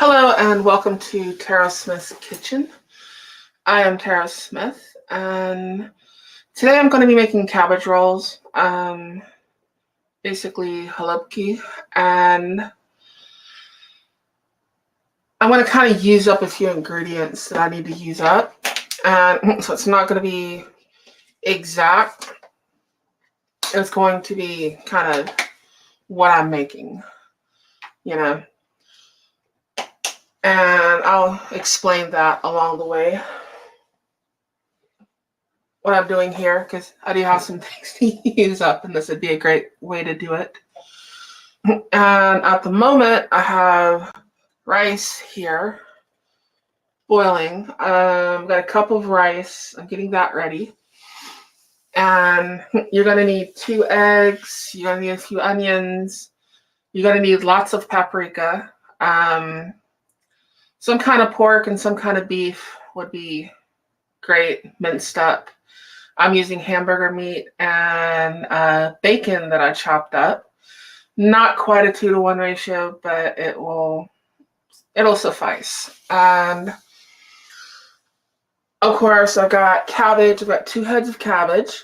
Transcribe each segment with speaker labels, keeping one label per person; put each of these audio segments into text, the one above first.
Speaker 1: Hello and welcome to Tara Smith's Kitchen. I am Tara Smith and today I'm going to be making cabbage rolls, basically holubky, and I'm going to kind of use up a few ingredients that I need to use up, and so it's not going to be exact. It's going to be kind of what I'm making, and I'll explain that along the way. What I'm doing here, because I do have some things to use up, and this would be a great way to do it. And at the moment, I have rice here boiling. I've got a cup of rice. I'm getting that ready. And you're going to need 2 eggs. You're going to need a few onions. You're going to need lots of paprika. Some kind of pork and some kind of beef would be great, minced up. I'm using hamburger meat and bacon that I chopped up. Not quite a 2-to-1 ratio, but it'll suffice. And of course, I've got cabbage. I've got 2 heads of cabbage.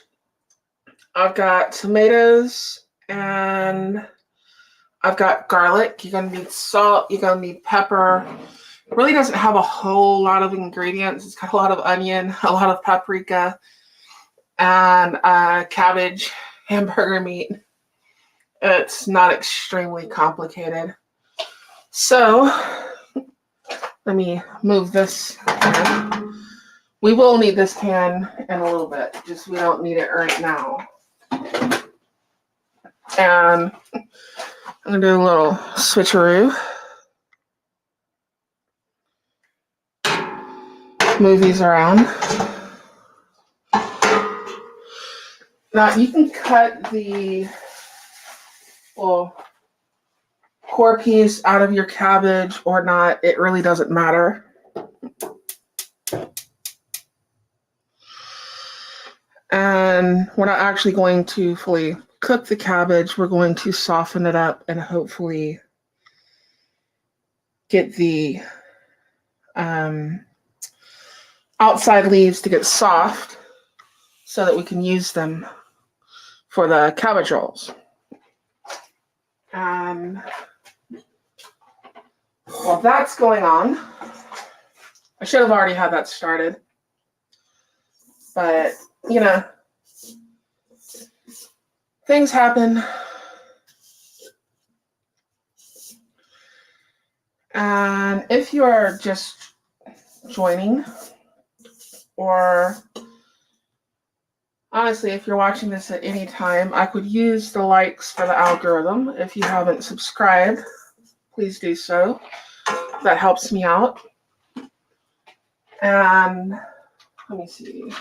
Speaker 1: I've got tomatoes and I've got garlic. You're gonna need salt. You're gonna need pepper. It really doesn't have a whole lot of ingredients. It's got a lot of onion, a lot of paprika, and cabbage, hamburger meat. It's not extremely complicated. So let me move this pan. We will need this pan in a little bit, just we don't need it right now. And I'm gonna do a little switcheroo. Move these around. Now you can cut the core piece out of your cabbage or not. It really doesn't matter. And we're not actually going to fully cook the cabbage. We're going to soften it up and hopefully get the outside leaves to get soft so that we can use them for the cabbage rolls. While that's going on, I should have already had that started, but things happen. And if you are just joining, or honestly, if you're watching this at any time, I could use the likes for the algorithm. If you haven't subscribed, please do so. That helps me out. And let me see.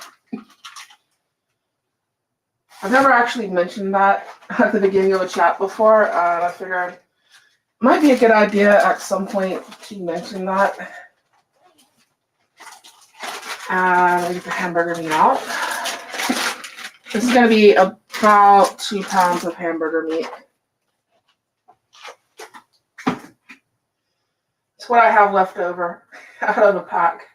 Speaker 1: I've never actually mentioned that at the beginning of a chat before. I figured it might be a good idea at some point to mention that. And we get the hamburger meat out. This is going to be about 2 pounds of hamburger meat. It's what I have left over out of a pack.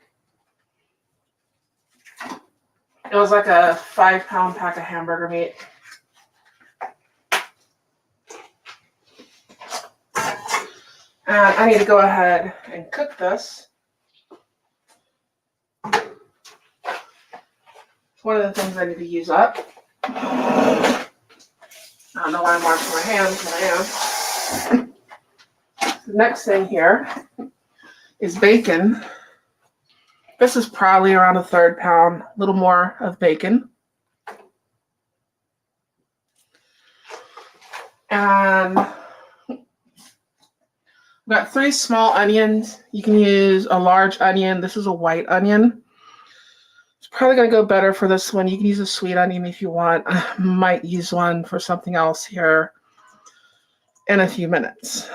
Speaker 1: It was like a 5-pound pack of hamburger meat. And I need to go ahead and cook this. It's one of the things I need to use up. I don't know why I'm washing my hands, but I am. The next thing here is bacon. This is probably around a 1/3 pound, a little more of bacon. And I've got 3 small onions. You can use a large onion. This is a white onion. It's probably going to go better for this one. You can use a sweet onion if you want. I might use one for something else here in a few minutes.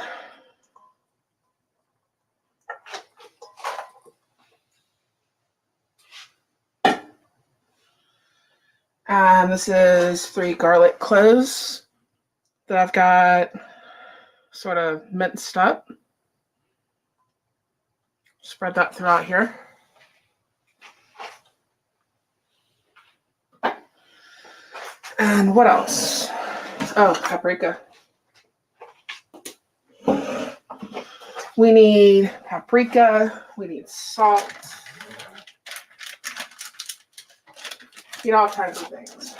Speaker 1: And this is 3 garlic cloves that I've got sort of minced up. Spread that throughout here. And what else? Oh, paprika. We need paprika. We need salt. You know, all kinds of things.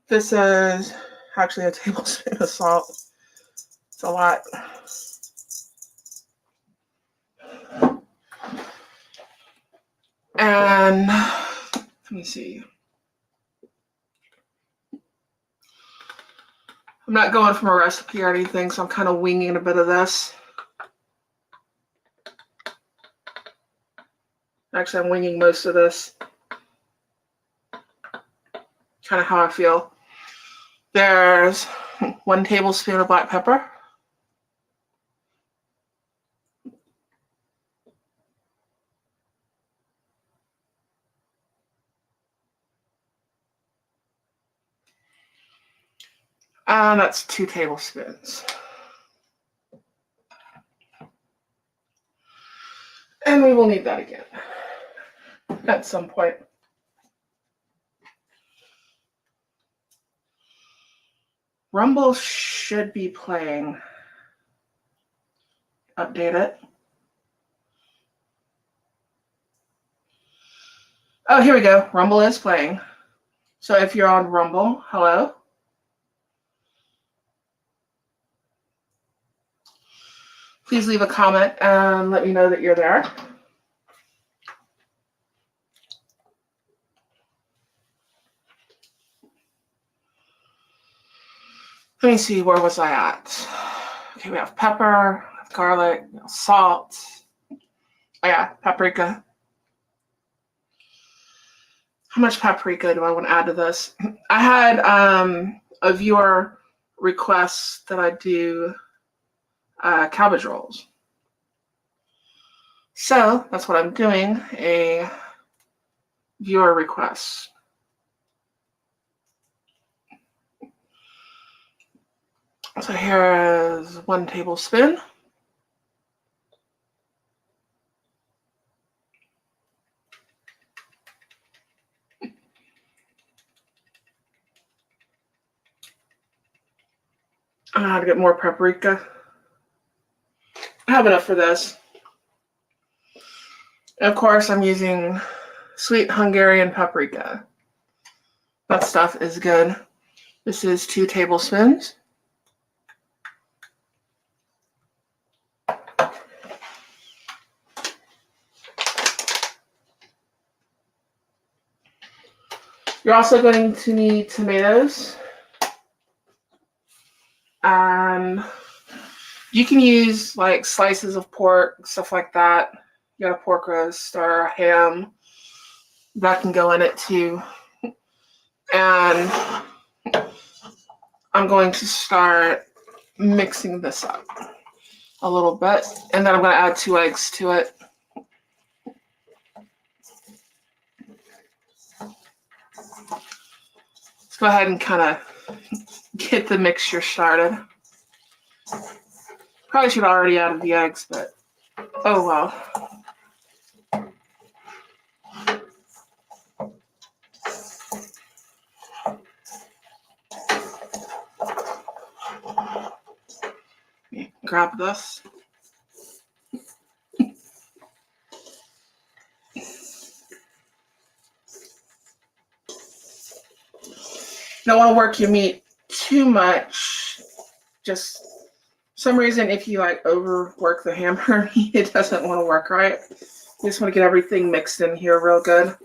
Speaker 1: This is actually a tablespoon of salt. It's a lot. And let me see. I'm not going from a recipe or anything, so I'm kind of winging a bit of this. Actually, I'm winging most of this. Kind of how I feel. There's 1 tablespoon of black pepper. And that's 2 tablespoons. And we will need that again at some point. Rumble should be playing. Update it. Oh, here we go. Rumble is playing. So if you're on Rumble, hello. Please leave a comment and let me know that you're there. Let me see, where was I at? Okay, we have pepper, garlic, salt. Oh yeah, paprika. How much paprika do I want to add to this? I had a viewer request that I do cabbage rolls. So that's what I'm doing, a viewer request. So here is 1 tablespoon. I know how to get more paprika. I have enough for this. And of course, I'm using sweet Hungarian paprika. That stuff is good. This is 2 tablespoons. You're also going to need tomatoes. You can use like slices of pork, stuff like that. You got a pork roast or a ham. That can go in it too. And I'm going to start mixing this up a little bit. And then I'm going to add 2 eggs to it. Let's go ahead and kind of get the mixture started. Probably should have already added the eggs, but oh well. Grab this. Don't want to work your meat too much. Just for some reason, if you like overwork the hamburger meat, it doesn't want to work right. You just want to get everything mixed in here real good.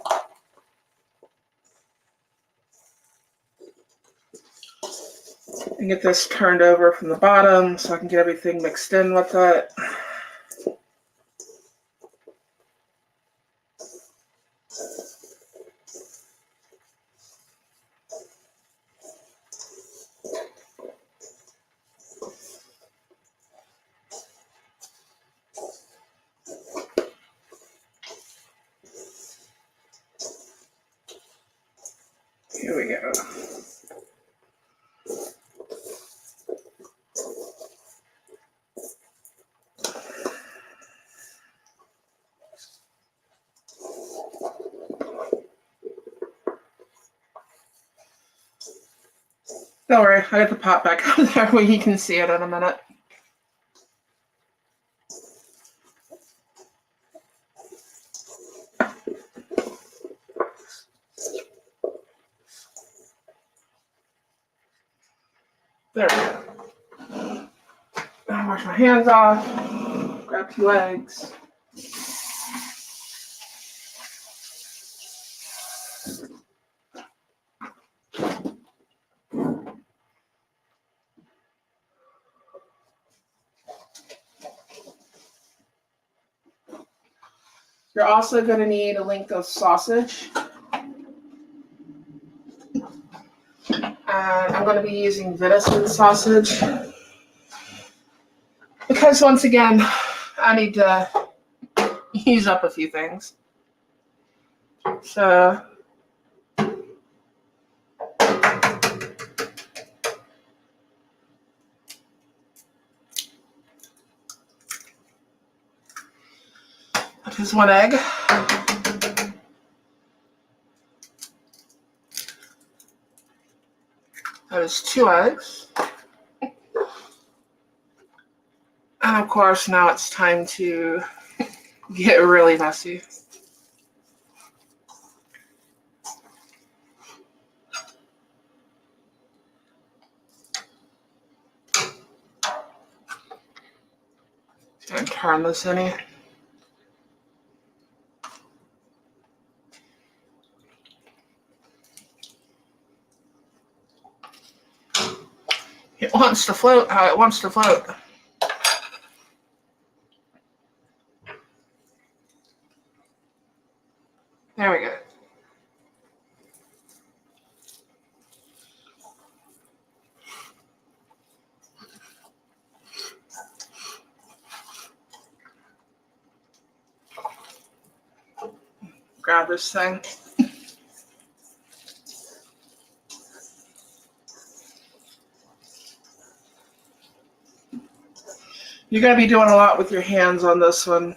Speaker 1: And get this turned over from the bottom so I can get everything mixed in with it. Here we go. Don't worry, I got the pot back up there where you can see it in a minute. There we go. Now wash my hands off, grab 2 eggs. You're also going to need a length of sausage. And I'm going to be using venison sausage. Because once again, I need to use up a few things. So that is 1 egg. That is 2 eggs. And of course, now it's time to get really messy. And turn this in here. It wants to float how it wants to float. There we go. Grab this thing. You're going to be doing a lot with your hands on this one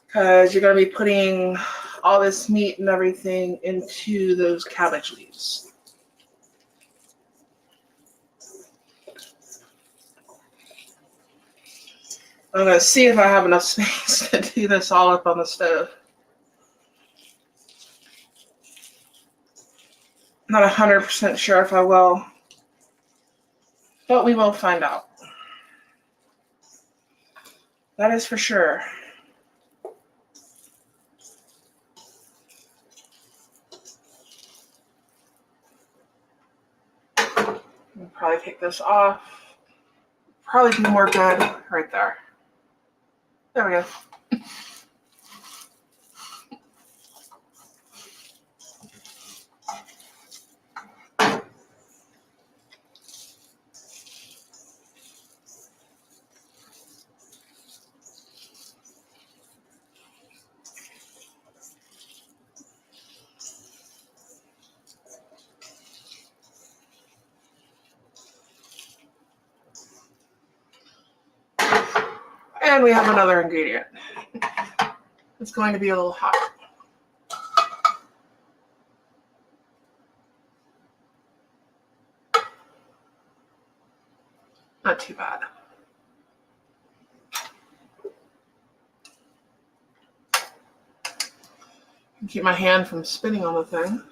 Speaker 1: because you're going to be putting all this meat and everything into those cabbage leaves. I'm going to see if I have enough space to do this all up on the stove. Not 100% sure if I will, but we will find out. That is for sure. We'll probably take this off. Probably be more good right there. There we go. And we have another ingredient. It's going to be a little hot. Not too bad. Keep my hand from spinning on the thing.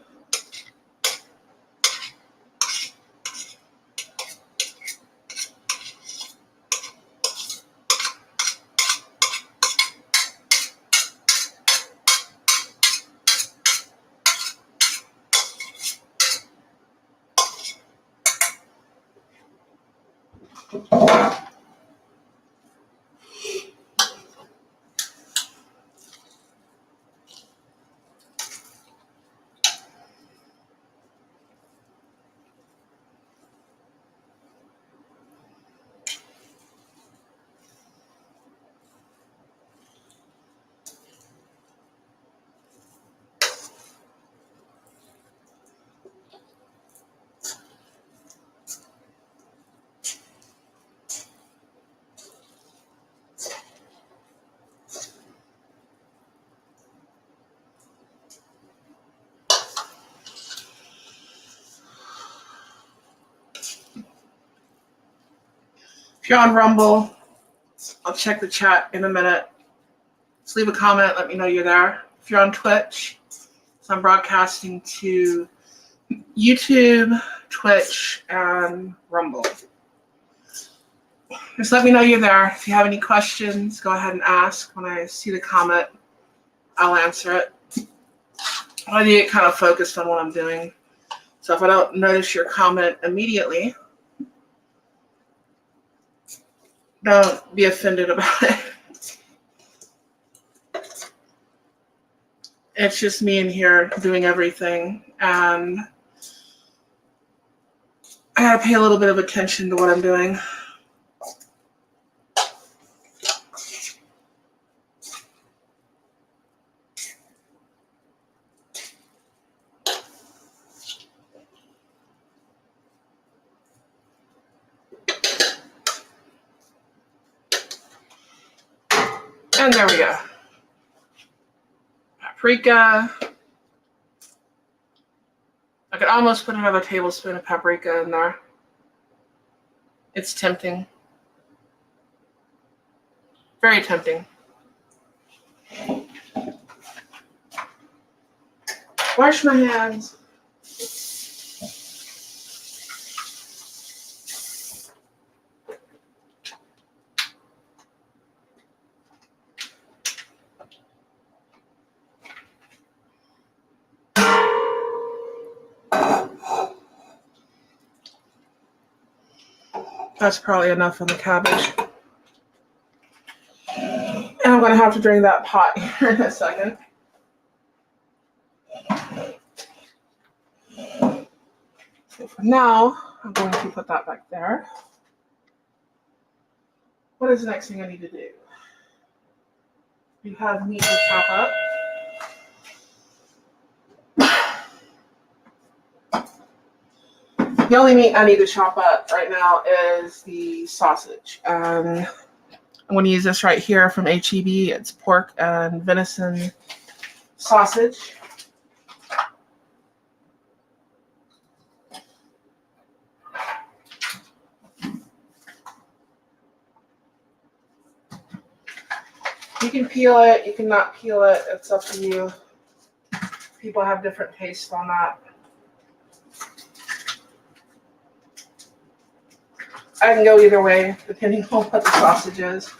Speaker 1: you're on Rumble, I'll check the chat in a minute. Just leave a comment, let me know you're there. If you're on Twitch, so I'm broadcasting to YouTube, Twitch, and Rumble. Just let me know you're there. If you have any questions, go ahead and ask. When I see the comment, I'll answer it. I need to get kind of focused on what I'm doing. So if I don't notice your comment immediately, don't be offended about it. It's just me in here doing everything, and I gotta pay a little bit of attention to what I'm doing. And there we go. Paprika. I could almost put another tablespoon of paprika in there. It's tempting. Very tempting. Wash my hands. That's probably enough on the cabbage. And I'm going to have to drain that pot here in a second. So for now, I'm going to put that back there. What is the next thing I need to do? You have meat to chop up. The only meat I need to chop up right now is the sausage. I'm going to use this right here from H-E-B. It's pork and venison sausage. You can peel it, you can not peel it. It's up to you. People have different tastes on that. I can go either way, depending on what the sausage is.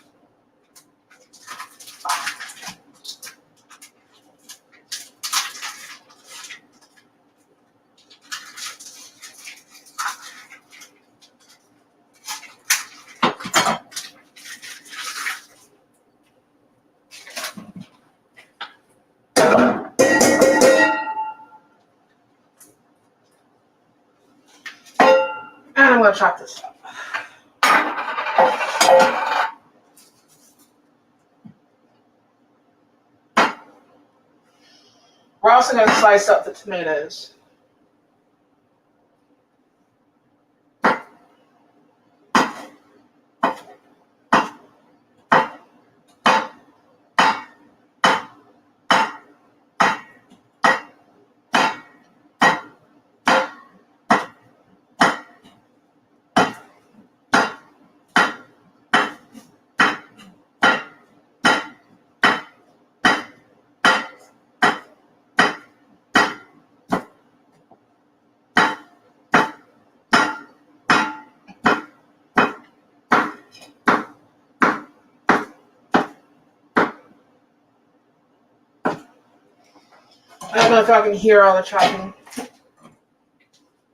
Speaker 1: And I'm going to chop this up. We're also going to slice up the tomatoes. I don't know if y'all can hear all the chopping.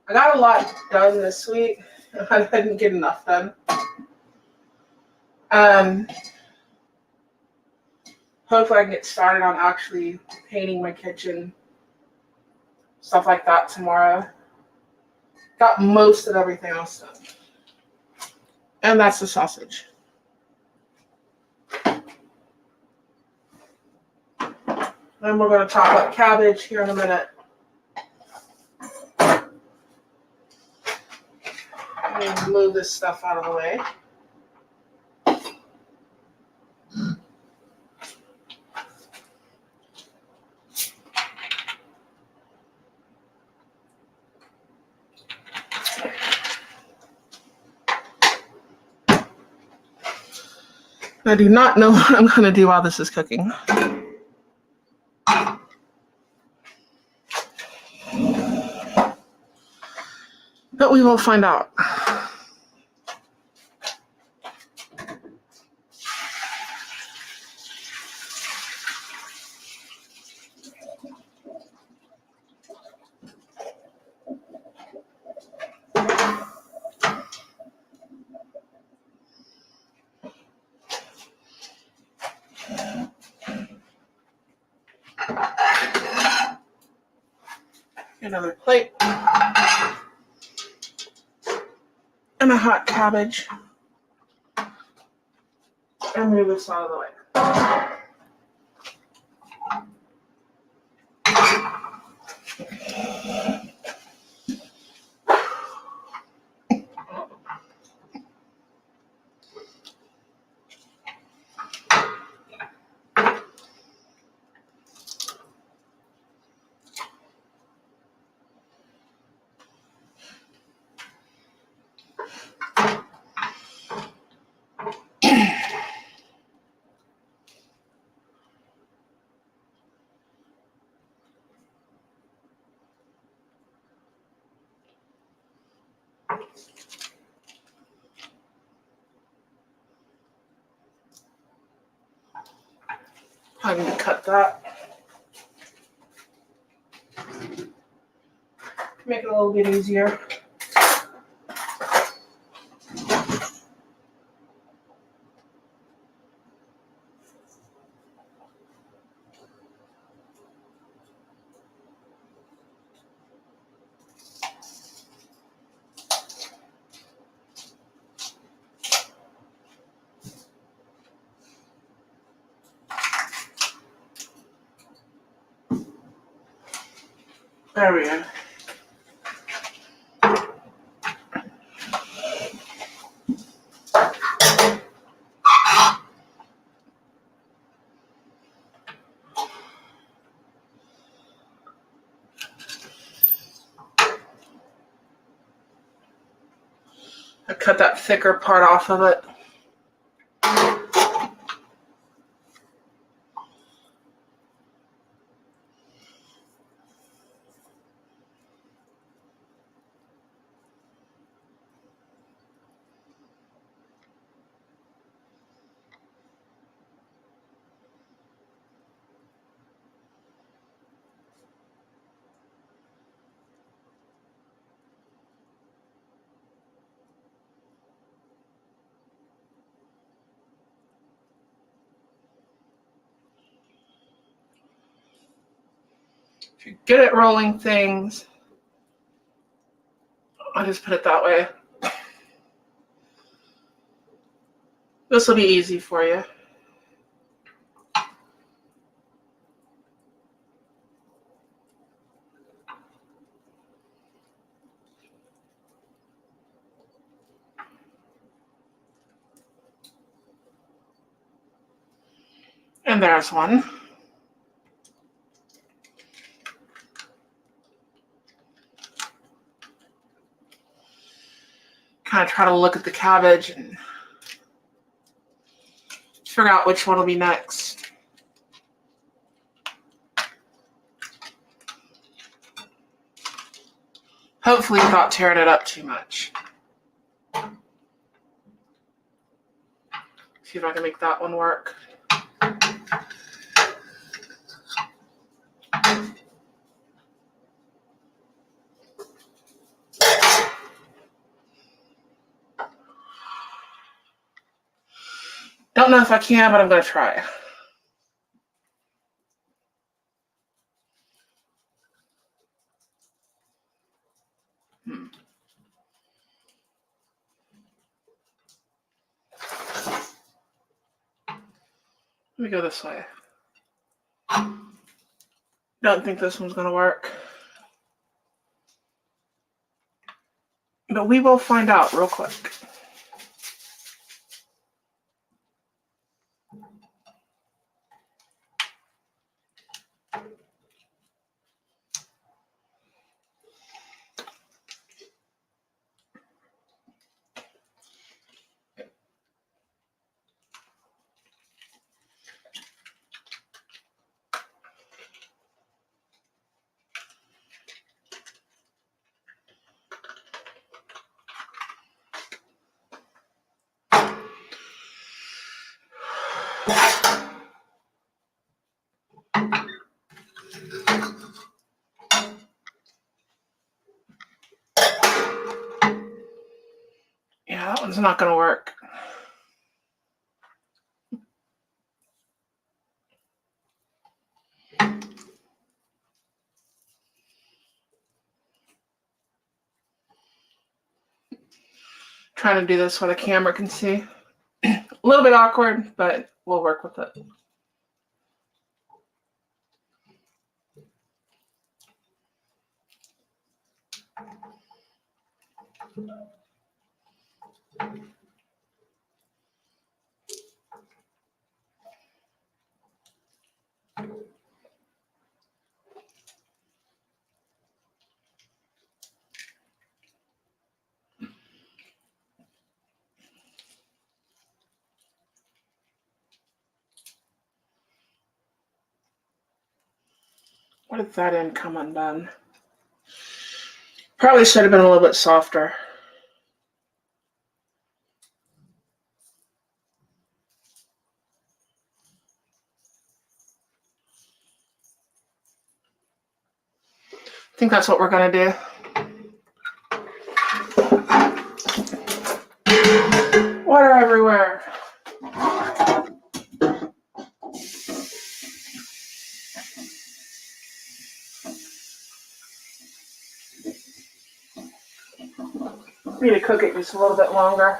Speaker 1: I got a lot done this week. I didn't get enough done. Hopefully I can get started on actually painting my kitchen, stuff like that tomorrow. Got most of everything else done. And that's the sausage. Then we're going to chop up cabbage here in a minute. Let me move this stuff out of the way. I do not know what I'm going to do while this is cooking. But we will find out. Another plate. And a hot cabbage. And move this out of the way. I need to cut that. Make it a little bit easier. There we go. I cut that thicker part off of it. If you're good at rolling things, I'll just put it that way. This will be easy for you. And there's one. Kind of try to look at the cabbage and figure out which one will be next. Hopefully without tearing it up too much. See if I can make that one work. Don't know if I can, but I'm going to try. Let me go this way. Don't think this one's going to work. But we will find out real quick. Yeah, that one's not going to work. Trying to do this where the camera can see. A little bit awkward, but we'll work with it. What if that didn't come undone? Probably should have been a little bit softer. I think that's what we're going to do. Water everywhere. Need to cook it just a little bit longer.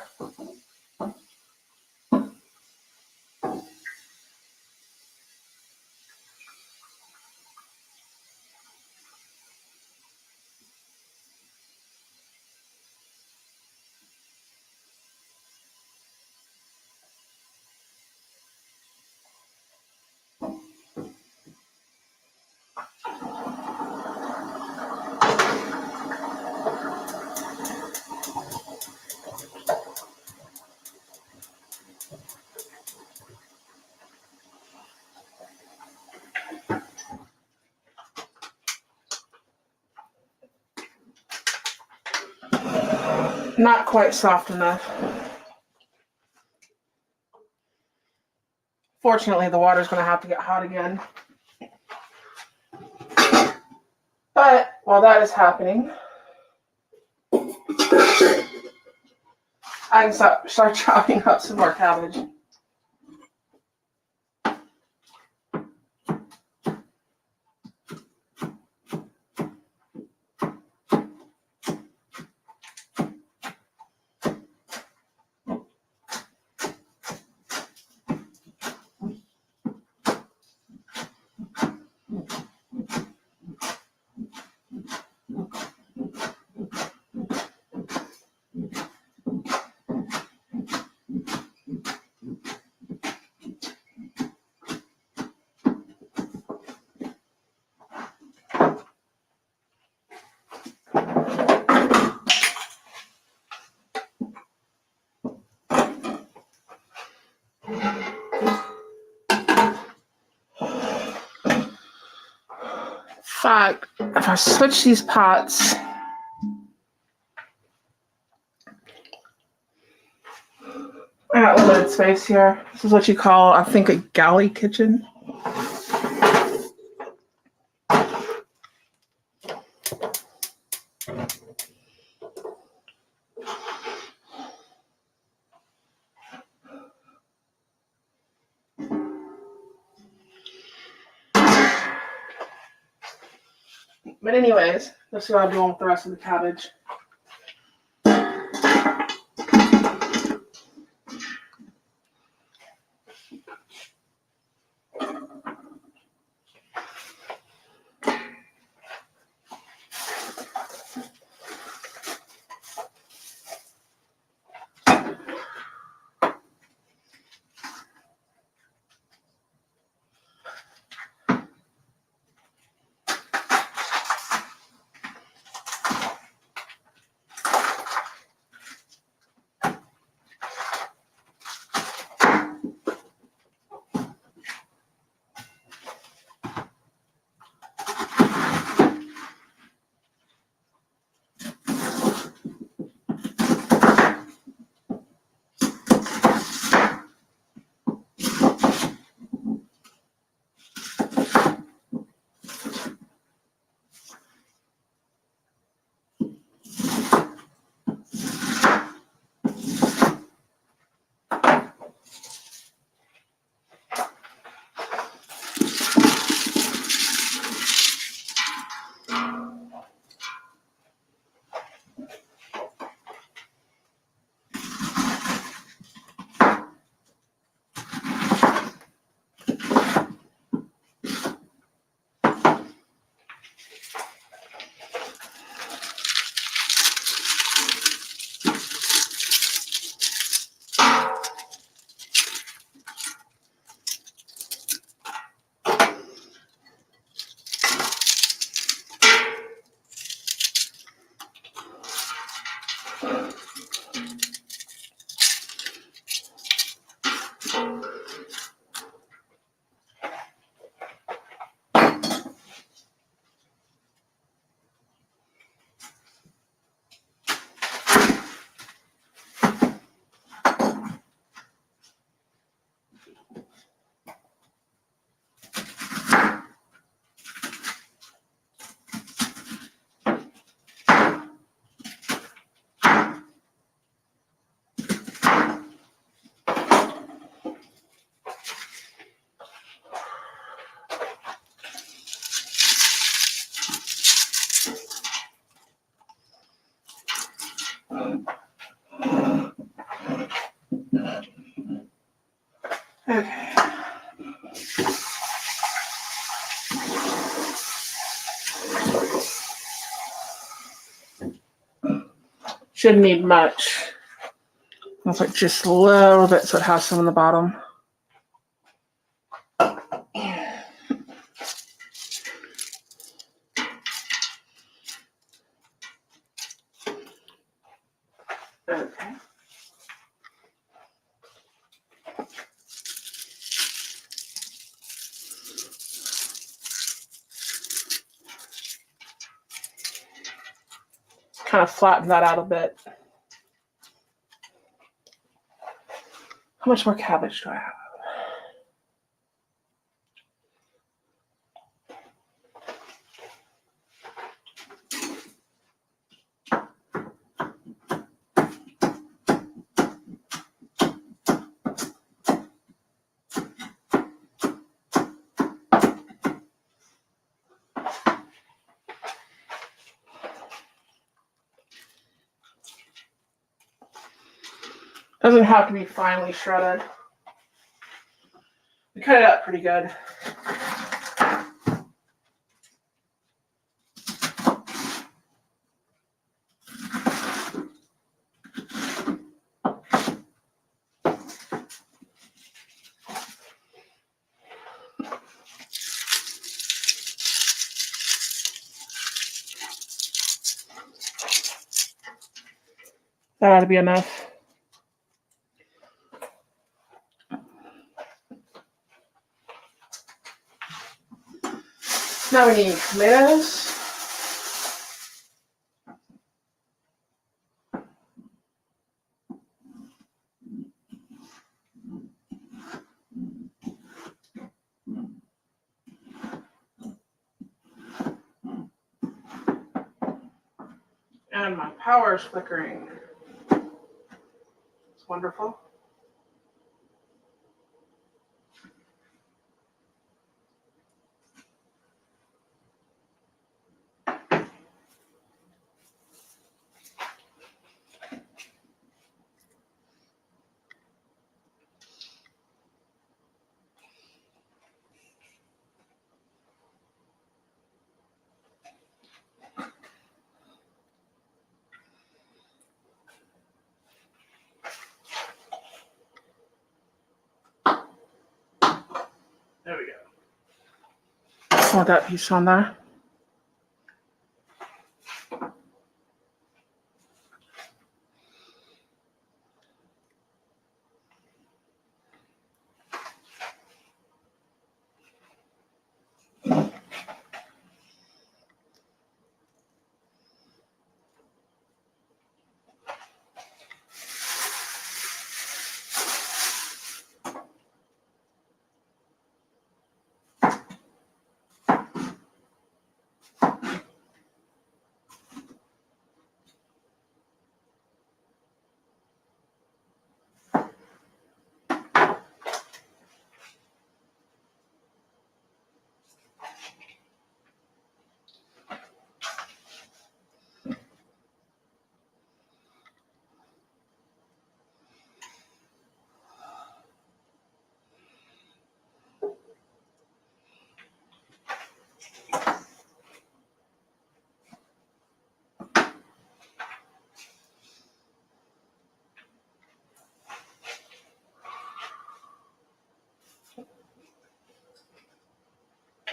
Speaker 1: Not quite soft enough. Fortunately, the water's going to have to get hot again. But while that is happening, I can start chopping up some more cabbage. If I switch these pots, I got limited space here. This is what you call, I think, a galley kitchen. But anyways, let's see what I'm doing with the rest of the cabbage. Shouldn't need much. It's like just a little bit so it has some on the bottom. Okay. Kind of flatten that out a bit. How much more cabbage do I have? Doesn't have to be finely shredded. We cut it up pretty good. That ought to be enough. Now we need tomatoes. And my power is flickering. It's wonderful. There we go. Want that piece on there.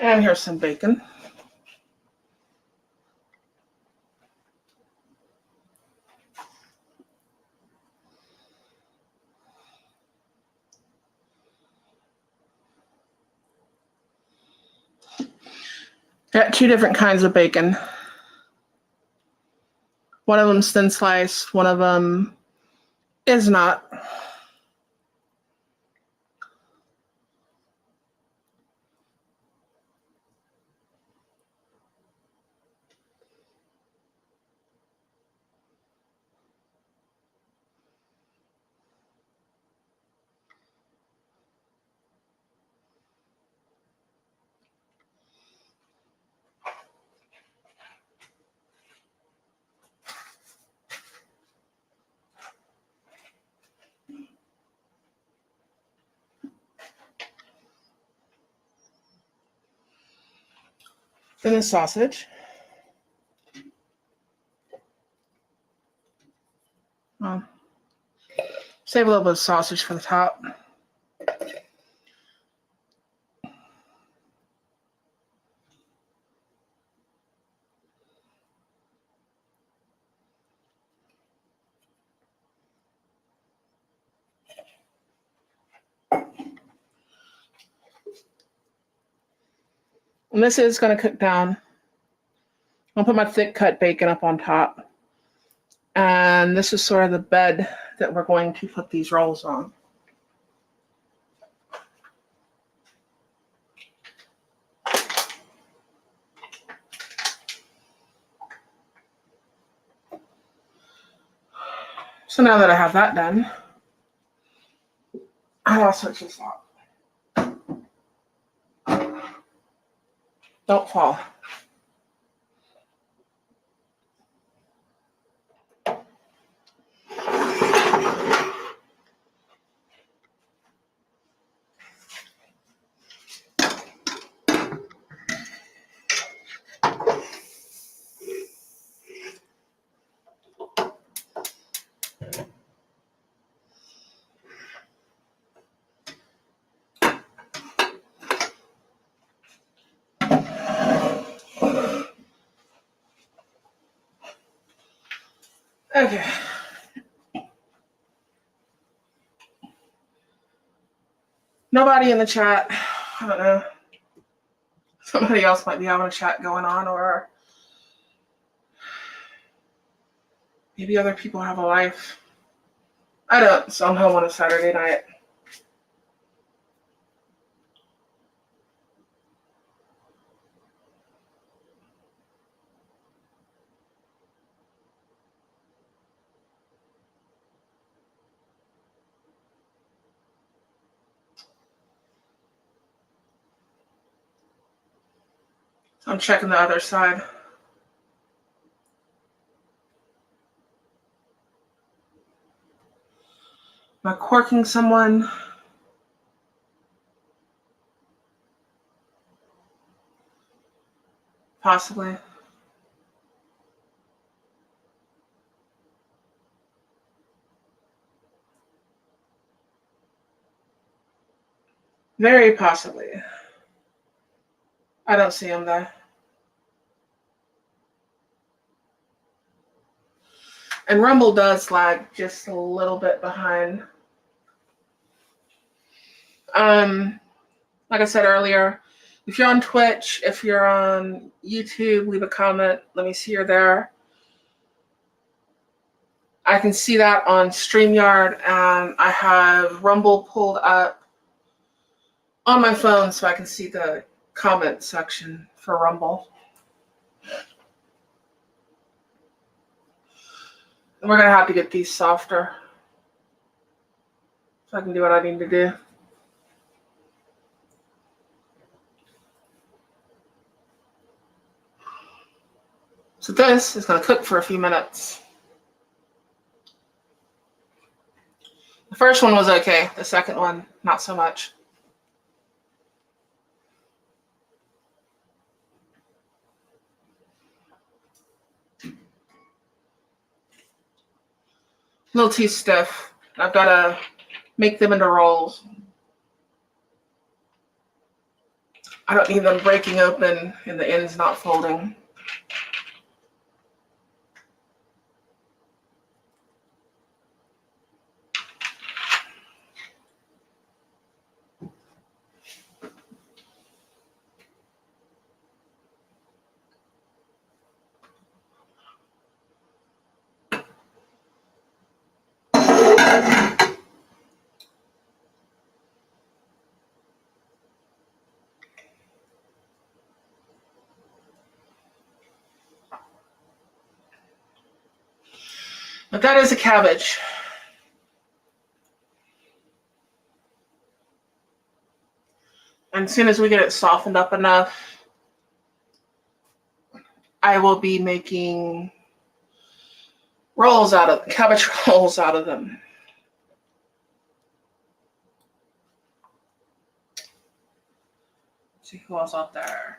Speaker 1: And here's some bacon. Got two different kinds of bacon. One of them's thin slice, one of them is not. Then the sausage. Save a little bit of sausage for the top. And this is going to cook down. I'll put my thick cut bacon up on top. And this is sort of the bed that we're going to put these rolls on. So now that I have that done, I'll switch this off. Don't fall. Okay. Nobody in the chat. I don't know. Somebody else might be having a chat going on, or maybe other people have a life. I don't, so I'm home on a Saturday night. So I'm checking the other side. Am I corking someone? Possibly. Very possibly. I don't see him though. And Rumble does lag just a little bit behind. Like I said earlier, if you're on Twitch, if you're on YouTube, leave a comment. Let me see you're there. I can see that on StreamYard, and I have Rumble pulled up on my phone so I can see the comment section for Rumble. And we're going to have to get these softer so I can do what I need to do. So this is going to cook for a few minutes. The first one was okay. The second one, not so much. A little too stiff. I've got to make them into rolls. I don't need them breaking open and the ends not folding. But that is a cabbage. And as soon as we get it softened up enough, I will be making cabbage rolls out of them. Let's see who else out there.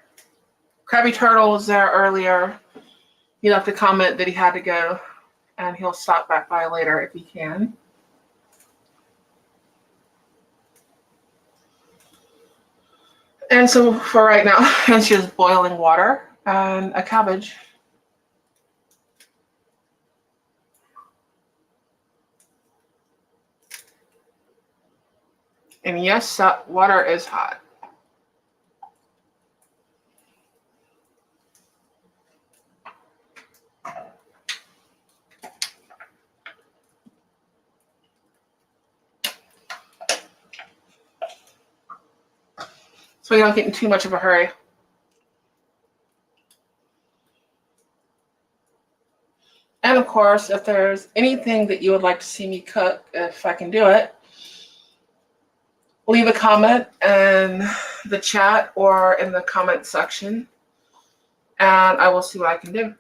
Speaker 1: Krabby Turtle was there earlier. He left a comment that he had to go, and he'll stop back by later if he can. And so for right now, it's just boiling water and a cabbage. And yes, that water is hot. So you don't get in too much of a hurry. And of course, if there's anything that you would like to see me cook, if I can do it, leave a comment in the chat or in the comment section, and I will see what I can do.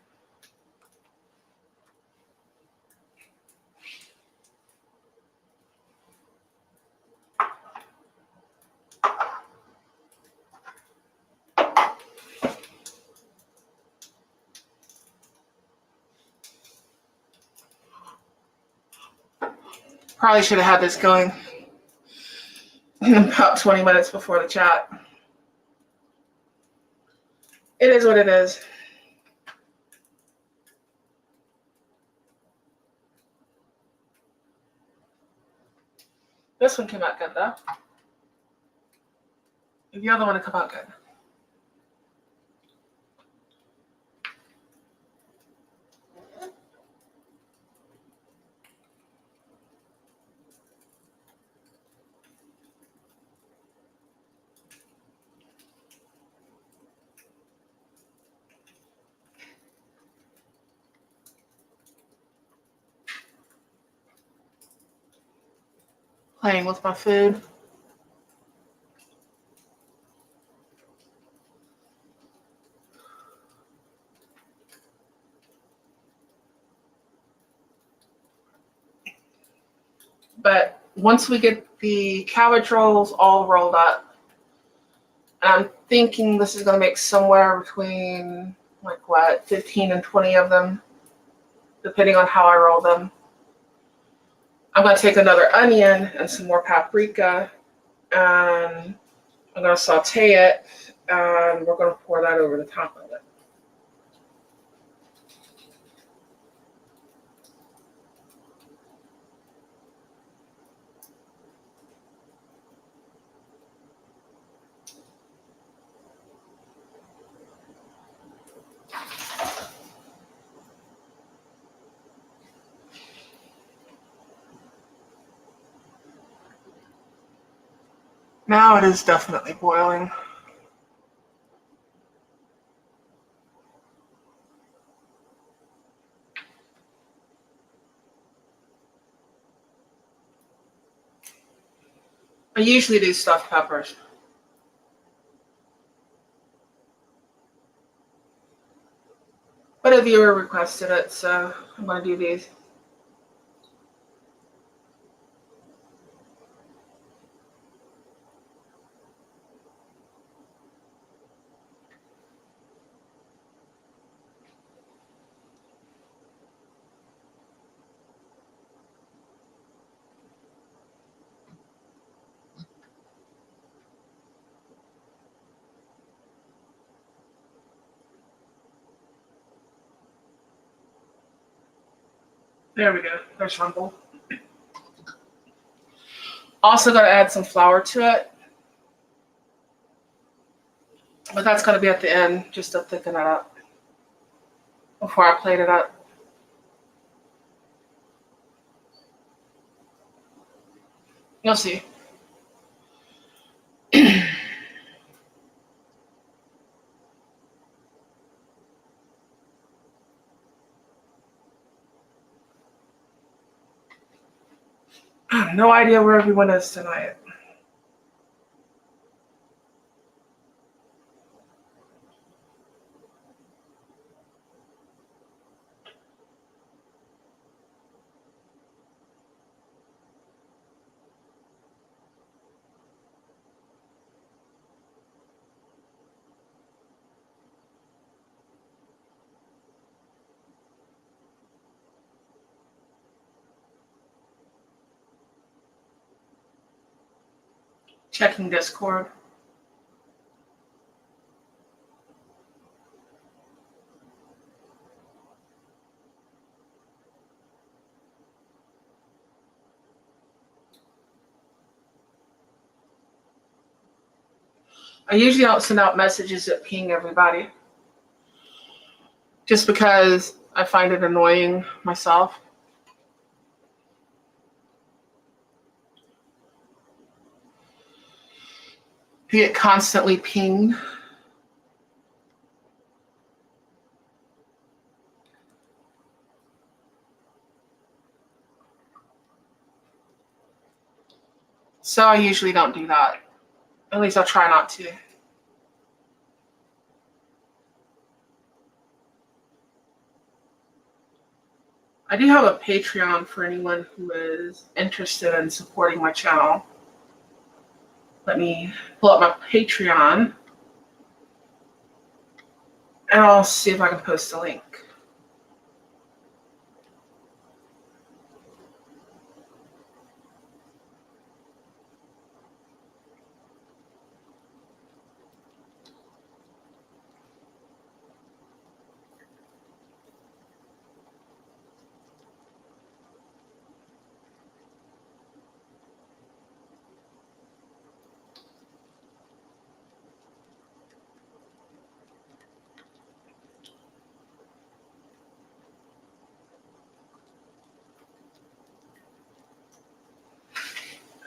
Speaker 1: Probably should have had this going in about 20 minutes before the chat. It is what it is. This one came out good though. The other one will come out good. Playing with my food. But once we get the cabbage rolls all rolled up, and I'm thinking this is going to make somewhere between, 15 and 20 of them, depending on how I roll them. I'm going to take another onion and some more paprika, and I'm going to saute it, and we're going to pour that over the top of it. Now it is definitely boiling. I usually do stuffed peppers. But a viewer requested it, so I'm going to do these. There we go. There's rumble. Also going to add some flour to it. But that's going to be at the end, just to thicken it up before I plate it up. You'll see. I have no idea where everyone is tonight. Checking Discord. I usually don't send out messages that ping everybody just because I find it annoying myself. You get constantly pinged. So I usually don't do that. At least I'll try not to. I do have a Patreon for anyone who is interested in supporting my channel. Let me pull up my Patreon and I'll see if I can post a link.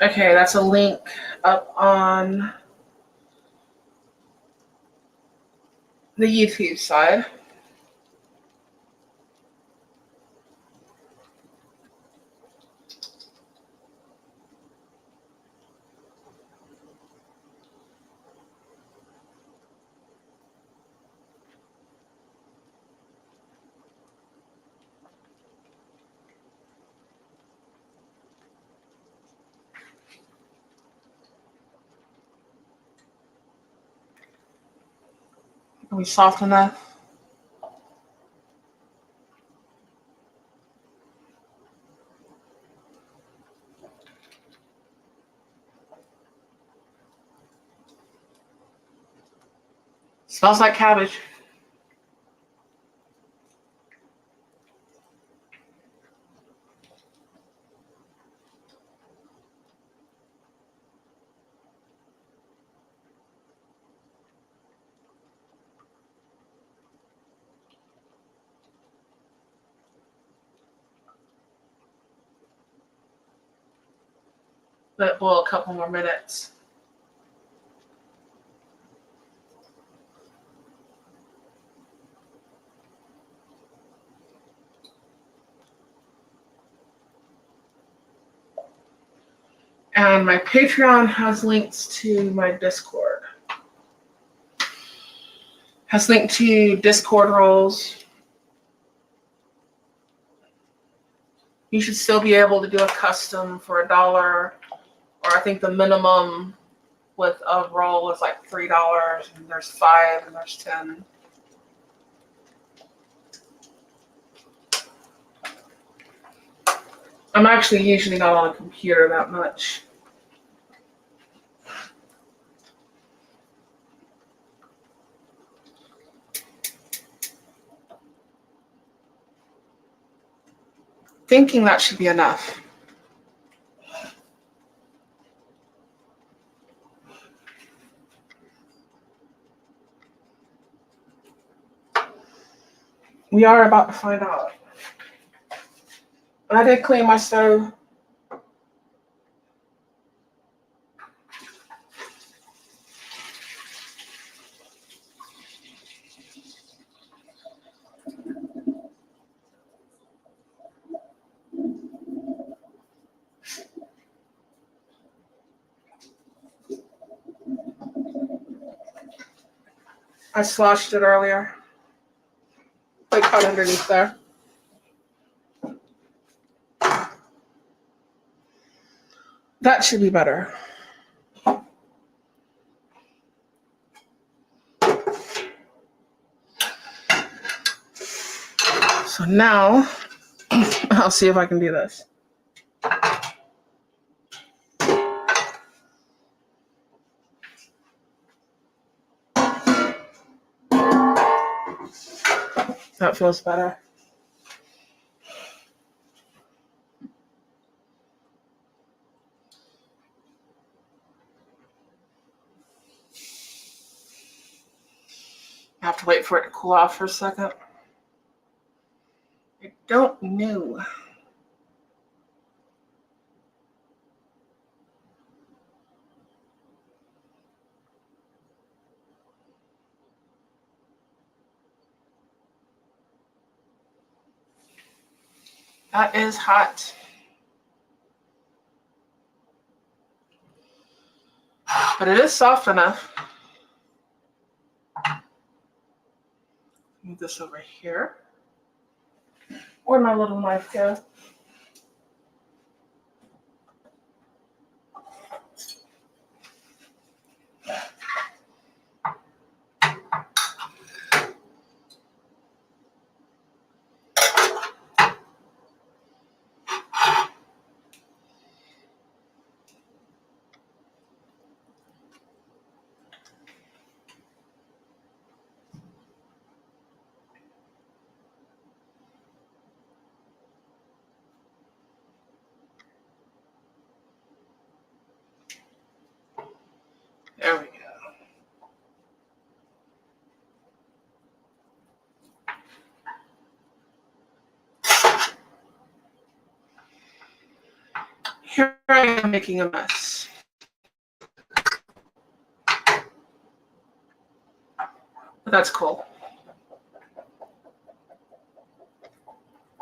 Speaker 1: Okay, that's a link up on the YouTube side. Are we soft enough? Smells like cabbage. Let it boil a couple more minutes. And my Patreon has links to my Discord. Has linked to Discord roles. You should still be able to do a custom for $1, or I think the minimum with a roll is like $3, and there's 5 and there's 10. I'm actually usually not on a computer that much. Thinking that should be enough. We are about to find out. I did clean my stove. I sloshed it earlier. Like cut underneath there. That should be better. So now, I'll see if I can do this. That feels better. have to wait for it to cool off for a second. I don't know. That is hot. But it is soft enough. Move this over here. Where'd my little knife go? There we go. Here I am making a mess. But that's cool.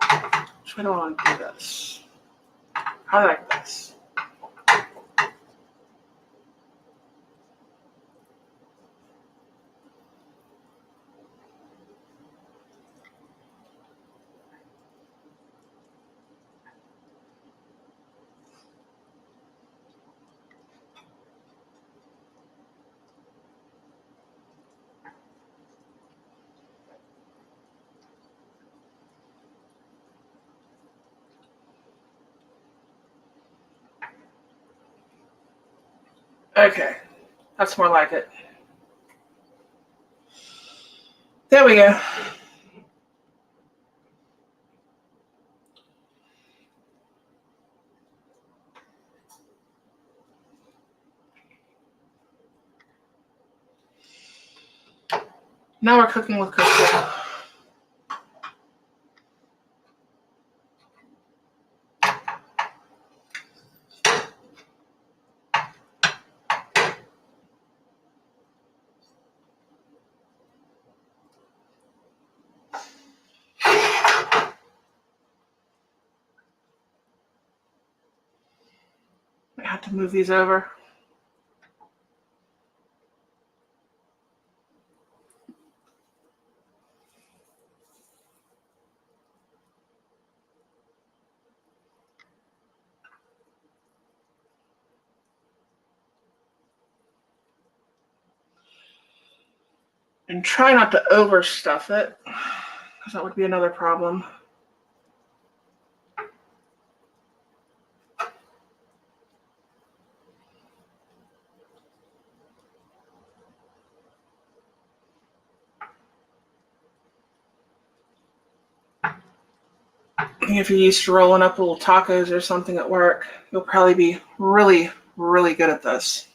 Speaker 1: So I don't want to do this. I like this. Okay, that's more like it. There we go. Now we're cooking with cookware. I have to move these over. And try not to overstuff it, because that would be another problem. If you're used to rolling up little tacos or something at work, you'll probably be really, really good at this.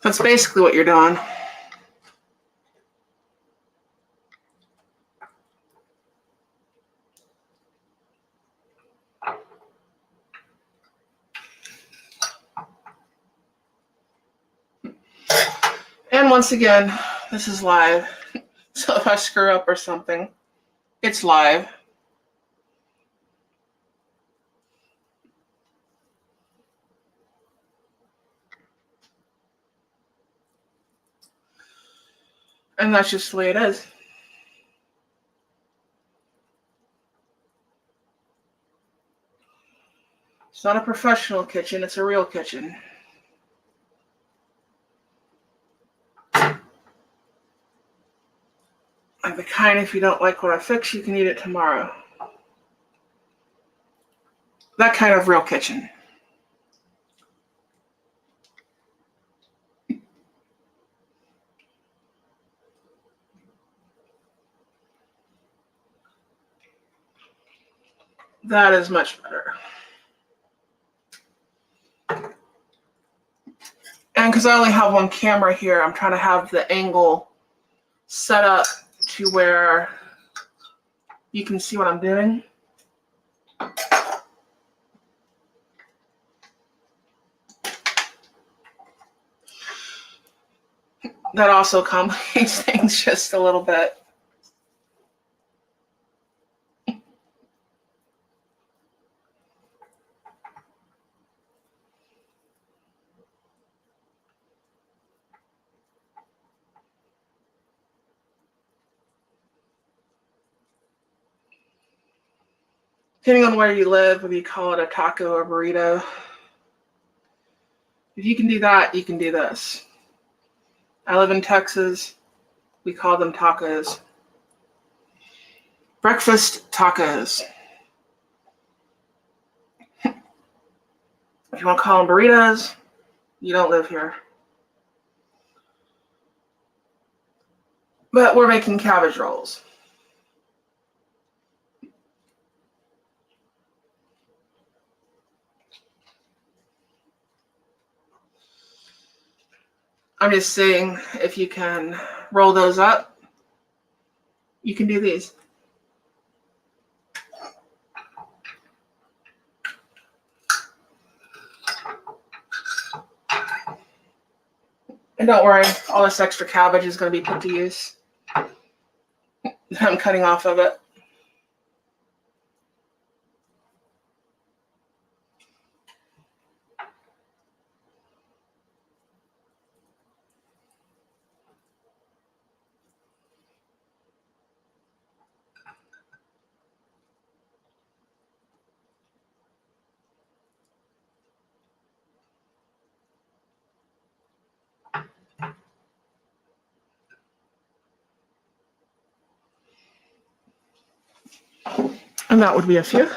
Speaker 1: That's basically what you're doing. And once again, this is live. So if I screw up or something, it's live. And that's just the way it is. It's not a professional kitchen, it's a real kitchen. Like the kind, if you don't like what I fix, you can eat it tomorrow. That kind of real kitchen. That is much better. And because I only have one camera here, I'm trying to have the angle set up to where you can see what I'm doing. That also complicates things just a little bit. Depending on where you live, whether you call it a taco or burrito, if you can do that, you can do this. I live in Texas. We call them tacos. Breakfast tacos. If you want to call them burritos, you don't live here. But we're making cabbage rolls. I'm just saying, if you can roll those up, you can do these. And don't worry, all this extra cabbage is going to be put to use. I'm cutting off of it. And that would be a few.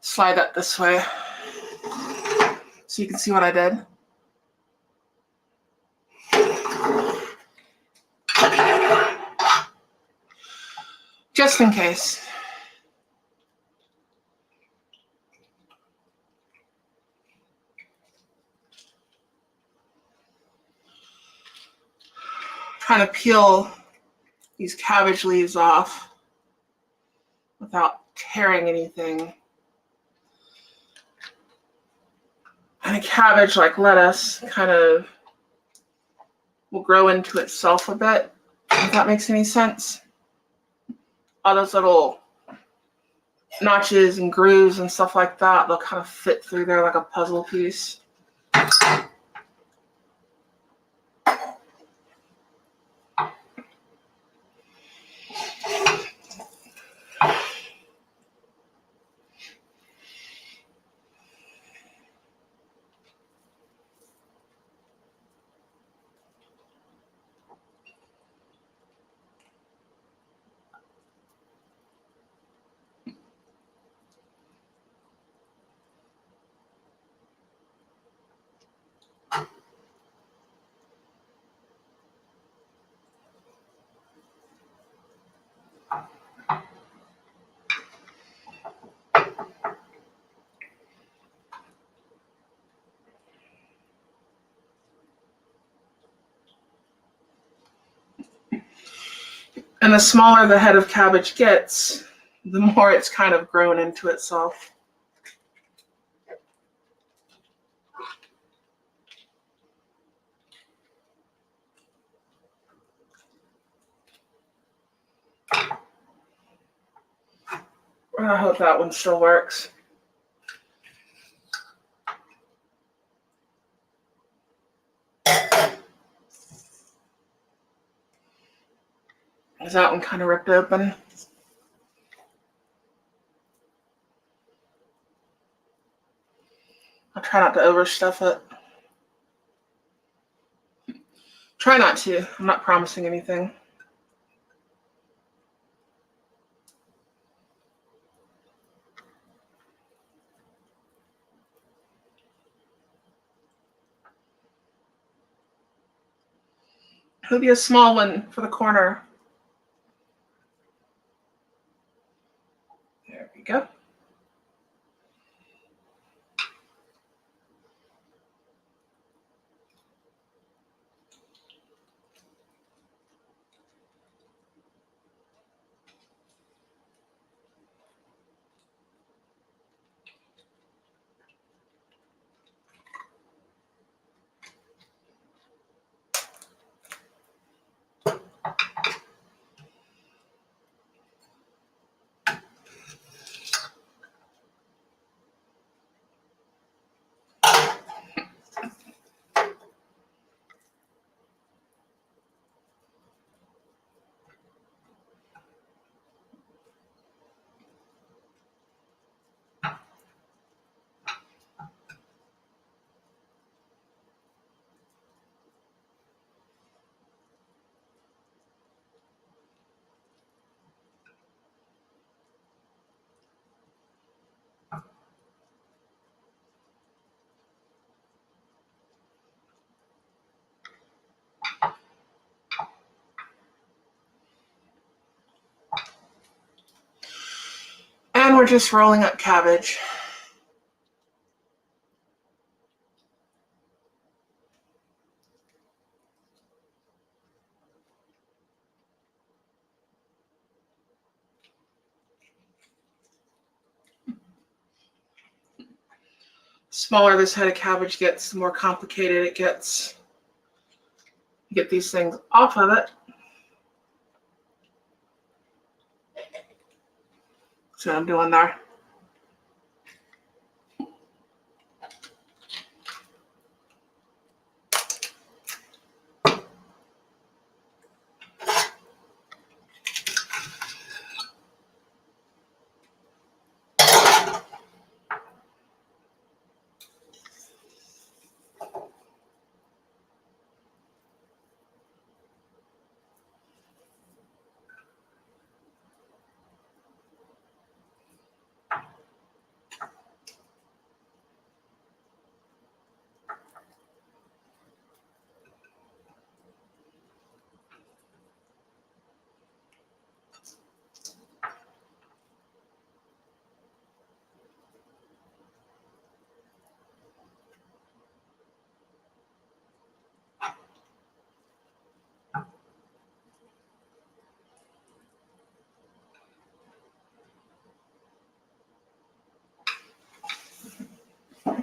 Speaker 1: Slide that this way so you can see what I did. Just in case. Trying to peel these cabbage leaves off without tearing anything. And a cabbage, like lettuce, kind of will grow into itself a bit, if that makes any sense. All those little notches and grooves and stuff like that, they'll kind of fit through there like a puzzle piece. And the smaller the head of cabbage gets, the more it's kind of grown into itself. I hope that one still works. Is that one kind of ripped open? Try not to overstuff it. Try not to. I'm not promising anything. It'll be a small one for the corner. There we go. And we're just rolling up cabbage. Smaller this head of cabbage gets, the more complicated it gets. You get these things off of it. That's what I'm doing there.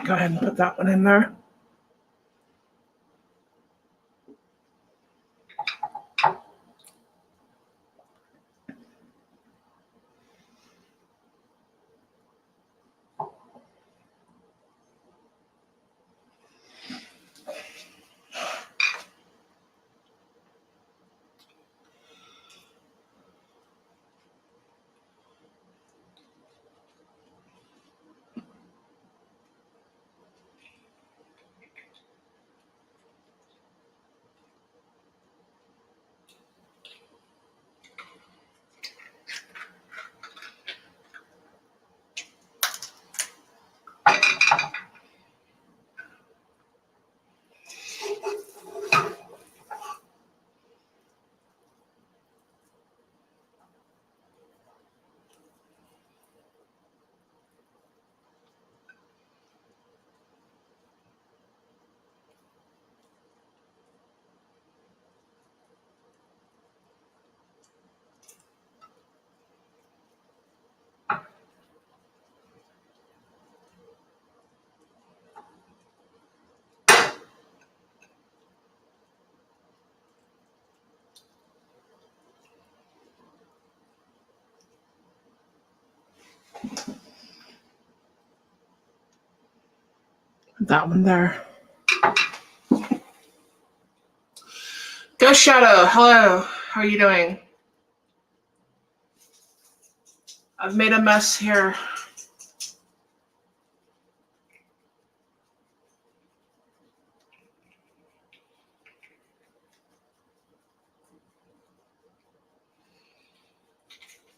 Speaker 1: Go ahead and put that one in there. That one there. Ghost Shadow, hello. How are you doing? I've made a mess here.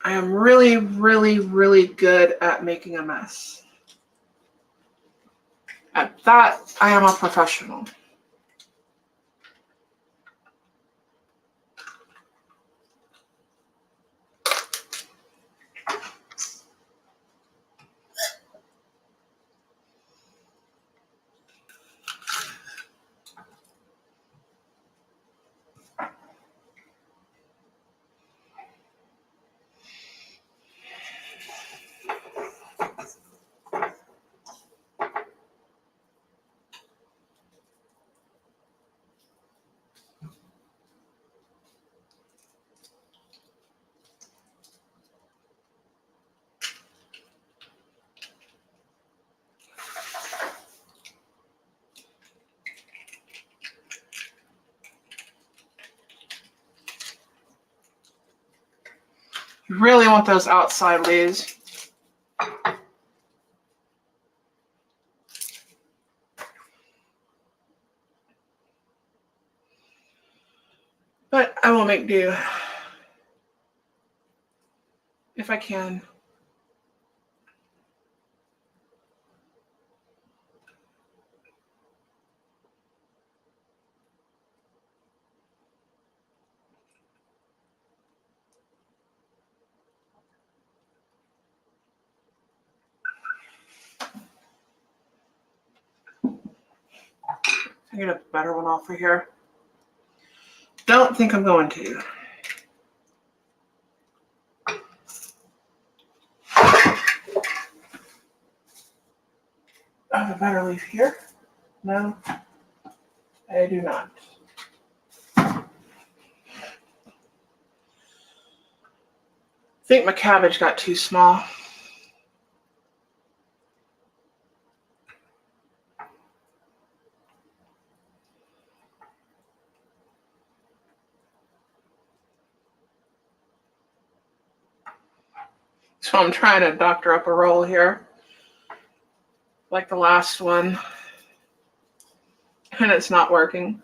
Speaker 1: I am really, really, really good at making a mess. At that, I am a professional. You really want those outside leaves. But I will make do if I can. I get a better one off of here. Don't think I'm going to. I have a better leaf here. No, I do not. I think my cabbage got too small. So I'm trying to doctor up a roll here, like the last one, and it's not working.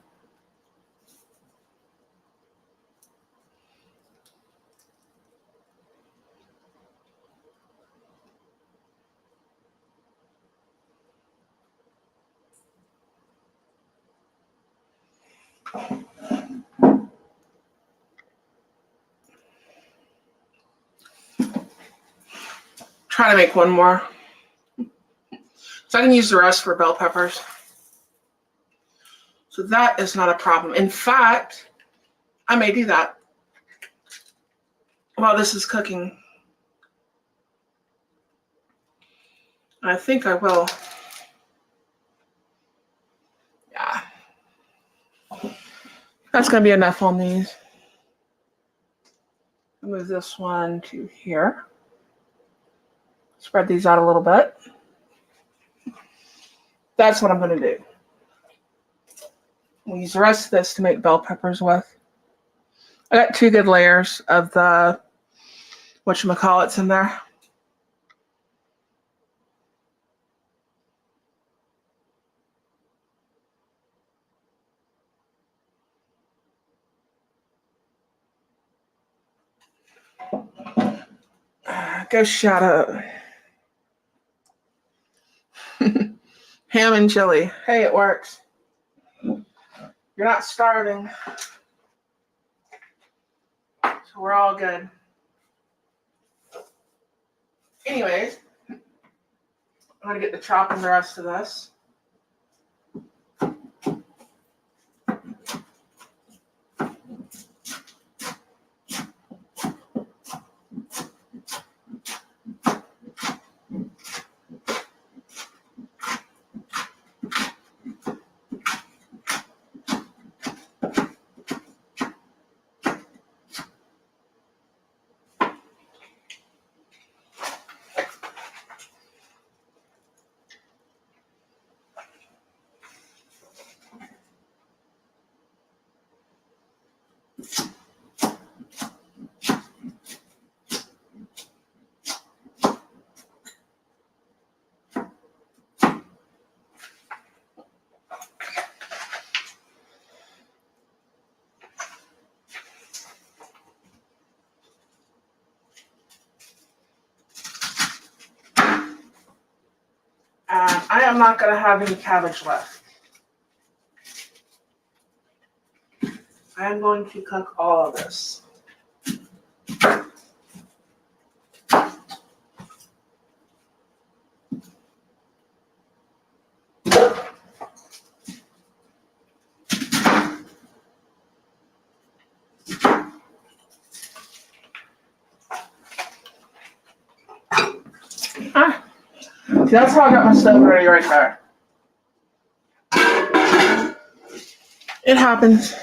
Speaker 1: Try to make one more. So I can use the rest for bell peppers. So that is not a problem. In fact, I may do that while this is cooking. I think I will. Yeah. That's going to be enough on these. I'll move this one to here. Spread these out a little bit. That's what I'm going to do. We'll use the rest of this to make bell peppers with. I got 2 good layers of the whatchamacallits in there. Go Shadow. Ham and chili. Hey, it works. You're not starving. So we're all good. Anyways, I'm going to get to chopping the rest of this. am not going to have any cabbage left. I am going to cook all of this. See, that's how I got my stove ready right there. It happens.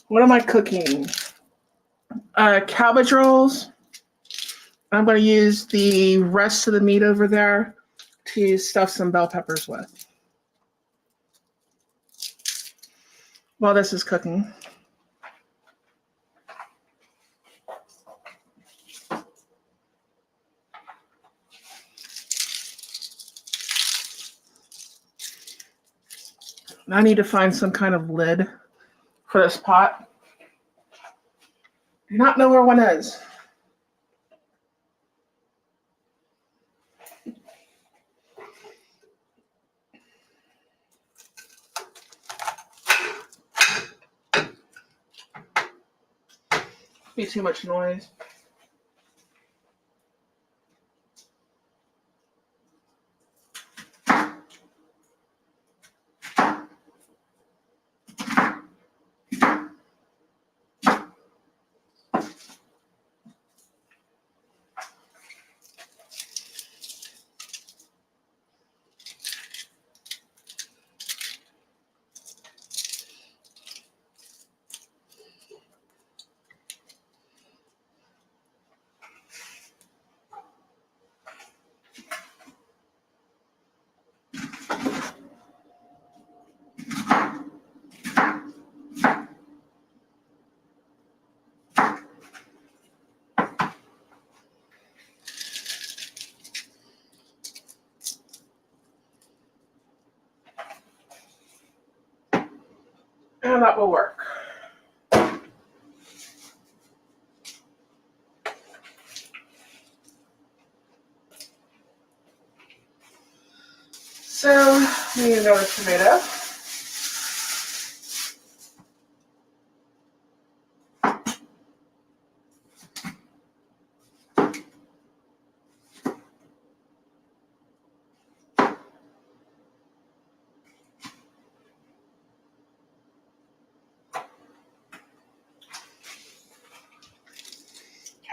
Speaker 1: What am I cooking? Cabbage rolls. I'm going to use the rest of the meat over there to stuff some bell peppers with while this is cooking. I need to find some kind of lid for this pot. Do not know where one is. Be too much noise. And that will work. So, we need another tomato.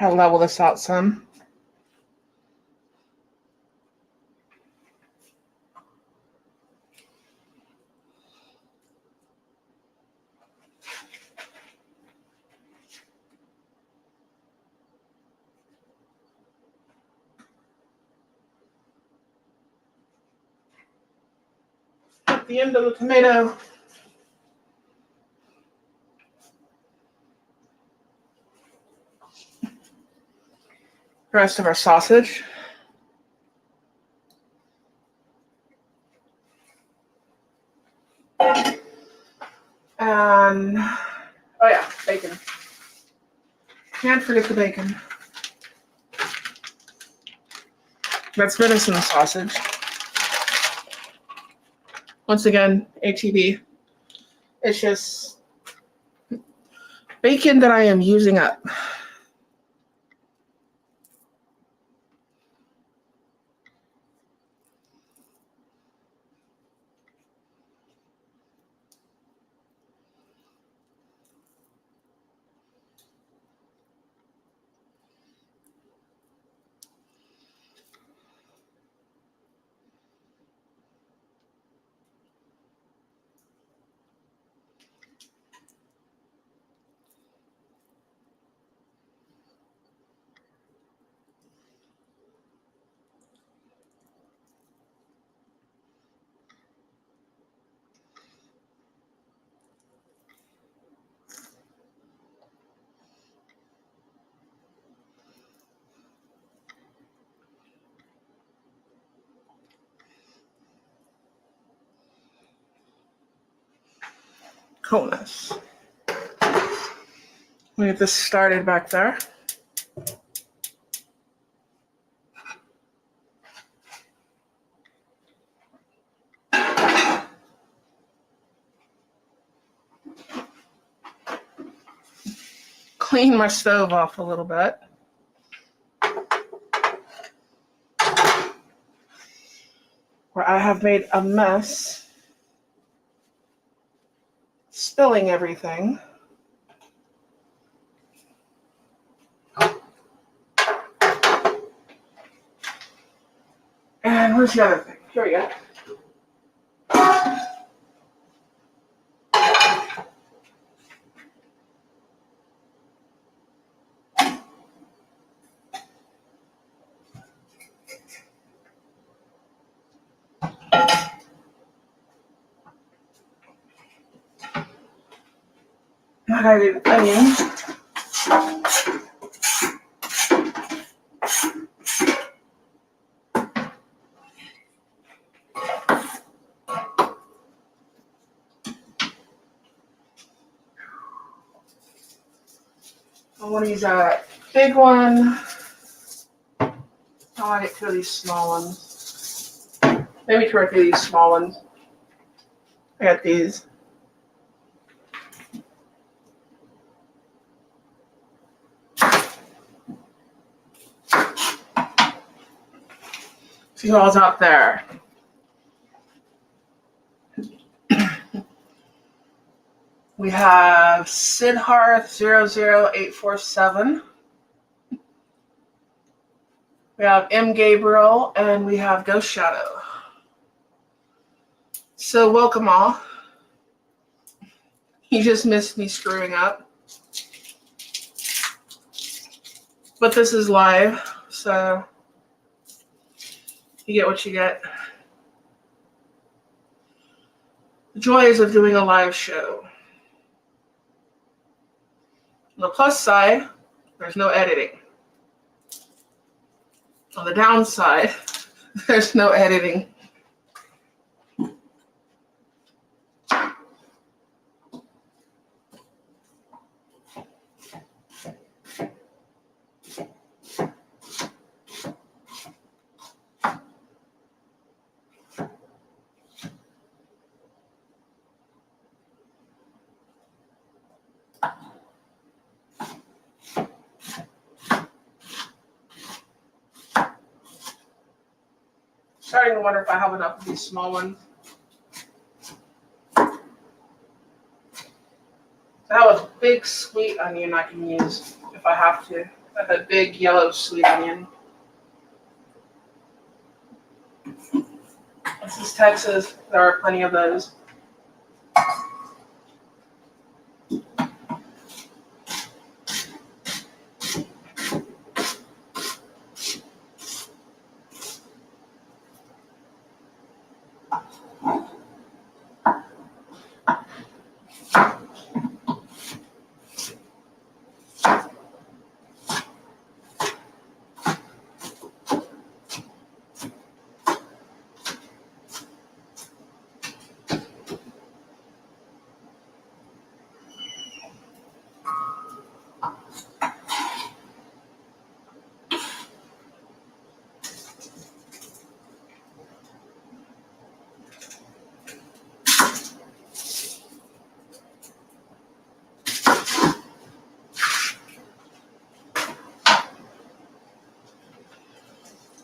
Speaker 1: I'll level this out some. At the end of the tomato. The rest of our sausage. And, oh yeah, bacon. Can't forget the bacon. That's venison sausage. Once again, ATV. It's just bacon that I am using up. Coolness. We get this started back there. Clean my stove off a little bit. Where I have made a mess, spilling everything. And where's the other thing? Here we go. I gotta do the onions. I want to use a big one. I want to get two of these small ones. Maybe two or three of these small ones. I got these. See who all's out there. We have Sidhearth 00847. We have M. Gabriel, and we have Ghost Shadow. So welcome all. You just missed me screwing up. But this is live, so you get what you get. The joys of doing a live show. On the plus side, there's no editing. On the downside, there's no editing. Starting to wonder if I have enough of these small ones. I have a big sweet onion I can use if I have to. Like a big yellow sweet onion. This is Texas. There are plenty of those.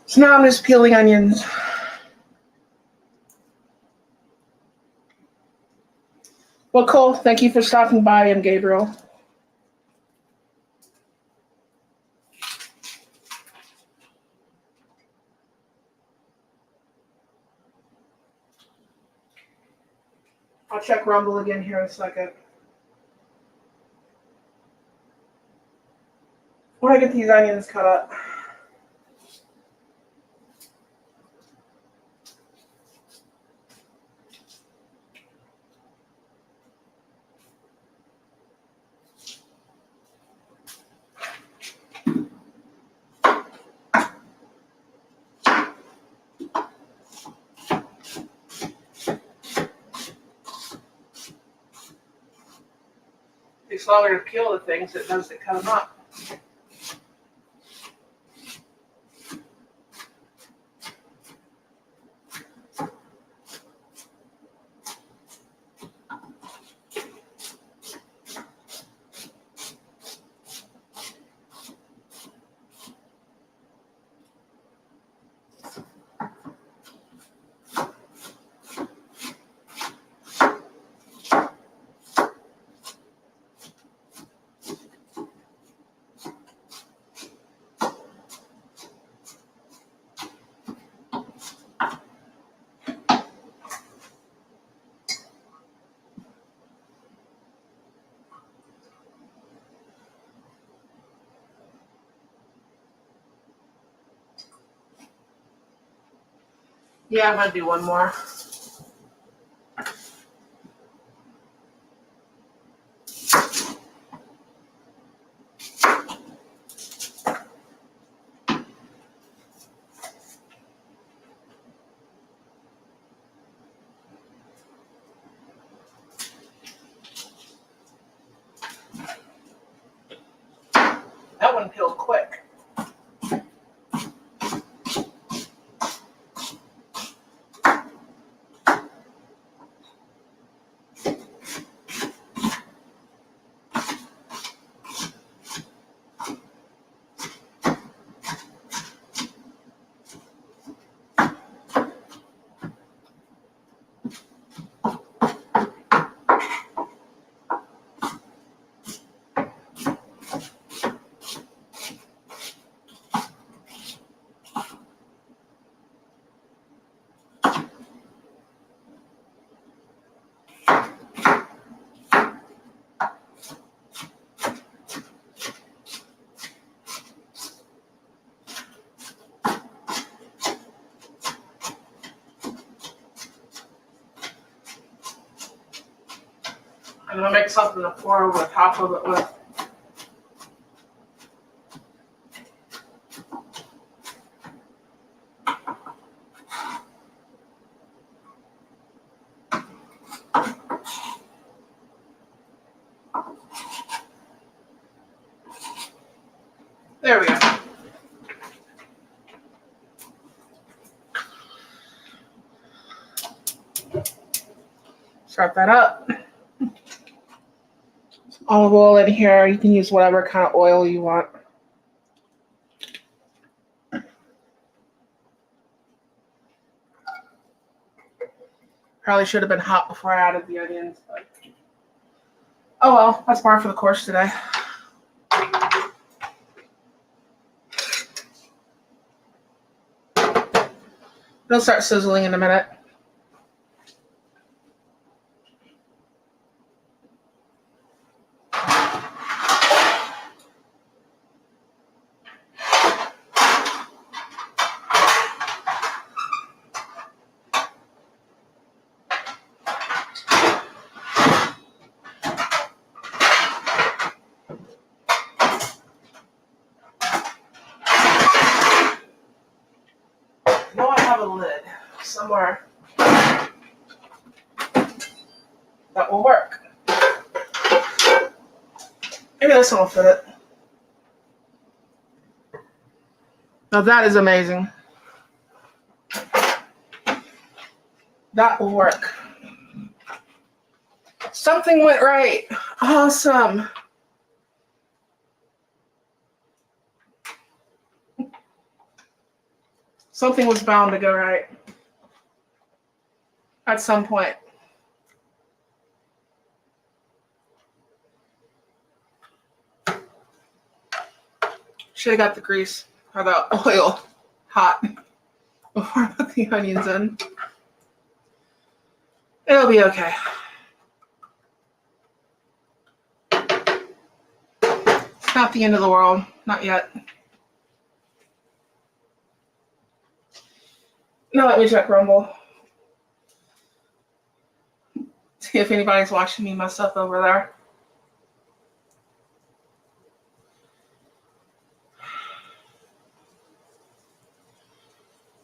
Speaker 1: So now I'm just peeling onions. Well, Cole, thank you for stopping by, and Gabriel. I'll check Rumble again here in a second. When I get these onions cut up. takes longer to peel the things than it does to cut them up. Yeah, I'm gonna do one more. That one peeled quick. I'm gonna make something to pour over the top of it with. There we go. Start that up. Olive oil in here. You can use whatever kind of oil you want. Probably should have been hot before I added the onions. But oh well, that's par for the course today. It'll start sizzling in a minute. I know I have a lid somewhere that will work. Maybe this one will fit it. Now that is amazing. That will work. Something went right. Awesome. Something was bound to go right at some point. Should have got the grease or the oil hot before I put the onions in. It'll be okay. It's not the end of the world. Not yet. Now let me check Rumble. See if anybody's watching me mess up over there.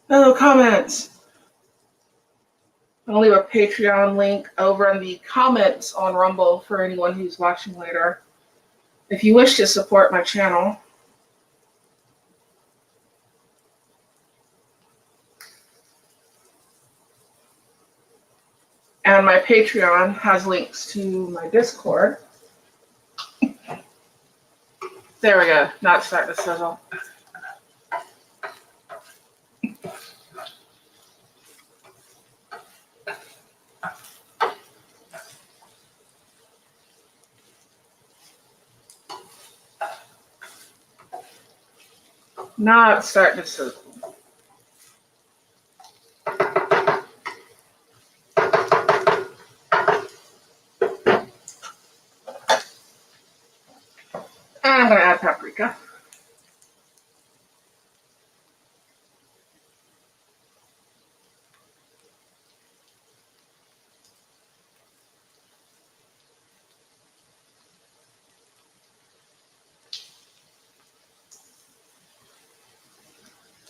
Speaker 1: No comments. I'll leave a Patreon link over in the comments on Rumble for anyone who's watching later. If you wish to support my channel, and my Patreon has links to my Discord. There we go. Now it's starting to sizzle. Now it's starting to sizzle. And I'm going to add paprika.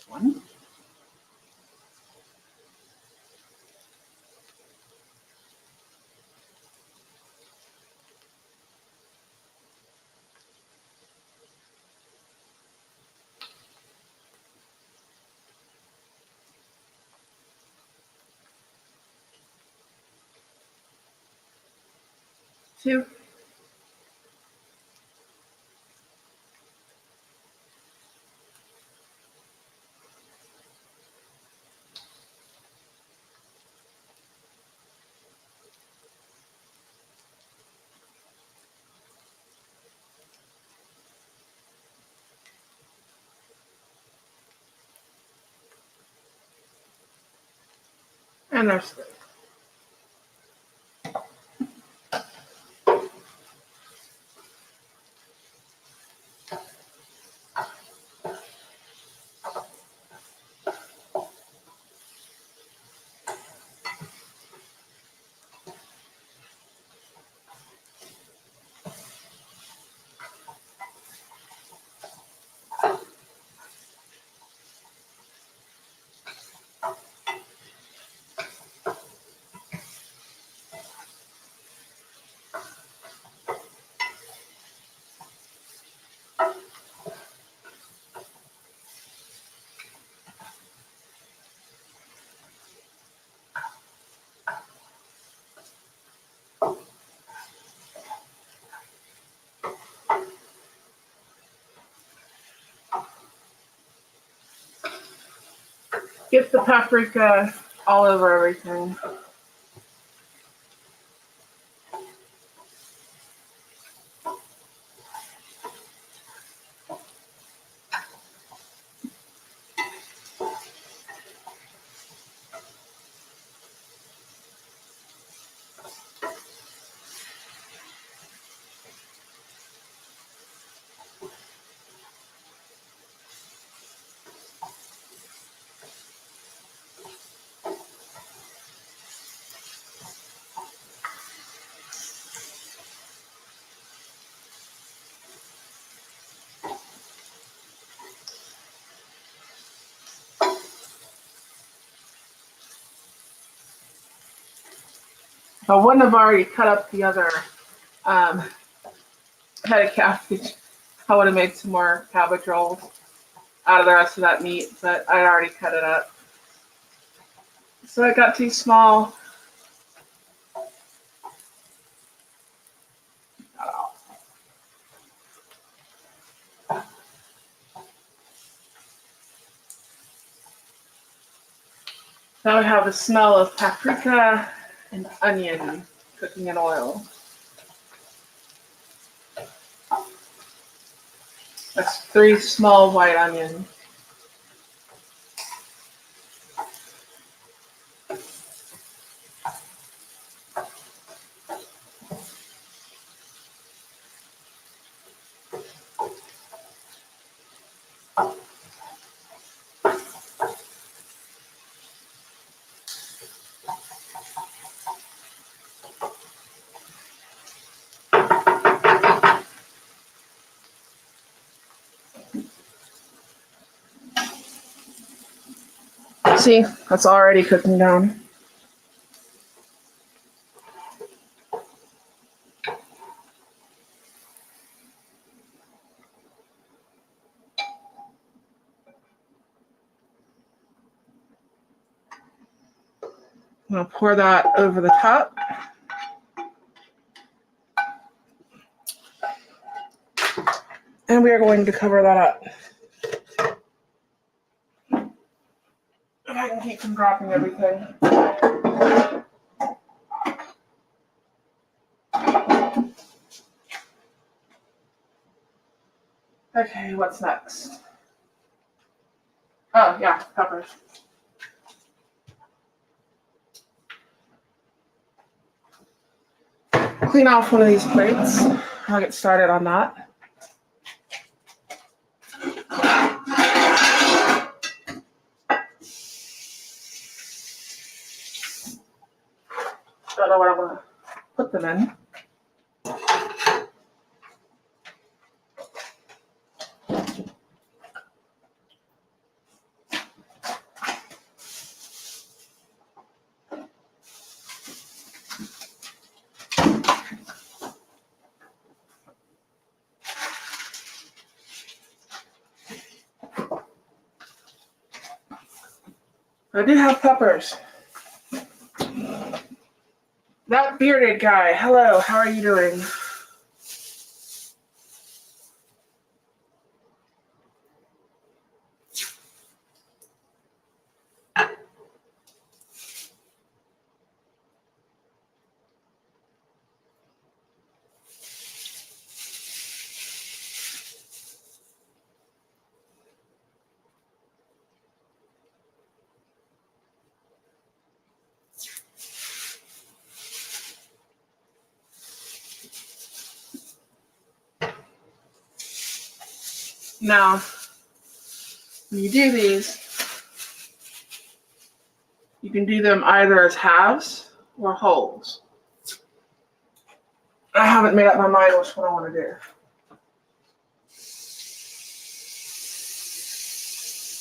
Speaker 1: One. Two. And there's three. Get the paprika all over everything. If I wouldn't have already cut up the other head of cabbage, I would have made some more cabbage rolls out of the rest of that meat, but I already cut it up. So it got too small. Now we have the smell of paprika and onion cooking in oil. That's 3 small white onions. See, that's already cooking down. going to pour that over the top. And we are going to cover that up. If I can keep from dropping everything. Okay, what's next? Oh, yeah, peppers. Clean off one of these plates. I'll get started on that. Don't know what I'm going to put them in. I do have peppers. That bearded guy, hello, how are you doing? Now, when you do these, you can do them either as halves or wholes. I haven't made up my mind which one I want to do.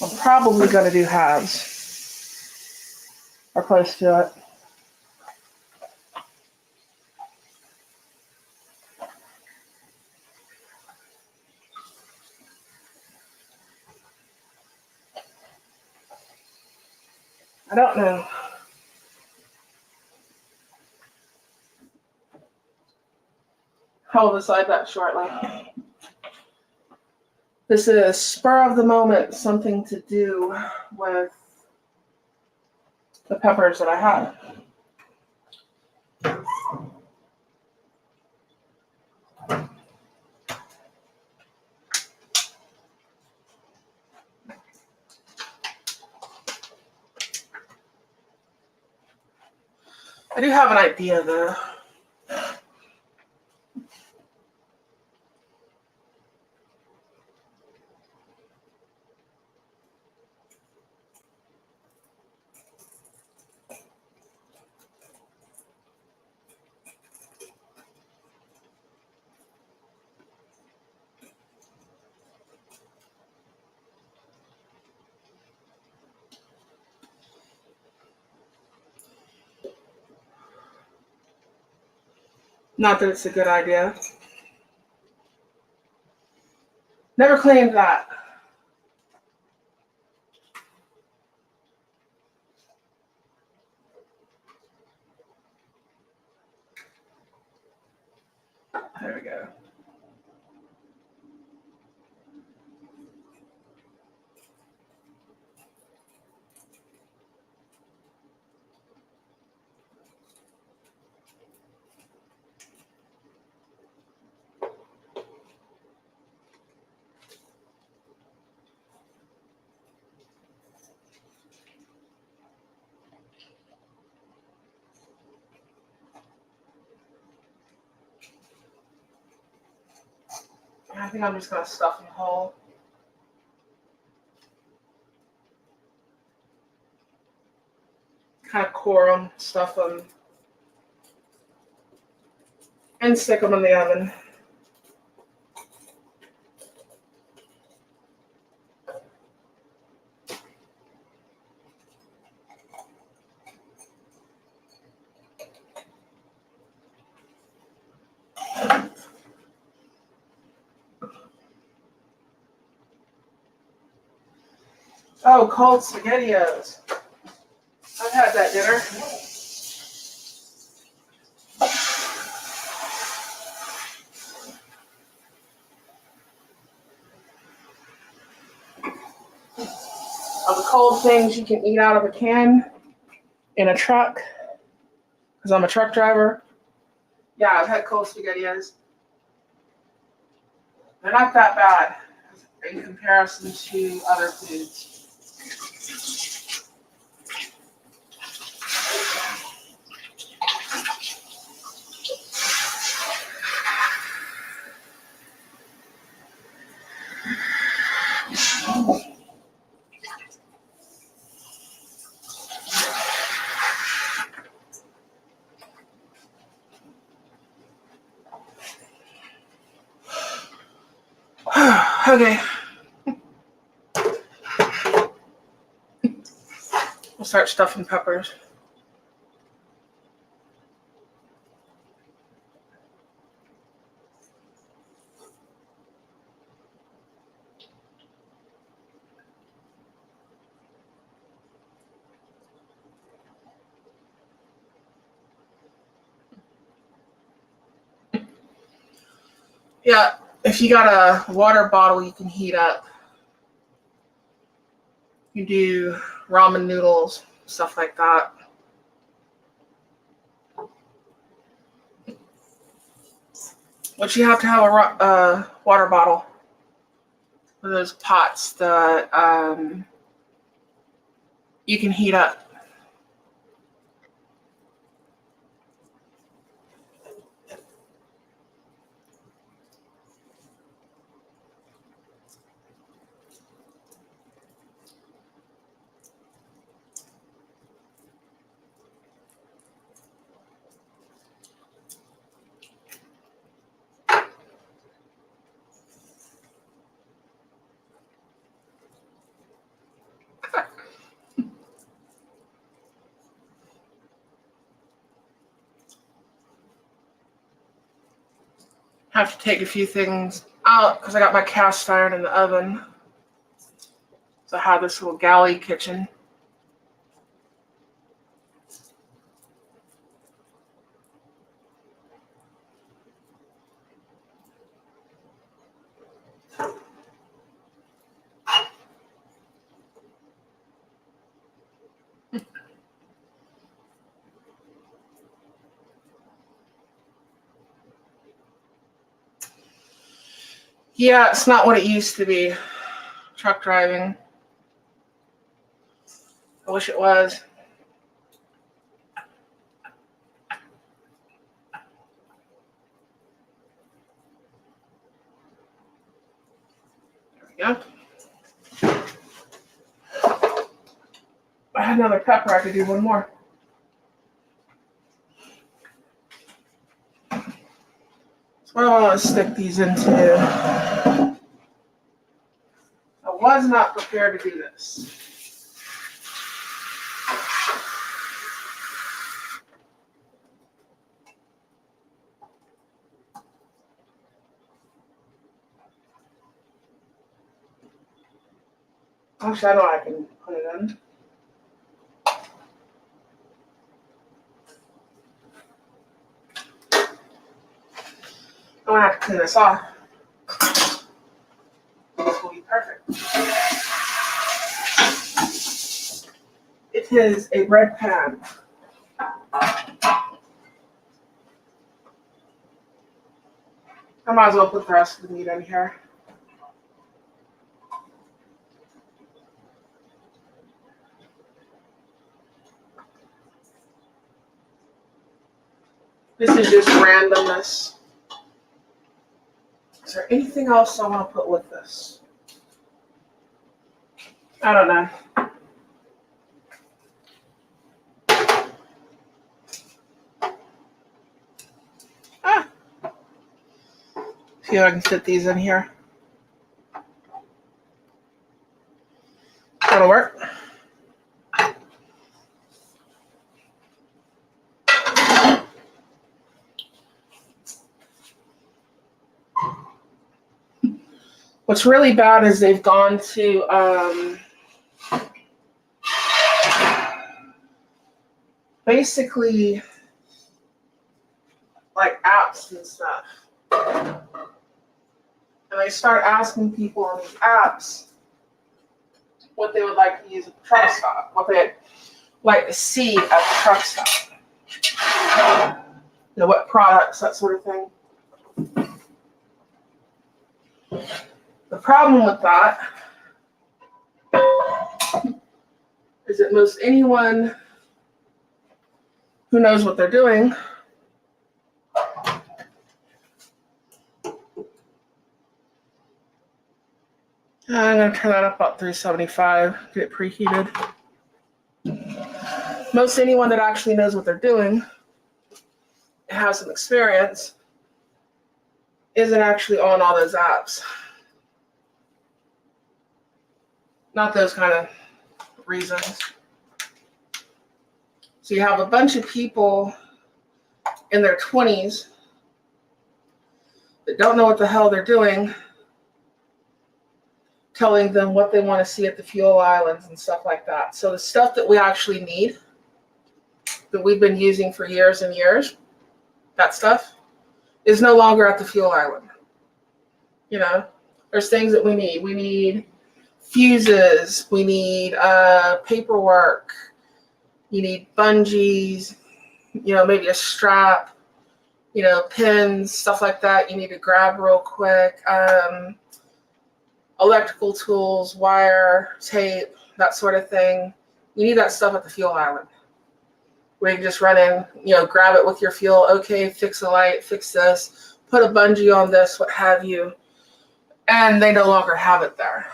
Speaker 1: I'm probably going to do halves, or close to it. I don't know. I'll decide that shortly. This is spur of the moment, something to do with the peppers that I have. I do have an idea though. Not that it's a good idea. Never claimed that. There we go. I think I'm just going to stuff them whole. Kind of core them, stuff them, and stick them in the oven. Oh, cold SpaghettiOs. I've had that dinner. Of the cold things you can eat out of a can in a truck, because I'm a truck driver. Yeah, I've had cold SpaghettiOs. They're not that bad in comparison to other foods. Okay. We'll start stuffing peppers. Yeah, if you got a water bottle you can heat up, you do ramen noodles, stuff like that. But you have to have a water bottle for those pots that you can heat up. Have to take a few things out because I got my cast iron in the oven. So I have this little galley kitchen. Yeah, it's not what it used to be. Truck driving. I wish it was. There we go. I had another pepper. I could do one more. So what do I want to stick these into? I was not prepared to do this. Actually, I know I can put it in. I'm going to have to clean this off. This will be perfect. It is a bread pan. I might as well put the rest of the meat in here. This is just randomness. Is there anything else I want to put with this? I don't know. See if I can fit these in here. That'll work. What's really bad is they've gone to basically like apps and stuff. And they start asking people on these apps what they would like to use at the truck stop, what they'd like to see at the truck stop. What products, that sort of thing. The problem with that is that most anyone who knows what they're doing I'm going to turn that up about 375, get it preheated. Most anyone that actually knows what they're doing and has some experience isn't actually on all those apps. Not those kind of reasons. So you have a bunch of people in their 20s that don't know what the hell they're doing, telling them what they want to see at the fuel islands and stuff like that. So the stuff that we actually need, that we've been using for years and years, that stuff is no longer at the fuel island. There's things that we need. We need fuses. We need paperwork. You need bungees, maybe a strap, pins, stuff like that. You need to grab real quick. Electrical tools, wire, tape, that sort of thing. You need that stuff at the fuel island. Where you can just run in, grab it with your fuel. Okay, fix a light, fix this, put a bungee on this, what have you. And they no longer have it there.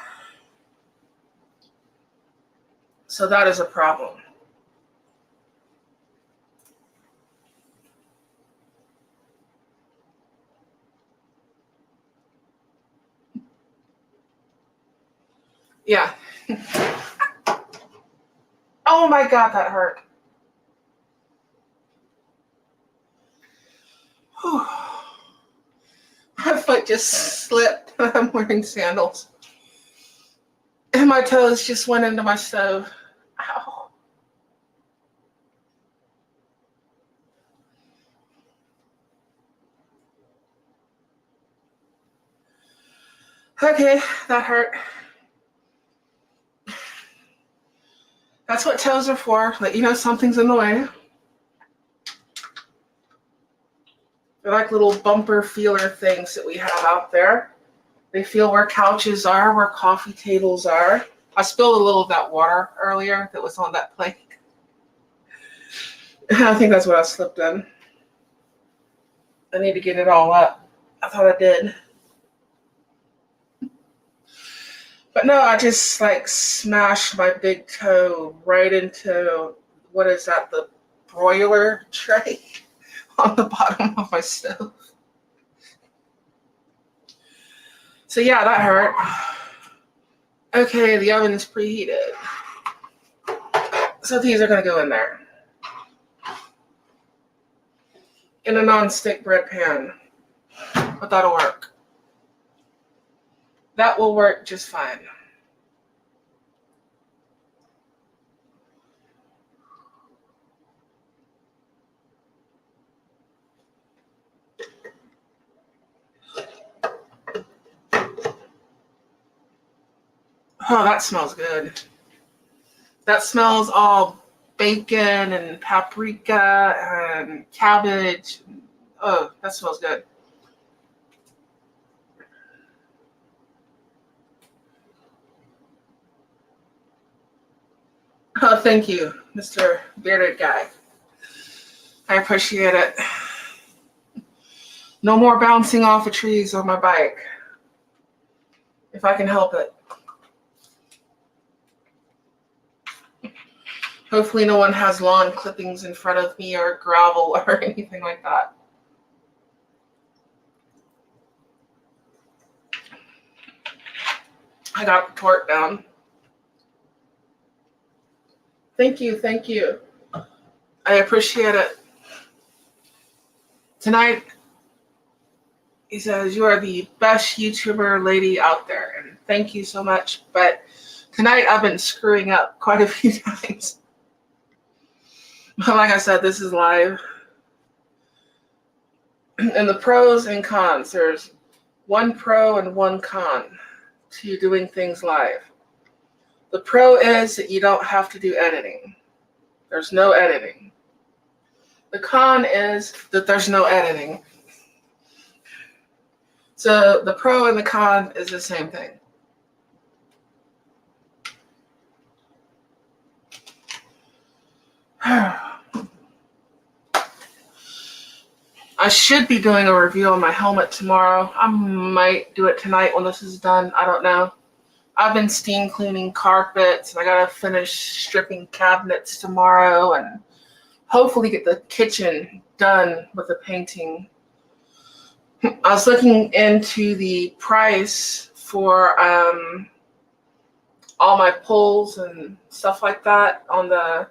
Speaker 1: So that is a problem. Yeah. Oh my God, that hurt. Whew. My foot just slipped. I'm wearing sandals. And my toes just went into my stove. Ow. Okay, that hurt. That's what toes are for. Let you know something's in the way. They're like little bumper feeler things that we have out there. They feel where couches are, where coffee tables are. I spilled a little of that water earlier that was on that plate. I think that's what I slipped in. I need to get it all up. I thought I did. But no, I just smashed my big toe right into, what is that, the broiler tray on the bottom of my stove. So yeah, that hurt. Okay, the oven is preheated. So these are going to go in there. In a non-stick bread pan. But that'll work. That will work just fine. Oh, that smells good. That smells all bacon and paprika and cabbage. Oh, that smells good. Oh, thank you, Mr. Bearded Guy. I appreciate it. No more bouncing off of trees on my bike. If I can help it. Hopefully no one has lawn clippings in front of me or gravel or anything like that. I got the torque down. Thank you, thank you. I appreciate it. Tonight, he says, you are the best YouTuber lady out there. And thank you so much. But tonight I've been screwing up quite a few times. But like I said, this is live. And the pros and cons, there's one pro and one con to doing things live. The pro is that you don't have to do editing. There's no editing. The con is that there's no editing. So the pro and the con is the same thing. I should be doing a review on my helmet tomorrow. I might do it tonight when this is done. I don't know. I've been steam cleaning carpets, and I gotta finish stripping cabinets tomorrow, and hopefully get the kitchen done with the painting. I was looking into the price for all my pulls and stuff like that on the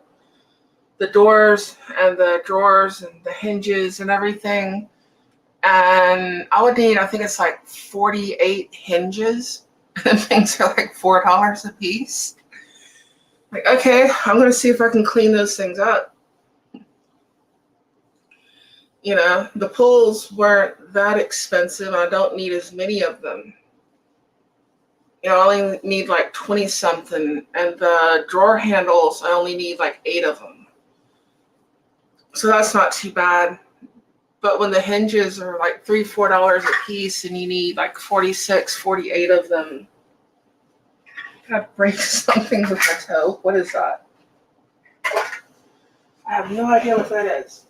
Speaker 1: doors and the drawers and the hinges and everything. And I would need, I think it's like 48 hinges. And things are like $4 a piece. Like, okay, I'm going to see if I can clean those things up. You know, the pulls weren't that expensive. I don't need as many of them. You know, I only need like 20 something. And the drawer handles, I only need like 8 of them. So that's not too bad. But when the hinges are like $3-4 a piece and you need like 46, 48 of them, I gotta break something with my toe. What is that? I have no idea what that is.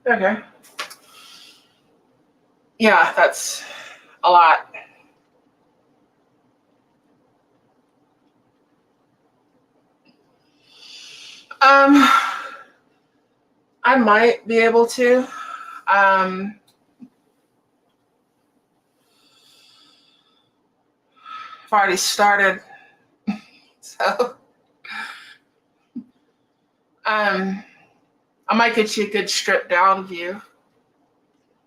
Speaker 1: Okay. Yeah, that's a lot. I might be able to. I've already started. So I might get you a good stripped down view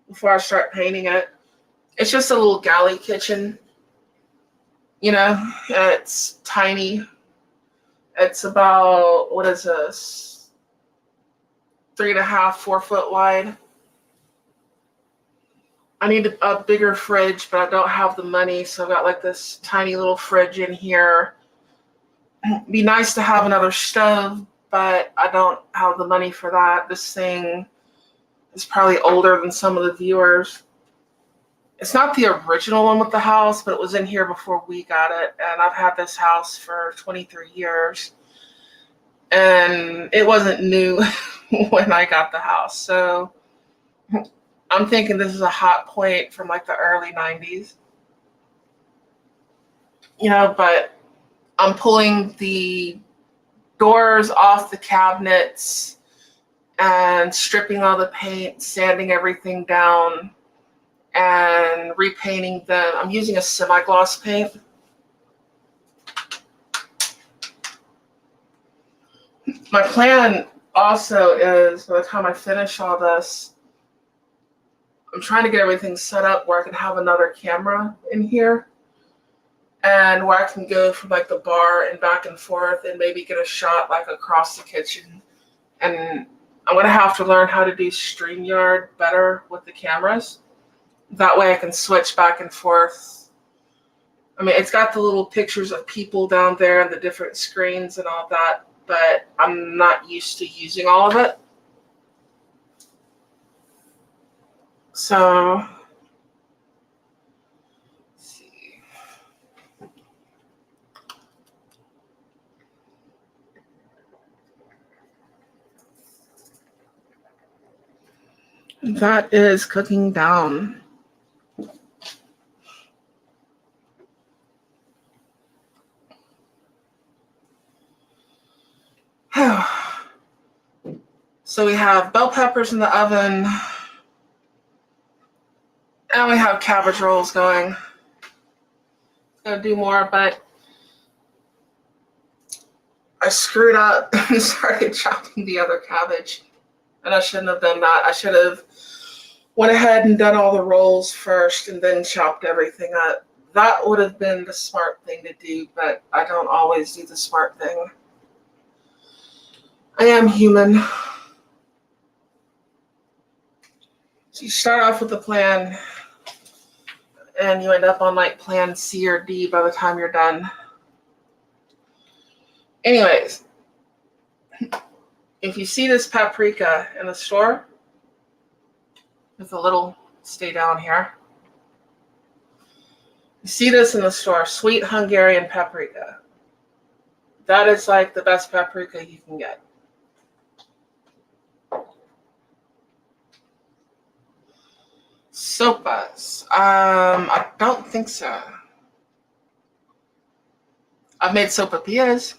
Speaker 1: before I start painting it. It's just a little galley kitchen. You know, it's tiny. It's about, what is this? 3.5, 4 foot wide. I need a bigger fridge, but I don't have the money, so I've got like this tiny little fridge in here. It'd be nice to have another stove, but I don't have the money for that. This thing is probably older than some of the viewers. It's not the original one with the house, but it was in here before we got it, and I've had this house for 23 years. And it wasn't new when I got the house, so I'm thinking this is a hot point from like the early 90s. You know, but I'm pulling the doors off the cabinets and stripping all the paint, sanding everything down, and repainting them. I'm using a semi-gloss paint. My plan also is, by the time I finish all this, I'm trying to get everything set up where I can have another camera in here, and where I can go from like the bar and back and forth and maybe get a shot like across the kitchen. And I'm going to have to learn how to do StreamYard better with the cameras. That way I can switch back and forth. I mean, it's got the little pictures of people down there and the different screens and all that, but I'm not used to using all of it. So, let's see. That is cooking down. So we have bell peppers in the oven, and we have cabbage rolls going. Gonna do more, but I screwed up and started chopping the other cabbage, and I shouldn't have done that. I should have went ahead and done all the rolls first and then chopped everything up. That would have been the smart thing to do, but I don't always do the smart thing. I am human. So you start off with a plan, and you end up on like plan C or D by the time you're done. Anyways, if you see this paprika in the store, with a little stay down here. You see this in the store, sweet Hungarian paprika. That is like the best paprika you can get. Sopas. I don't think so. I've made sopapillas.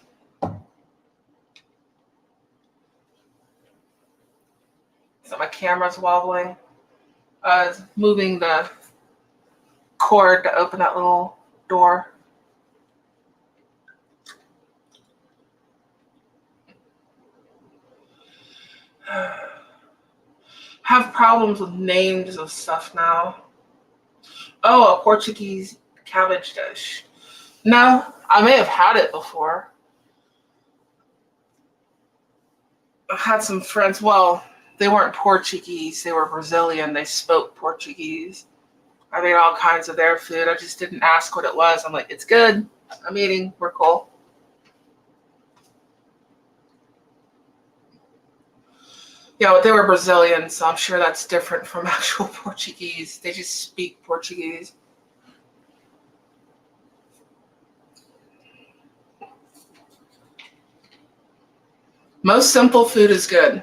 Speaker 1: So my camera's wobbling. I was moving the cord to open that little door. Have problems with names of stuff now. Oh, a Portuguese cabbage dish. No, I may have had it before. I've had some friends, well, they weren't Portuguese, they were Brazilian, they spoke Portuguese. I made all kinds of their food, I just didn't ask what it was. I'm like, it's good, I'm eating, we're cool. Yeah, but they were Brazilian, so I'm sure that's different from actual Portuguese. They just speak Portuguese. Most simple food is good.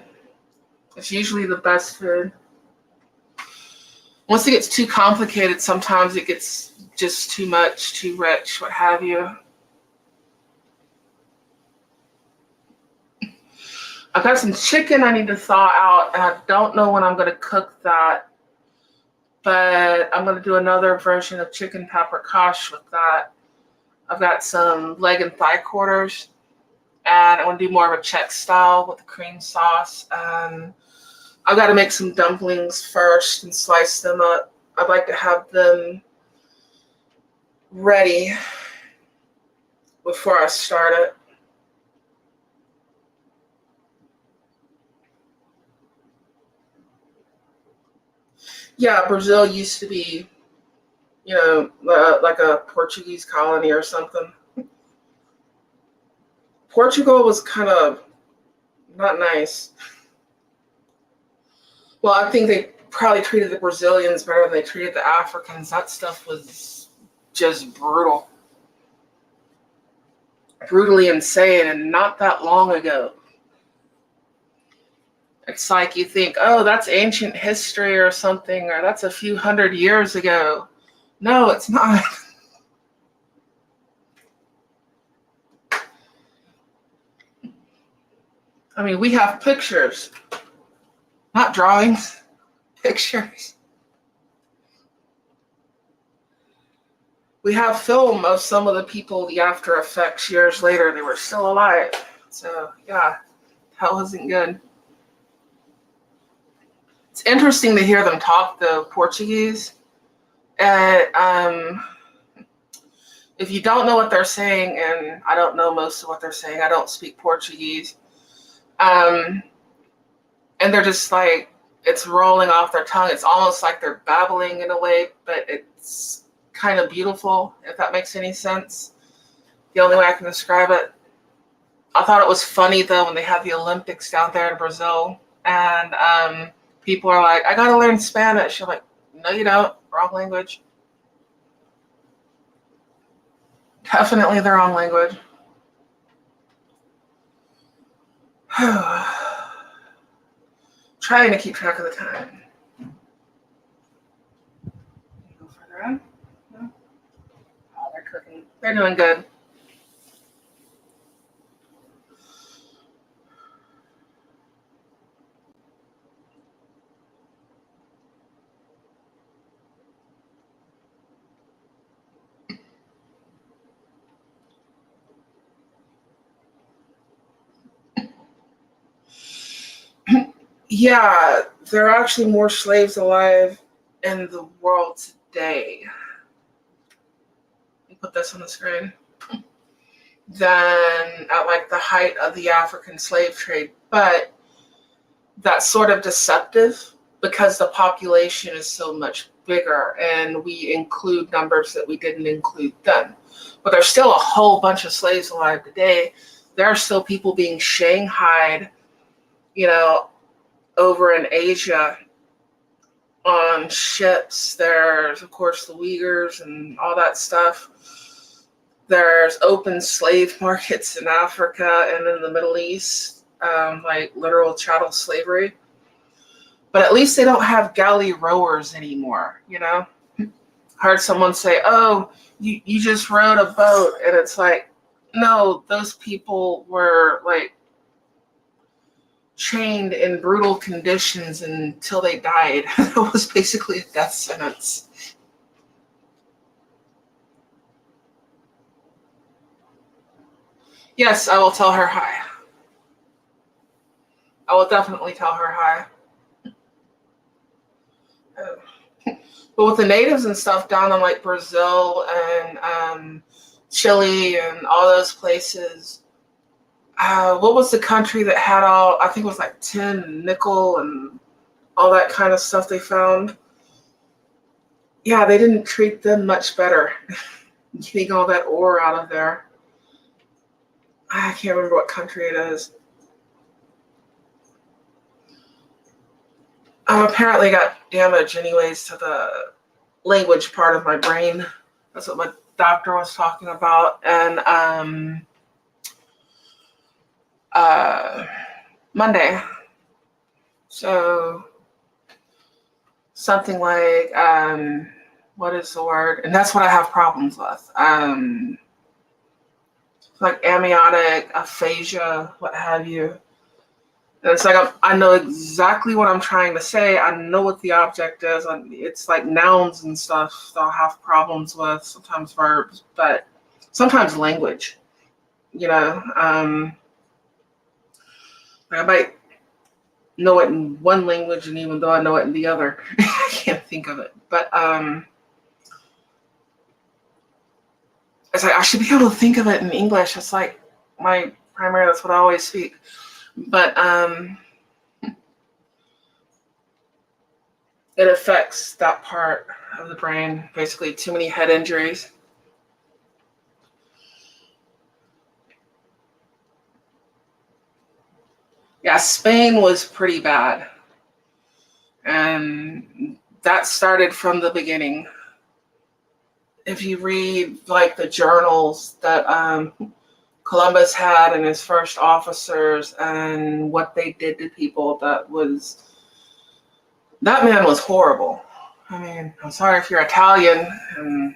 Speaker 1: It's usually the best food. Once it gets too complicated, sometimes it gets just too much, too rich, what have you. I've got some chicken I need to thaw out, and I don't know when I'm going to cook that. But I'm going to do another version of chicken paprikash with that. I've got some leg and thigh quarters, and I want to do more of a Czech style with the cream sauce. I've got to make some dumplings first and slice them up. I'd like to have them ready before I start it. Yeah, Brazil used to be, like a Portuguese colony or something. Portugal was kind of not nice. Well, I think they probably treated the Brazilians better than they treated the Africans. That stuff was just brutal. Brutally insane, and not that long ago. It's like you think, oh, that's ancient history or something, or that's a few hundred years ago. No, it's not. I mean, we have pictures, not drawings, pictures. We have film of some of the people, the after effects years later, they were still alive. So, yeah, that wasn't good. It's interesting to hear them talk, though, Portuguese. And if you don't know what they're saying, and I don't know most of what they're saying, I don't speak Portuguese. And they're just like, it's rolling off their tongue. It's almost like they're babbling in a way, but it's kind of beautiful, if that makes any sense. The only way I can describe it. I thought it was funny, though, when they had the Olympics down there in Brazil, and people are like, I gotta learn Spanish. I'm like, no, you don't. Wrong language. Definitely the wrong language. Trying to keep track of the time. Go further in. No? Oh, they're cooking. They're doing good. Yeah, there are actually more slaves alive in the world today. Let me put this on the screen. Than at like the height of the African slave trade. But that's sort of deceptive because the population is so much bigger, and we include numbers that we didn't include then. But there's still a whole bunch of slaves alive today. There are still people being shanghaied, over in Asia on ships. There's, of course, the Uyghurs and all that stuff. There's open slave markets in Africa and in the Middle East, like literal chattel slavery. But at least they don't have galley rowers anymore, I heard someone say, oh, you just rowed a boat. And it's like, no, those people were like chained in brutal conditions until they died. It was basically a death sentence. Yes, I will tell her hi. I will definitely tell her hi. But with the natives and stuff down in like Brazil and Chile and all those places, what was the country that had all, I think it was like tin and nickel and all that kind of stuff they found? Yeah, they didn't treat them much better. Getting all that ore out of there. I can't remember what country it is. I apparently got damage anyways to the language part of my brain. That's what my doctor was talking about. And Monday. So something like, what is the word? And that's what I have problems with. Like amniotic, aphasia, what have you. And it's like I know exactly what I'm trying to say. I know what the object is. It's like nouns and stuff that I'll have problems with, sometimes verbs, but sometimes language. I might know it in one language, and even though I know it in the other, I can't think of it. But it's like I should be able to think of it in English. It's like my primary, that's what I always speak. But it affects that part of the brain, basically too many head injuries. Yeah, Spain was pretty bad. And that started from the beginning. If you read like the journals that Columbus had and his first officers and what they did to people, that man was horrible. I mean, I'm sorry if you're Italian and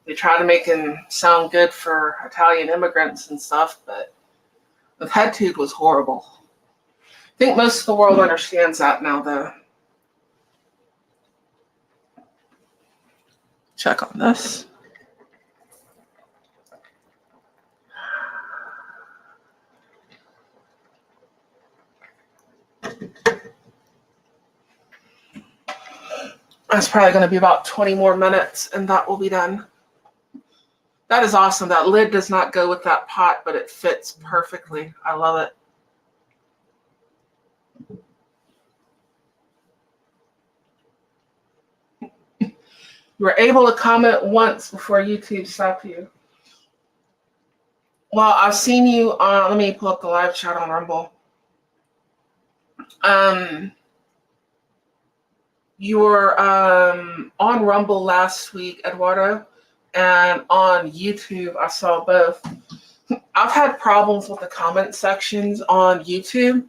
Speaker 1: they try to make him sound good for Italian immigrants and stuff, but the head dude was horrible. I think most of the world understands that now, though. Check on this. That's probably going to be about 20 more minutes, and that will be done. That is awesome. That lid does not go with that pot, but it fits perfectly. I love it. You were able to comment once before YouTube stopped you. Well, I've seen you on, let me pull up the live chat on Rumble. You were on Rumble last week, Eduardo, and on YouTube, I saw both. I've had problems with the comment sections on YouTube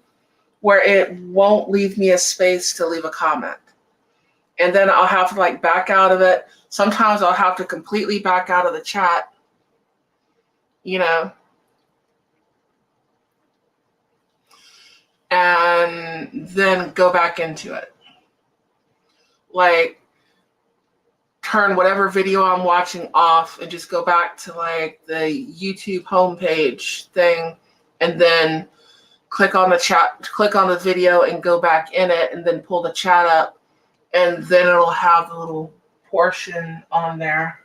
Speaker 1: where it won't leave me a space to leave a comment. And then I'll have to like back out of it. Sometimes I'll have to completely back out of the chat, and then go back into it. Like turn whatever video I'm watching off and just go back to like the YouTube homepage thing, and then click on the chat, click on the video and go back in it, and then pull the chat up, and then it'll have the little portion on there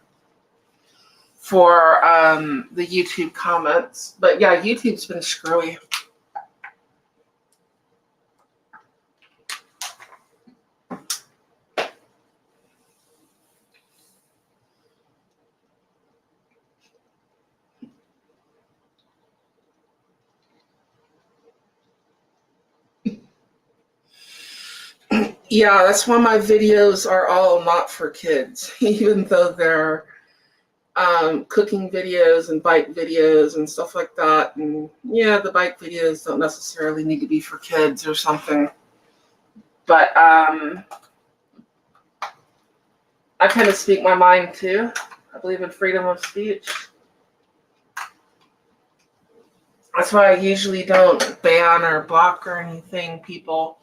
Speaker 1: for the YouTube comments. But yeah, YouTube's been screwy. Yeah, that's why my videos are all not for kids, even though they're cooking videos and bike videos and stuff like that. And yeah, the bike videos don't necessarily need to be for kids or something. But I kind of speak my mind too. I believe in freedom of speech. That's why I usually don't ban or block or anything people.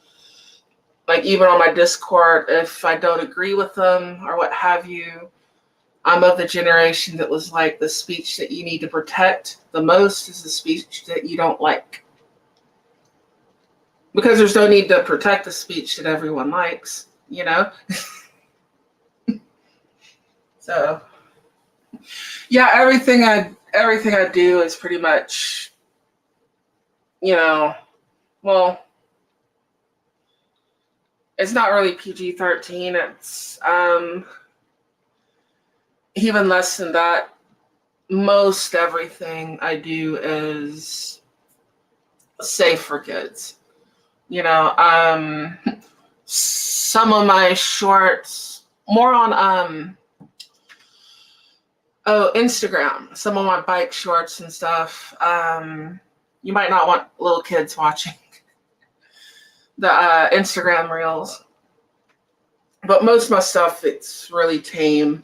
Speaker 1: Like even on my Discord, if I don't agree with them or what have you, I'm of the generation that was like the speech that you need to protect the most is the speech that you don't like. Because there's no need to protect the speech that everyone likes, you know? So yeah, everything I do is pretty much, you know, well, it's not really PG-13. It's even less than that. Most everything I do is safe for kids. You know, some of my shorts more on Instagram, some of my bike shorts and stuff. You might not want little kids watching the Instagram reels, but most of my stuff it's really tame.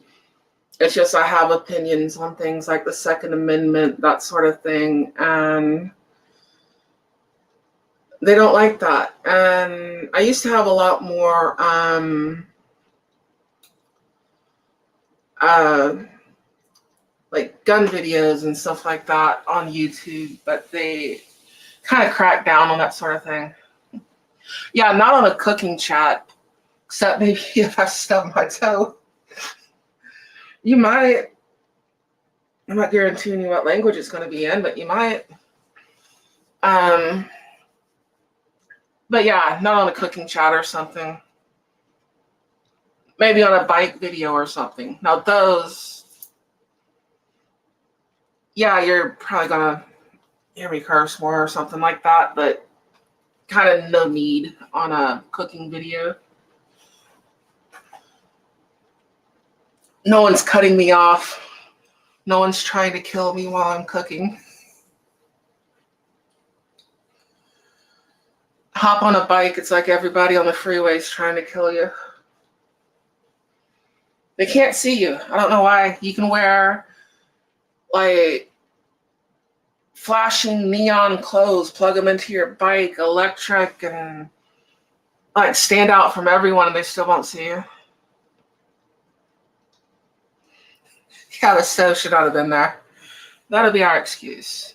Speaker 1: It's just I have opinions on things like the Second Amendment, that sort of thing, and they don't like that. And I used to have a lot more uh, like gun videos and stuff like that on YouTube, but they kind of cracked down on that sort of thing. Yeah, not on a cooking chat, except maybe if I stub my toe. You might. I'm not guaranteeing you what language it's going to be in, but you might. Um, but yeah, not on a cooking chat or something. Maybe on a bike video or something. Now those, yeah, you're probably gonna hear me curse more or something like that, but kind of no need on a cooking video. No one's cutting me off. No one's trying to kill me while I'm cooking. Hop on a bike, it's like everybody on the freeway is trying to kill you. They can't see you. I don't know why. You can wear like flashing neon clothes, plug them into your bike, electric, and like stand out from everyone and they still won't see you. Yeah, the stove should not have been there. That'll be our excuse.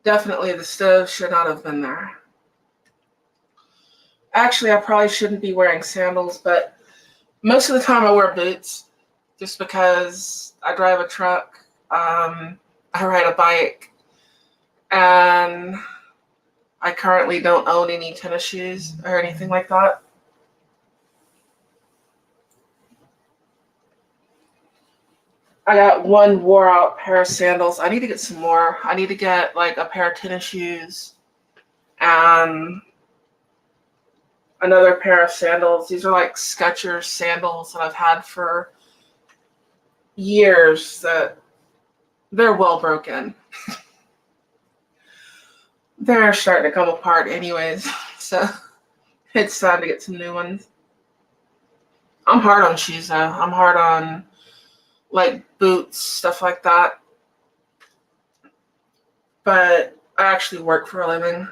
Speaker 1: Definitely the stove should not have been there. Actually, I probably shouldn't be wearing sandals, but most of the time I wear boots just because I drive a truck, I ride a bike, and I currently don't own any tennis shoes or anything like that. I got one wore out pair of sandals. I need to get some more. I need to get like a pair of tennis shoes and another pair of sandals. These are like Skechers sandals that I've had for years that they're well broken. They're starting to come apart anyways. So it's time to get some new ones. I'm hard on shoes though. I'm hard on like boots, stuff like that. But I actually work for a living.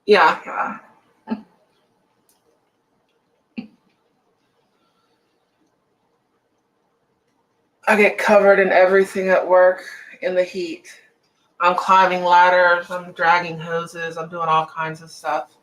Speaker 1: Yeah. I get covered in everything at work in the heat. I'm climbing ladders, I'm dragging hoses, I'm doing all kinds of stuff.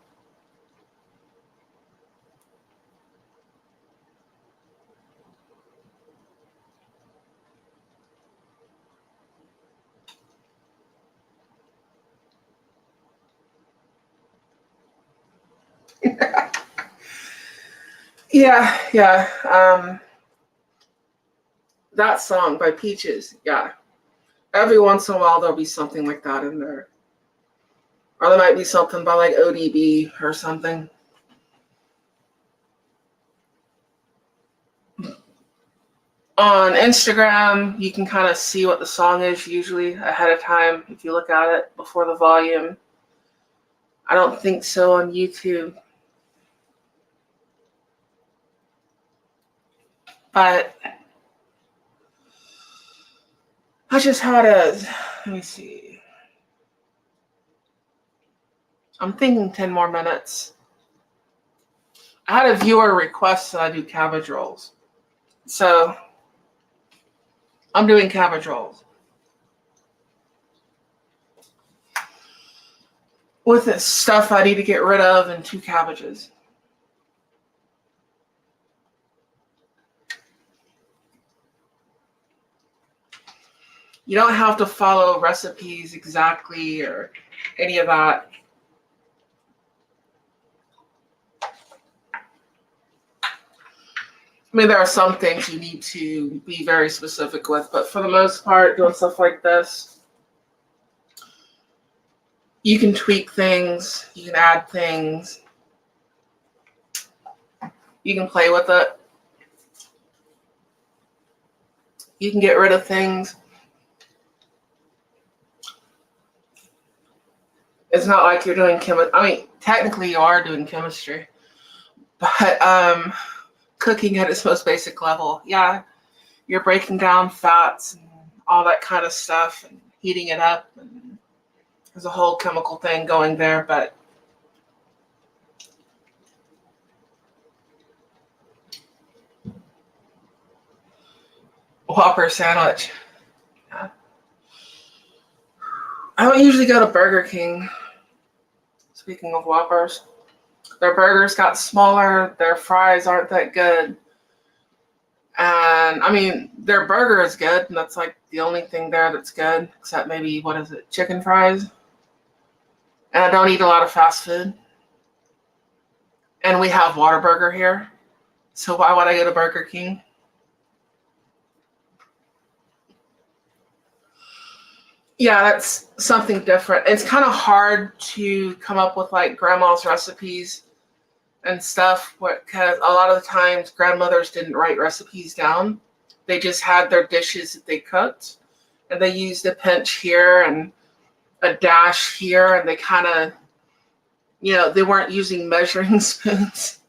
Speaker 1: Yeah. That song by Peaches. Yeah. Every once in a while there'll be something like that in there. Or there might be something by like ODB or something. On Instagram, you can kind of see what the song is usually ahead of time if you look at it before the volume. I don't think so on YouTube. But I just had let me see. I'm thinking 10 more minutes. I had a viewer request that I do cabbage rolls. So I'm doing cabbage rolls. With this stuff I need to get rid of and 2 cabbages. You don't have to follow recipes exactly or any of that. I mean, there are some things you need to be very specific with, but for the most part, doing stuff like this, you can tweak things, you can add things, you can play with it, you can get rid of things. It's not like you're doing I mean, technically you are doing chemistry, but cooking at its most basic level, yeah, you're breaking down fats and all that kind of stuff and heating it up, and there's a whole chemical thing going there, but Whopper sandwich. Yeah. I don't usually go to Burger King. Speaking of Whoppers, their burgers got smaller, their fries aren't that good. And I mean, their burger is good, and that's like the only thing there that's good, except maybe, what is it, chicken fries? And I don't eat a lot of fast food. And we have Whataburger here. So why would I go to Burger King? Yeah, that's something different. It's kind of hard to come up with like grandma's recipes and stuff because a lot of the times grandmothers didn't write recipes down. They just had their dishes that they cooked, and they used a pinch here and a dash here, and they kind of, they weren't using measuring spoons.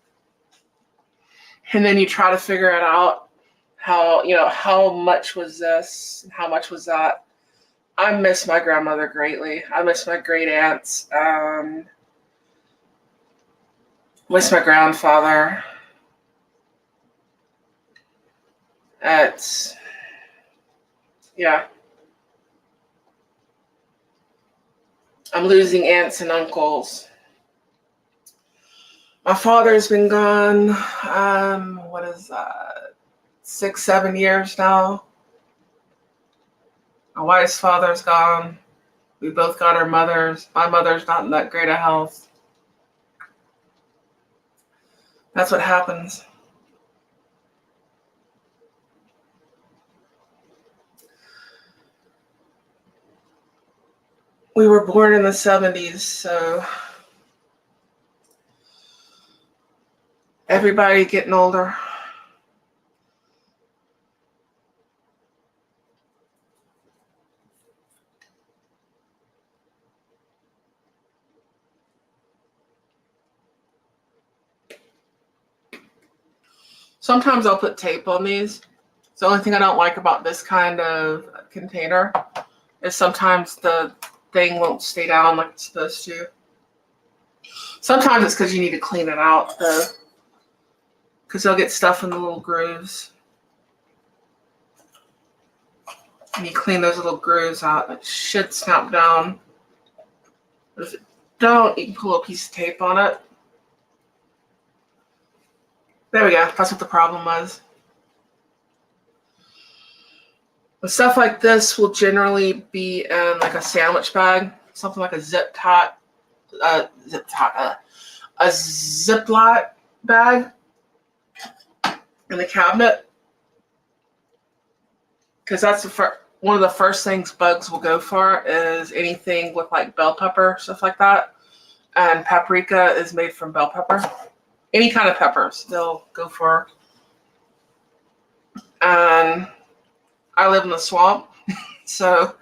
Speaker 1: And then you try to figure it out how much was this and how much was that. I miss my grandmother greatly. I miss my great aunts. Miss my grandfather. Yeah. I'm losing aunts and uncles. My father's been gone, what is that, 6, 7 years now. My wife's father's gone. We both got our mothers. My mother's not in that great of health. That's what happens. We were born in the 70s, so everybody getting older. Sometimes I'll put tape on these. It's the only thing I don't like about this kind of container is sometimes the thing won't stay down like it's supposed to. Sometimes it's because you need to clean it out, though, because they'll get stuff in the little grooves. And you clean those little grooves out, it should snap down. But if it don't, you can pull a piece of tape on it. There we go. That's what the problem was. But stuff like this will generally be in like a sandwich bag, something like a Ziploc bag. in the cabinet, because that's one of the first things bugs will go for is anything with like bell pepper, stuff like that. And paprika is made from bell pepper. Any kind of peppers they'll go for. And I live in the swamp, so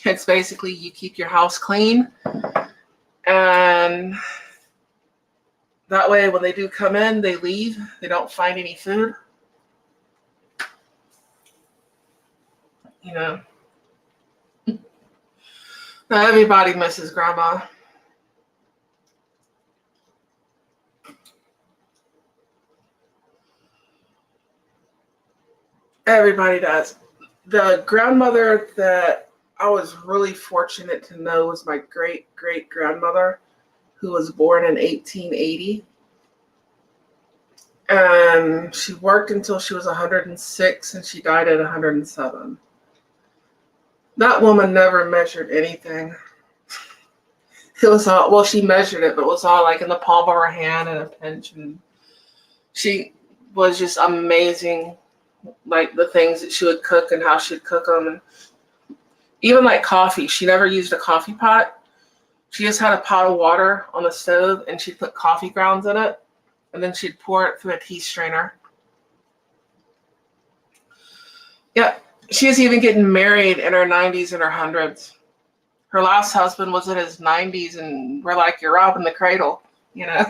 Speaker 1: it's basically you keep your house clean, and that way when they do come in, they leave. They don't find any food. You know, now everybody misses grandma. Everybody does. The grandmother that I was really fortunate to know was my great great grandmother, who was born in 1880. And she worked until she was 106 and she died at 107. That woman never measured anything. It was all, well, she measured it, but it was all like in the palm of her hand and a pinch. And she was just amazing, like the things that she would cook and how she'd cook them. And even like coffee, she never used a coffee pot. She just had a pot of water on the stove and she'd put coffee grounds in it. And then she'd pour it through a tea strainer. Yeah, she was even getting married in her 90s and her 100s. Her last husband was in his 90s, and we're like, you're robbing the cradle, you know?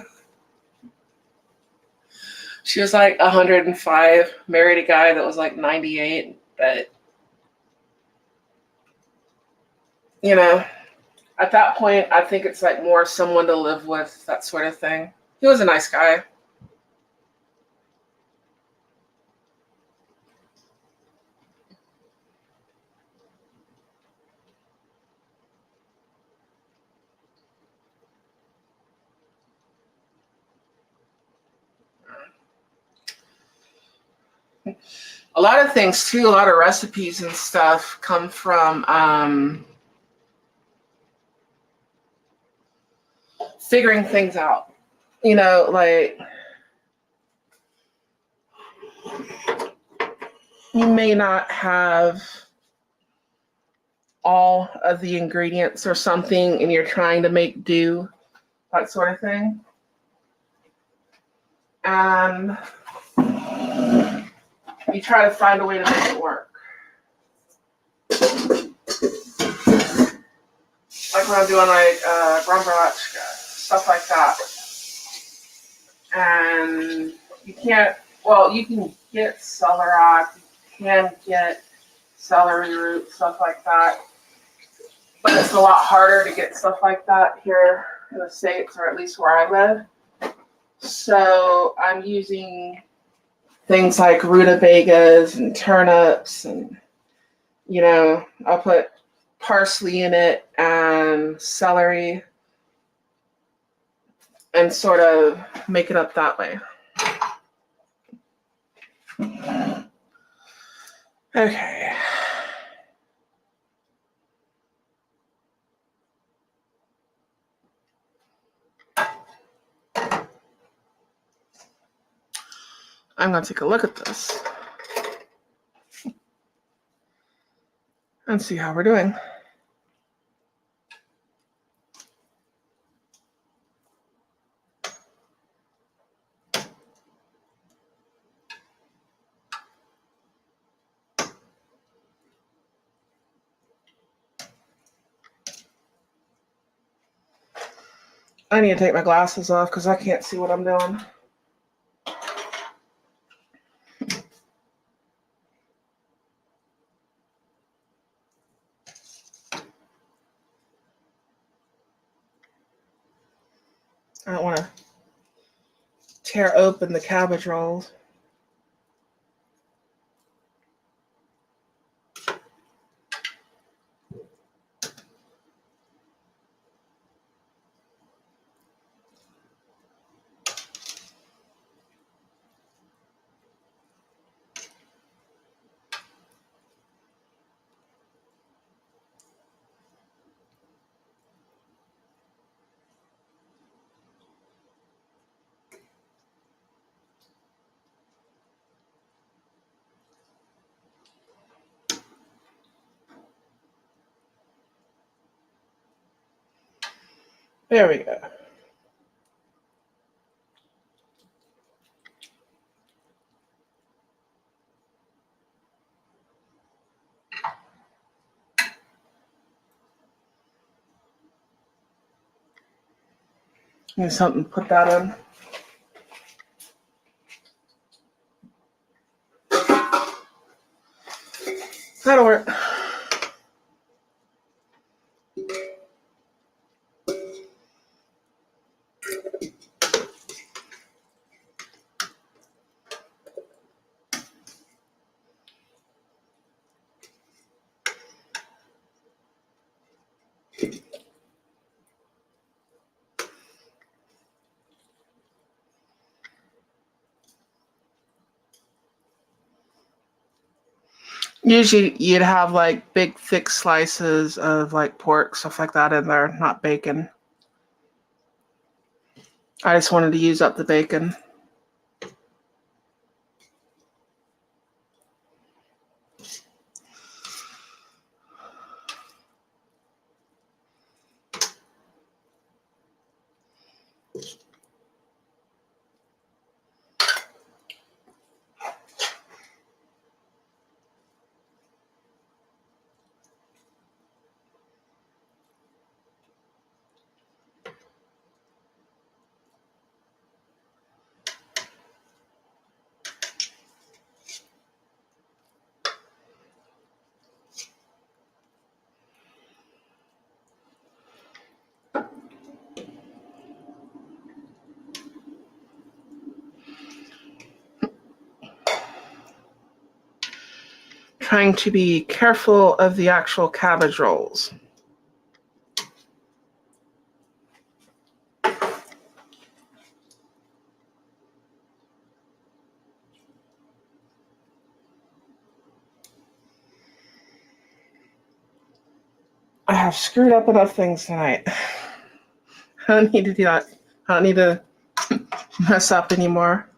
Speaker 1: She was like 105, married a guy that was like 98, but, you know, at that point, I think it's like more someone to live with, that sort of thing. He was a nice guy. A lot of things too, a lot of recipes and stuff come from figuring things out. You know, like you may not have all of the ingredients or something and you're trying to make do, that sort of thing. And you try to find a way to make it work. Like when I'm doing like brombarachka, stuff like that. And you can't, well, you can get celery, you can get celery root, stuff like that. But it's a lot harder to get stuff like that here in the States, or at least where I live. So I'm using things like rutabagas and turnips, and, you know, I'll put parsley in it and celery and sort of make it up that way. Okay. I'm going to take a look at this and see how we're doing. I need to take my glasses off because I can't see what I'm doing. I don't want to tear open the cabbage rolls. There we go. Need something to put that in. That'll work. Usually you'd have like big thick slices of like pork, stuff like that in there, not bacon. I just wanted to use up the bacon. Trying to be careful of the actual cabbage rolls. I have screwed up enough things tonight. I don't need to do that. I don't need to mess up anymore.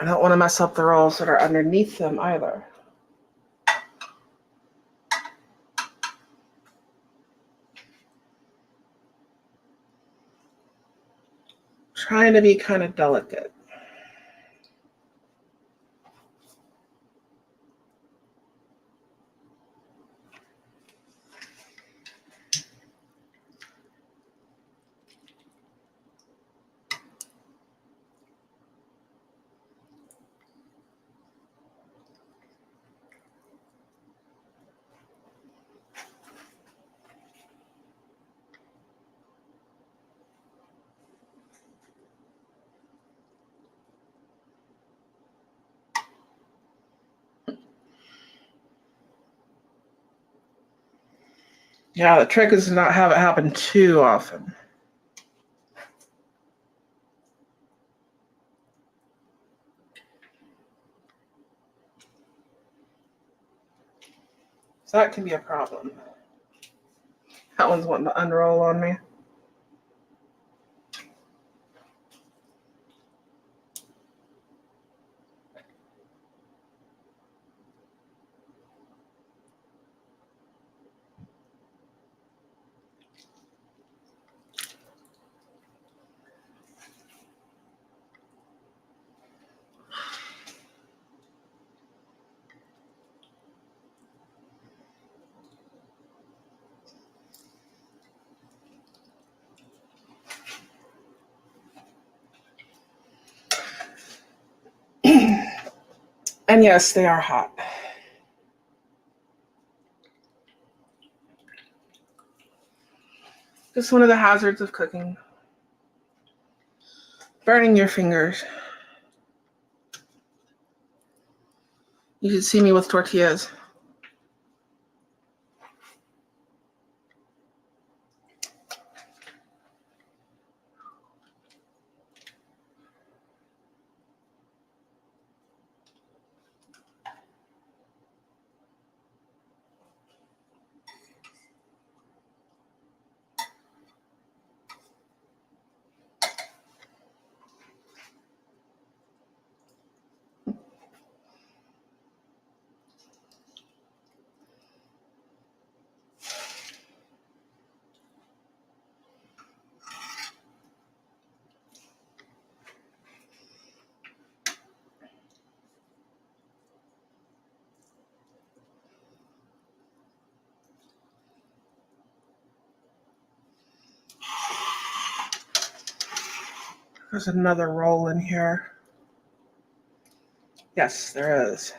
Speaker 1: I don't want to mess up the rolls that are underneath them either. Trying to be kind of delicate. Yeah, the trick is to not have it happen too often. So that can be a problem. That one's wanting to unroll on me. And yes, they are hot. Just one of the hazards of cooking. Burning your fingers. You should see me with tortillas. There's another roll in here. Yes, there is.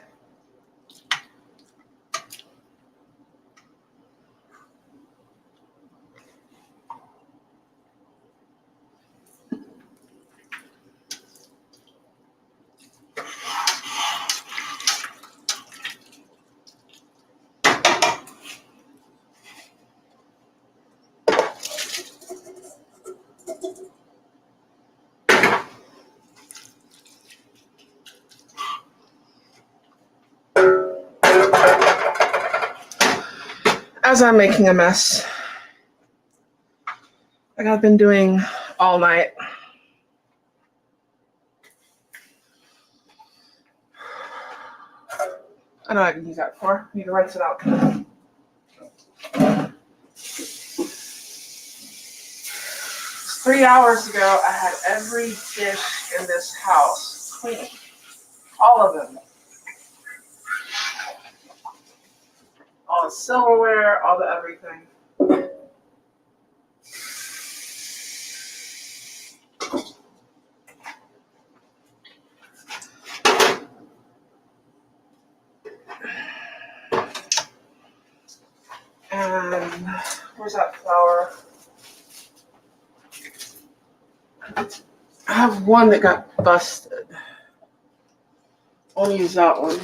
Speaker 1: As I'm making a mess, like I've been doing all night. I know what I can use that for. I need to rinse it out. 3 hours ago, I had every dish in this house clean. All of them. All the silverware, all the everything. And where's that flour? I have one that got busted. I'll use that one.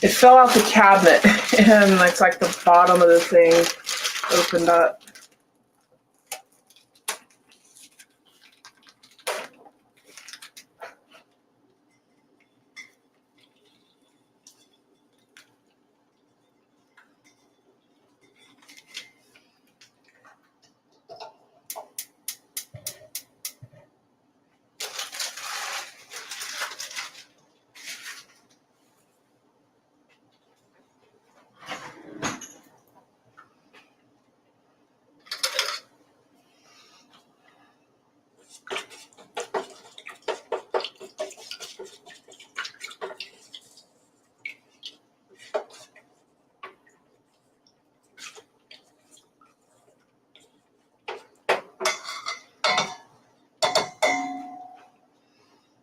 Speaker 1: It fell out the cabinet and it's like the bottom of the thing opened up.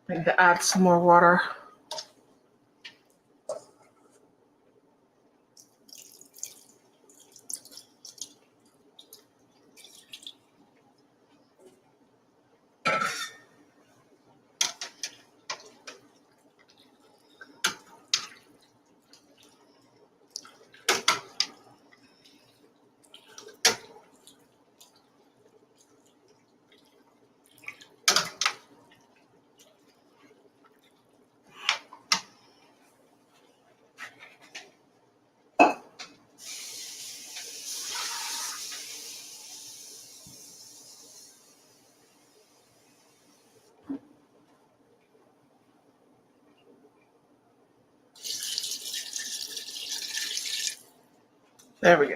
Speaker 1: I need to add some more water. There we go.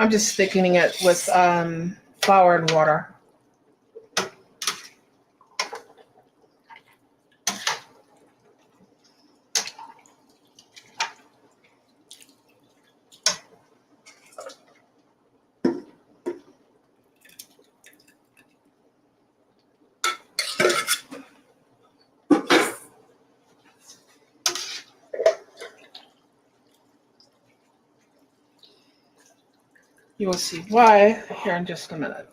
Speaker 1: I'm just thickening it with flour and water. You will see why here in just a minute.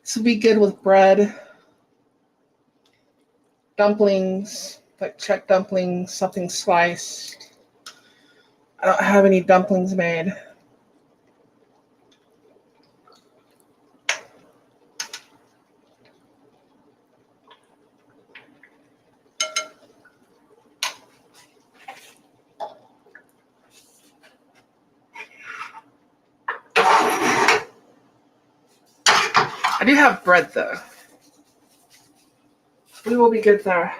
Speaker 1: This would be good with bread, dumplings, like Czech dumplings, something sliced. I don't have any dumplings made. I do have bread though. We will be good there.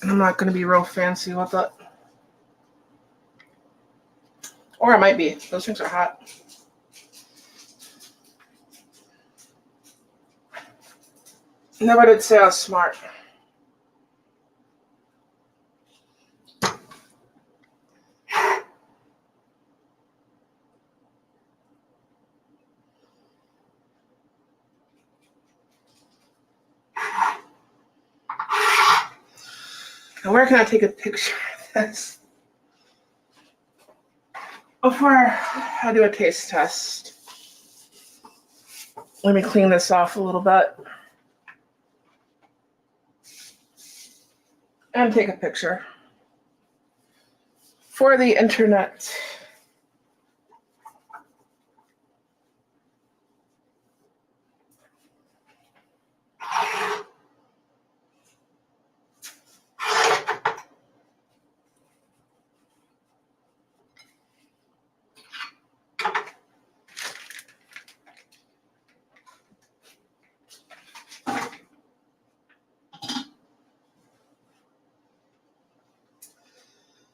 Speaker 1: And I'm not going to be real fancy with it. Or I might be. Those things are hot. Never did say I was smart. Now where can I take a picture of this? Before I do a taste test. Let me clean this off a little bit. And take a picture. For the internet.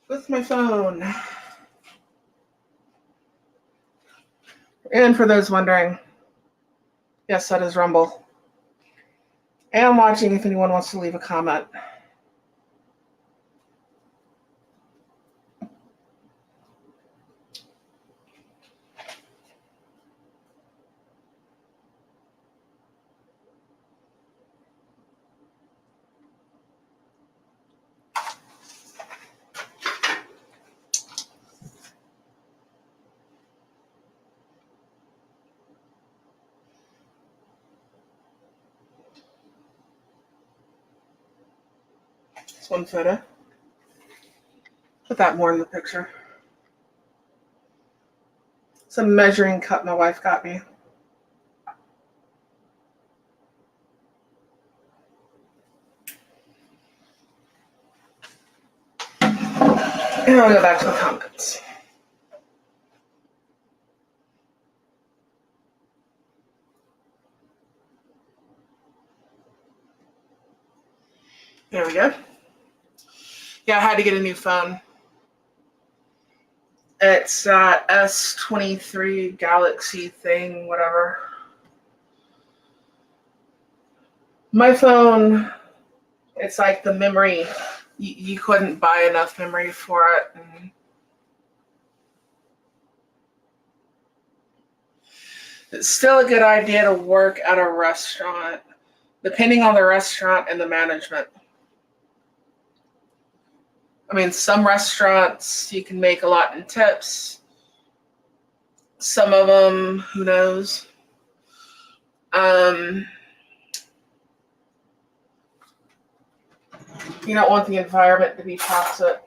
Speaker 1: With my phone. And for those wondering, yes, that is Rumble. And I'm watching if anyone wants to leave a comment. One photo. Put that more in the picture. It's a measuring cup my wife got me. And I'll go back to the comments. There we go. Yeah, I had to get a new phone. It's S23 Galaxy thing, whatever. My phone, it's like the memory, you couldn't buy enough memory for it. And it's still a good idea to work at a restaurant, depending on the restaurant and the management. I mean, some restaurants you can make a lot in tips. Some of them, who knows? You don't want the environment to be toxic.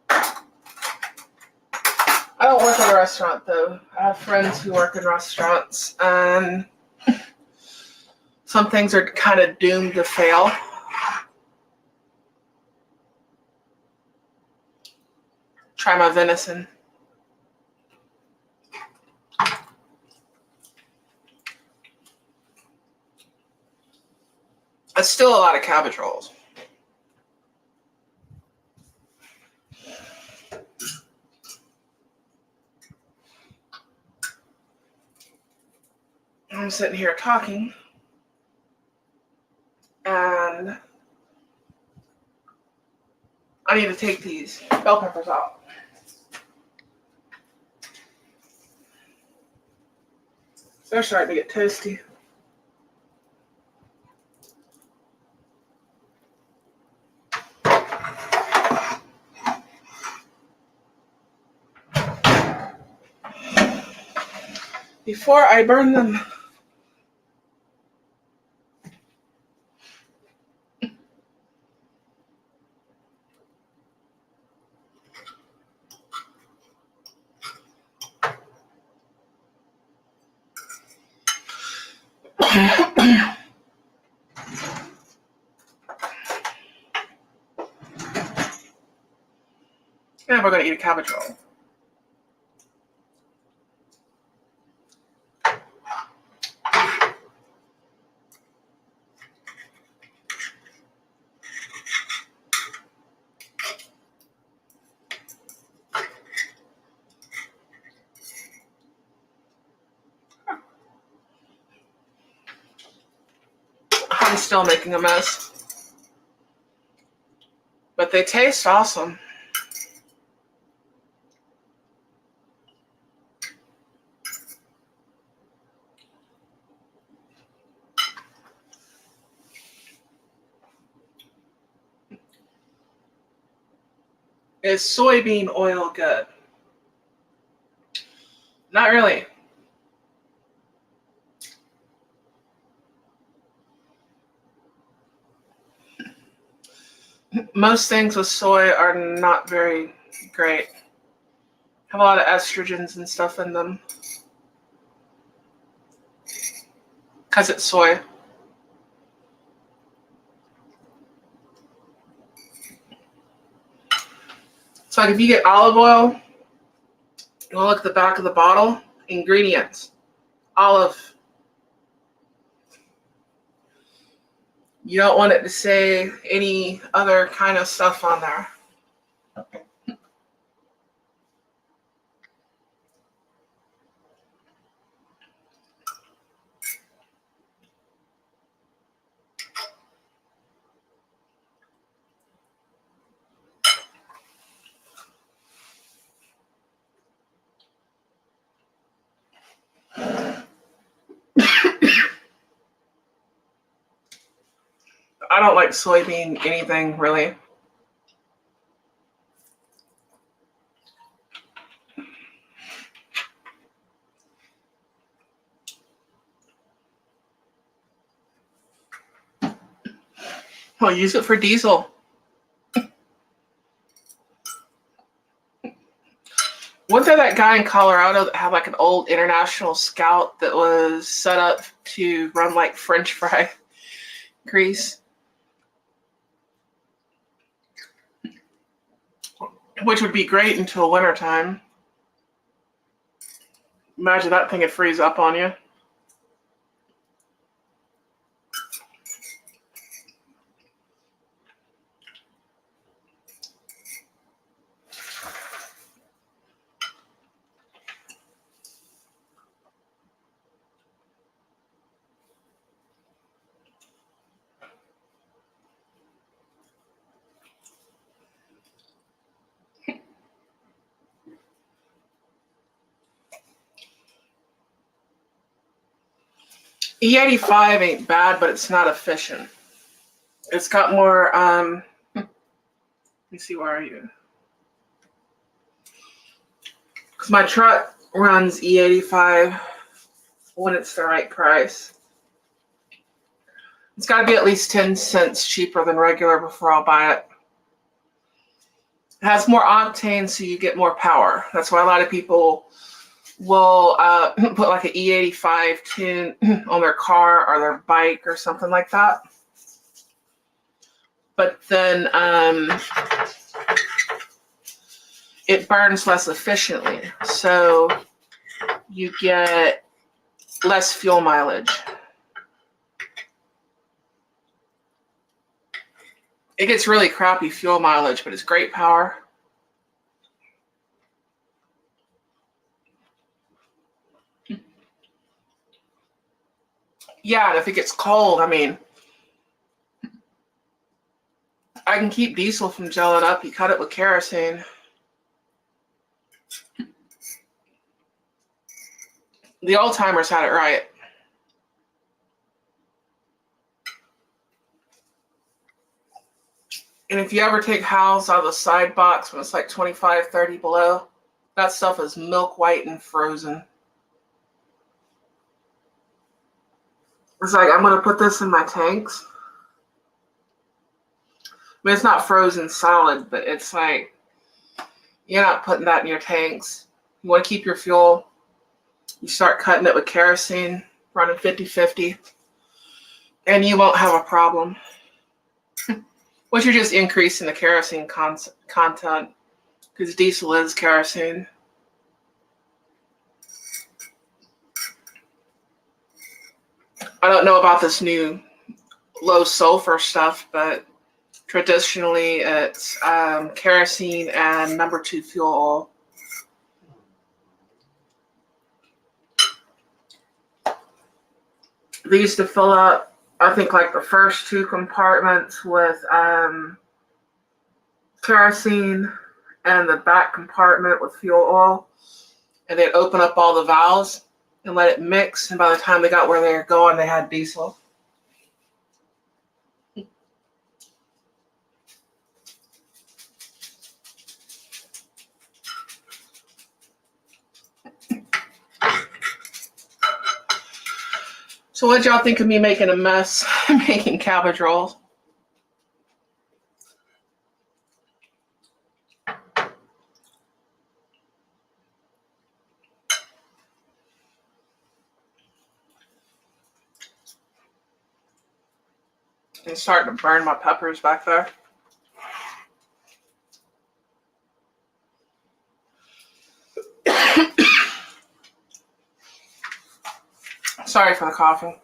Speaker 1: I don't work in a restaurant though. I have friends who work in restaurants, and some things are kind of doomed to fail. Try my venison. It's still a lot of cabbage rolls. I'm sitting here talking, and I need to take these bell peppers out. They're starting to get toasty. Before I burn them. And we're going to eat a cabbage roll. I'm still making a mess, but they taste awesome. Is soybean oil good? Not really. Most things with soy are not very great. Have a lot of estrogens and stuff in them. Because it's soy. So like if you get olive oil, you want to look at the back of the bottle. Ingredients. Olive. You don't want it to say any other kind of stuff on there. I don't like soybean anything really. I'll use it for diesel. Wasn't there that guy in Colorado that had like an old International Scout that was set up to run like French fry grease? Which would be great until wintertime. Imagine that thing would freeze up on you. E85 ain't bad, but it's not efficient. It's got more, let me see, where are you? Because my truck runs E85 when it's the right price. It's got to be at least 10 cents cheaper than regular before I'll buy it. It has more octane, so you get more power. That's why a lot of people will put like an E85 tune on their car or their bike or something like that. But then it burns less efficiently, so you get less fuel mileage. It gets really crappy fuel mileage, but it's great power. Yeah, and if it gets cold, I mean, I can keep diesel from gelling up. You cut it with kerosene. The old timers had it right. And if you ever take Hal's out of the side box when it's like 25, 30 below, that stuff is milk white and frozen. It's like, I'm going to put this in my tanks. I mean, it's not frozen solid, but it's like, you're not putting that in your tanks. You want to keep your fuel. You start cutting it with kerosene, running 50-50, and you won't have a problem. Which you're just increasing the kerosene content, because diesel is kerosene. I don't know about this new low sulfur stuff, but traditionally it's kerosene and number 2 fuel oil. They used to fill up, I think, like the first 2 compartments with kerosene and the back compartment with fuel oil. And they'd open up all the valves and let it mix. And by the time they got where they were going, they had diesel. So what y'all think of me making a mess, making cabbage rolls? I'm starting to burn my peppers back there. Sorry for the coughing.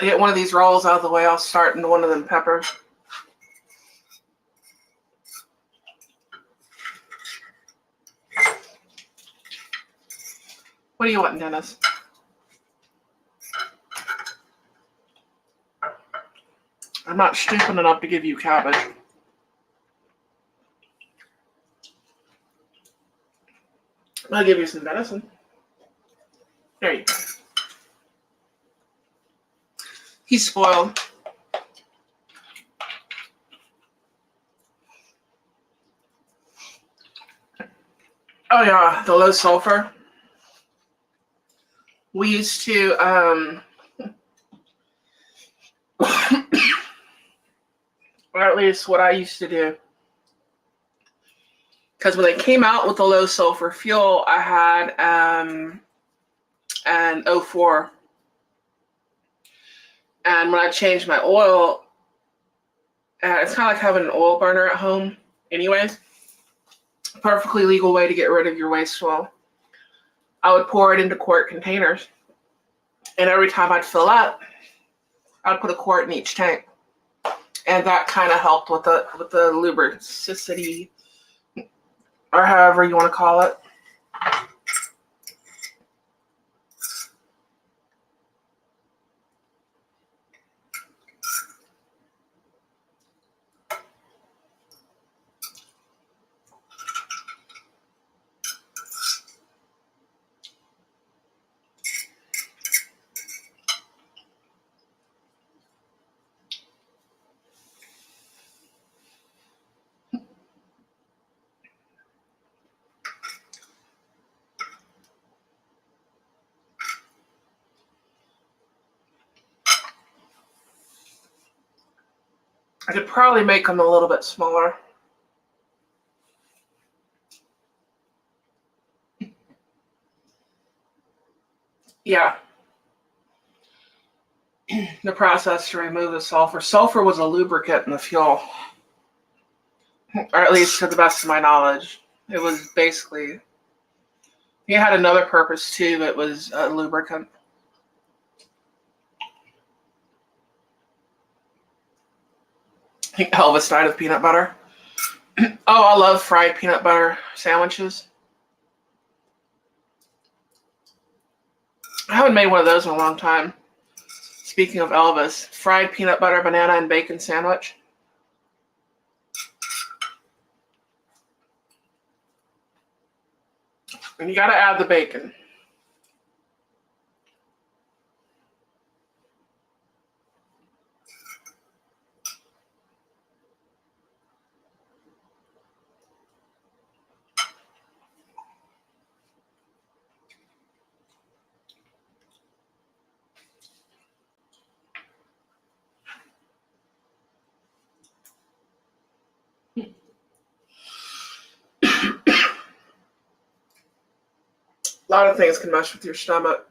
Speaker 1: I get one of these rolls out of the way, I'll start into one of them peppers. What do you want, Dennis? I'm not stupid enough to give you cabbage. I'll give you some venison. There you go. He's spoiled. Oh yeah, the low sulfur. We used to, or at least what I used to do, because when they came out with the low sulfur fuel, I had an 04. And when I changed my oil, it's kind of like having an oil burner at home anyways. Perfectly legal way to get rid of your waste oil. I would pour it into quart containers. And every time I'd fill up, I'd put a quart in each tank. And that kind of helped with the lubricity, or however you want to call it. I could probably make them a little bit smaller. Yeah. The process to remove the sulfur. Sulfur was a lubricant in the fuel, or at least to the best of my knowledge. It was basically, it had another purpose too. It was a lubricant. I think Elvis died of peanut butter. Oh, I love fried peanut butter sandwiches. I haven't made one of those in a long time. Speaking of Elvis, fried peanut butter, banana, and bacon sandwich. And you gotta add the bacon. A lot of things can mess with your stomach.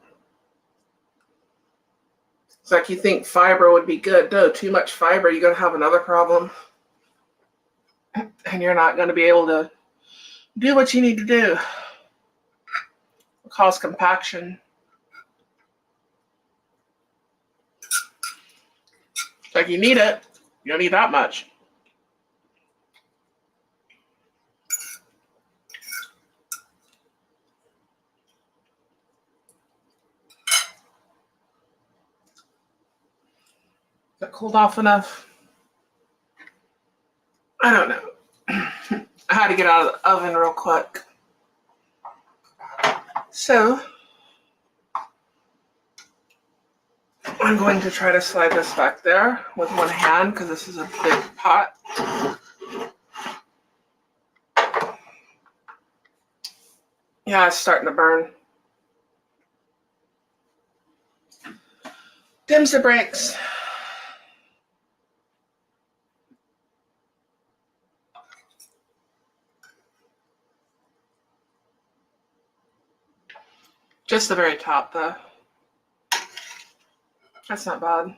Speaker 1: It's like you think fiber would be good. No, too much fiber, you're going to have another problem. And you're not going to be able to do what you need to do. It'll cause compaction. It's like you need it. You don't need that much. Is that cooled off enough? I don't know. I had to get out of the oven real quick. So, I'm going to try to slide this back there with one hand because this is a big pot. Yeah, it's starting to burn. Dims the brakes. Just the very top, though. That's not bad.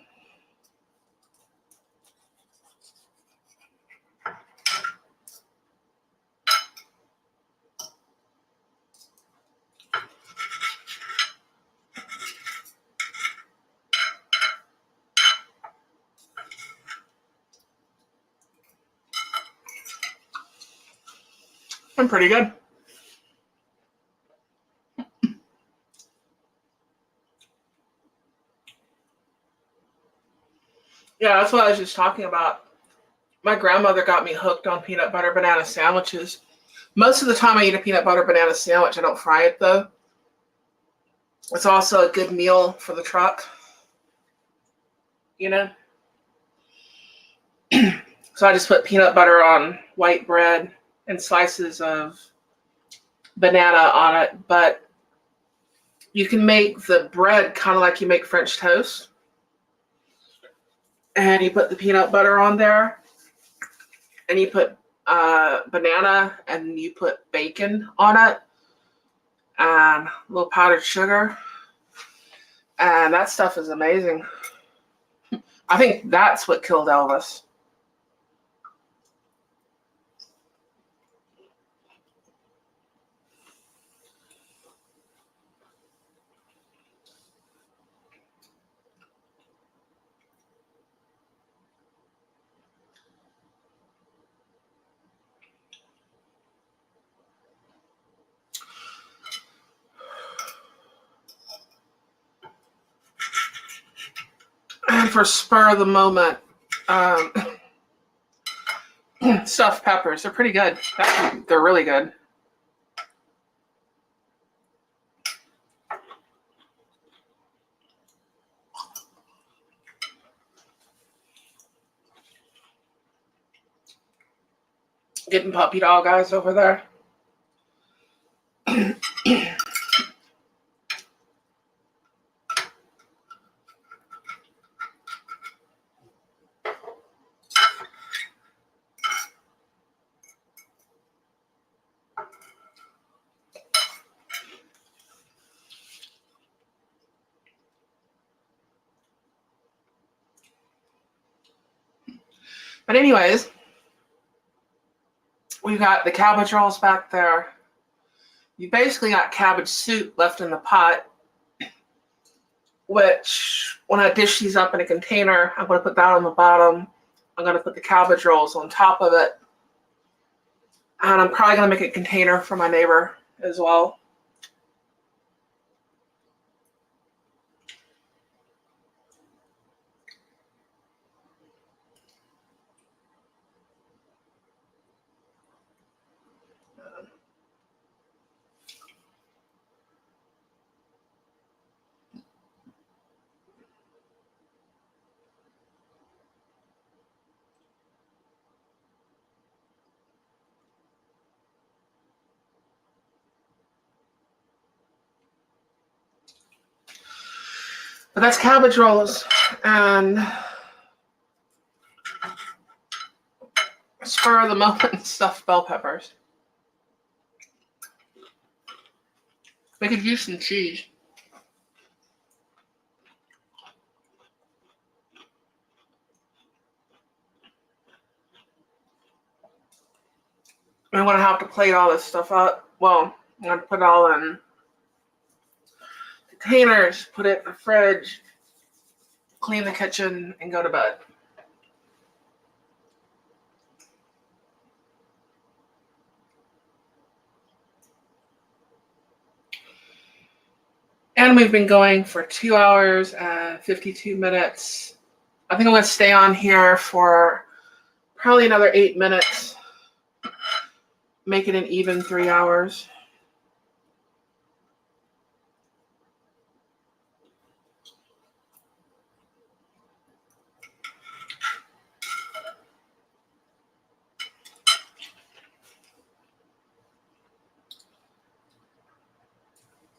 Speaker 1: I'm pretty good. Yeah, that's what I was just talking about. My grandmother got me hooked on peanut butter banana sandwiches. Most of the time I eat a peanut butter banana sandwich. I don't fry it, though. It's also a good meal for the truck. You know? So I just put peanut butter on white bread and slices of banana on it. But you can make the bread kind of like you make French toast. And you put the peanut butter on there. And you put banana and you put bacon on it. And a little powdered sugar. And that stuff is amazing. I think that's what killed Elvis. And for spur of the moment, stuffed peppers. They're pretty good. They're really good. Getting puppy dog eyes over there. But anyways, we've got the cabbage rolls back there. You basically got cabbage soup left in the pot, which when I dish these up in a container, I'm going to put that on the bottom. I'm going to put the cabbage rolls on top of it. And I'm probably going to make a container for my neighbor as well. But that's cabbage rolls. And spur of the moment, stuffed bell peppers. We could use some cheese. I'm going to have to plate all this stuff up. Well, I'm going to put it all in containers, put it in the fridge, clean the kitchen, and go to bed. And we've been going for 2 hours and 52 minutes. I think I'm going to stay on here for probably another 8 minutes. Make it an even 3 hours.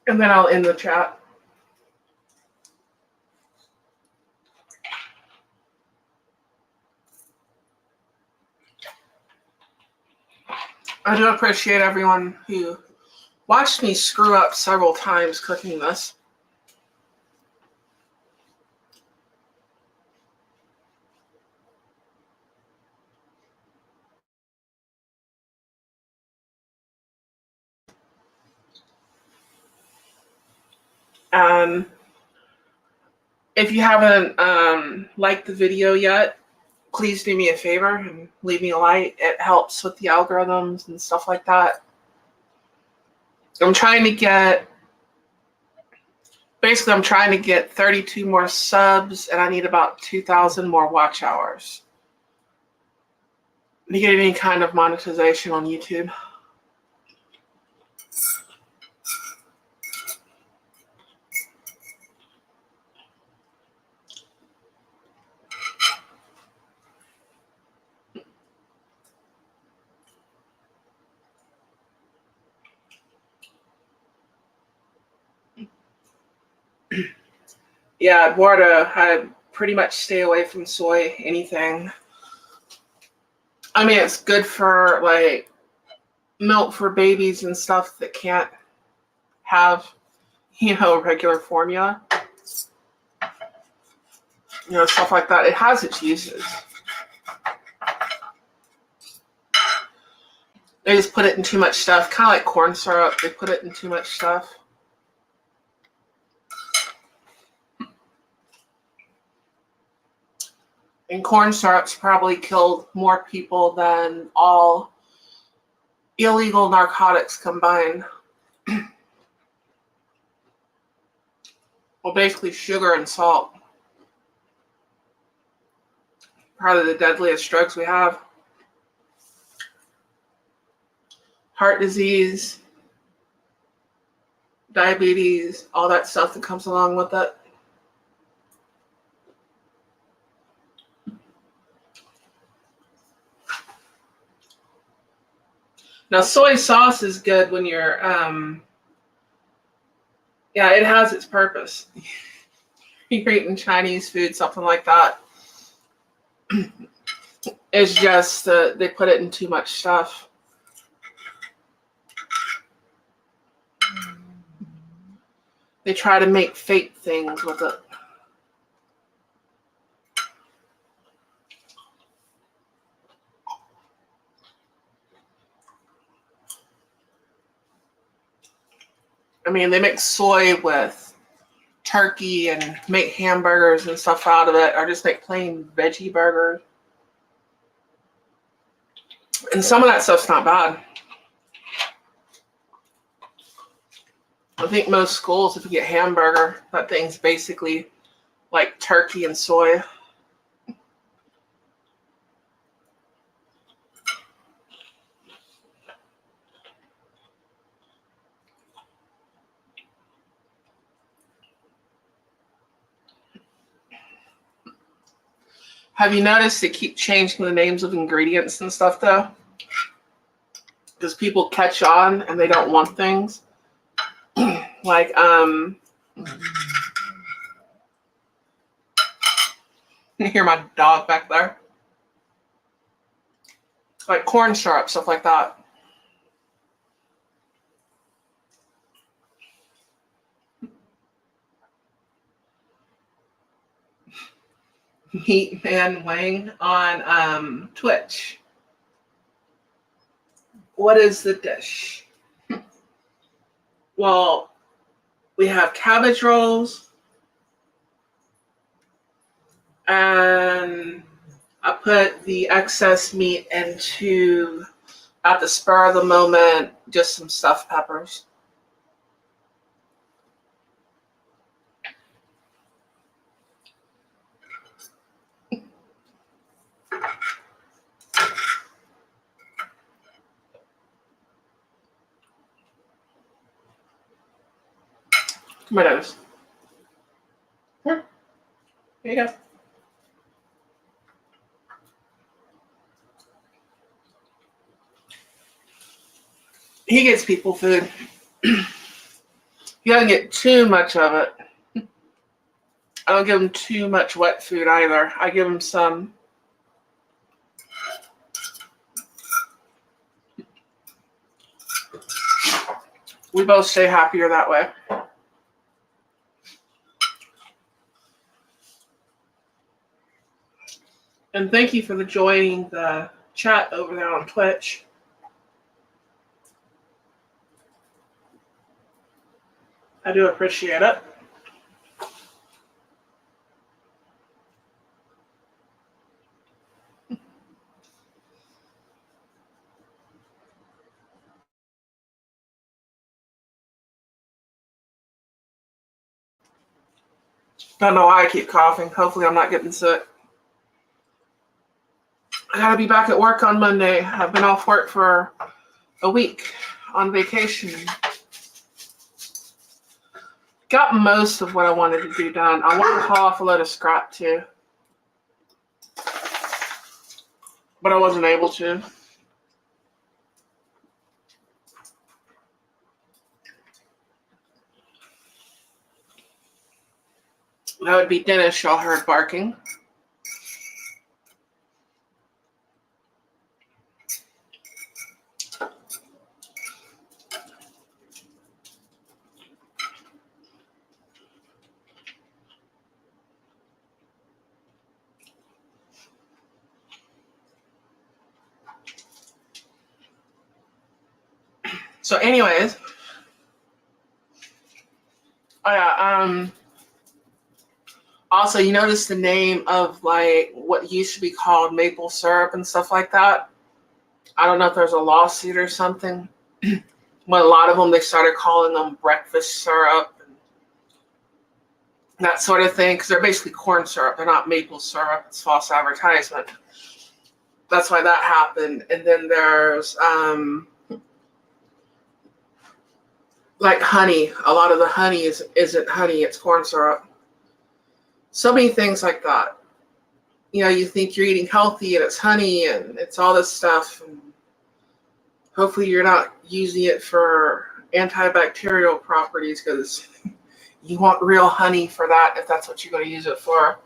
Speaker 1: And then I'll end the chat. I do appreciate everyone who watched me screw up several times cooking this. If you haven't liked the video yet, please do me a favor and leave me a like. It helps with the algorithms and stuff like that. I'm trying to get 32 more subs, and I need about 2,000 more watch hours to get any kind of monetization on YouTube. Yeah, Eduardo, I pretty much stay away from soy, anything. I mean, it's good for like milk for babies and stuff that can't have, regular formula. Stuff like that. It has its uses. They just put it in too much stuff, kind of like corn syrup. They put it in too much stuff. And corn syrup's probably killed more people than all illegal narcotics combined. Well, basically sugar and salt. Probably the deadliest drugs we have. Heart disease, diabetes, all that stuff that comes along with it. Now, soy sauce is good when you're, it has its purpose. You're eating Chinese food, something like that. It's just they put it in too much stuff. They try to make fake things with it. I mean, they make soy with turkey and make hamburgers and stuff out of it, or just make plain veggie burgers. And some of that stuff's not bad. I think most schools, if you get hamburger, that thing's basically like turkey and soy. Have you noticed they keep changing the names of ingredients and stuff though? Because people catch on and they don't want things. Like, you hear my dog back there? Like corn syrup, stuff like that. Meat Man Wang on Twitch. What is the dish? Well, we have cabbage rolls, and I put the excess meat into, at the spur of the moment, just some stuffed peppers. Tomatoes. Here you go. He gets people food. You don't get too much of it. I don't give him too much wet food either. I give him some. We both stay happier that way. And thank you for joining the chat over there on Twitch. I do appreciate it. Don't know why I keep coughing. Hopefully I'm not getting sick. I gotta be back at work on Monday. I've been off work for a week on vacation. Got most of what I wanted to do done. I want to haul off a load of scrap too, but I wasn't able to. That would be Dennis, y'all heard barking. So anyways, also you notice the name of like what used to be called maple syrup and stuff like that. I don't know if there's a lawsuit or something. But a lot of them, they started calling them breakfast syrup and that sort of thing, because they're basically corn syrup. They're not maple syrup. It's false advertisement. That's why that happened. And then there's like honey. A lot of the honey isn't honey, it's corn syrup. So many things like that. You know, you think you're eating healthy and it's honey and it's all this stuff. And hopefully you're not using it for antibacterial properties, because you want real honey for that if that's what you're going to use it for.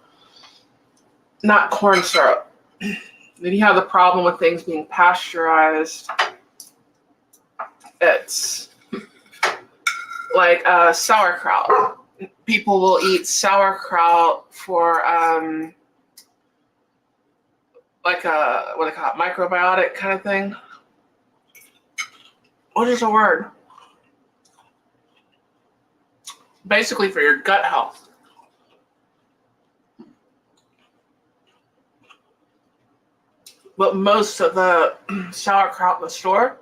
Speaker 1: Not corn syrup. Then you have the problem with things being pasteurized. It's like sauerkraut. People will eat sauerkraut for like a, what do they call it, microbiotic kind of thing. What is the word? basically for your gut health. But most of the sauerkraut in the store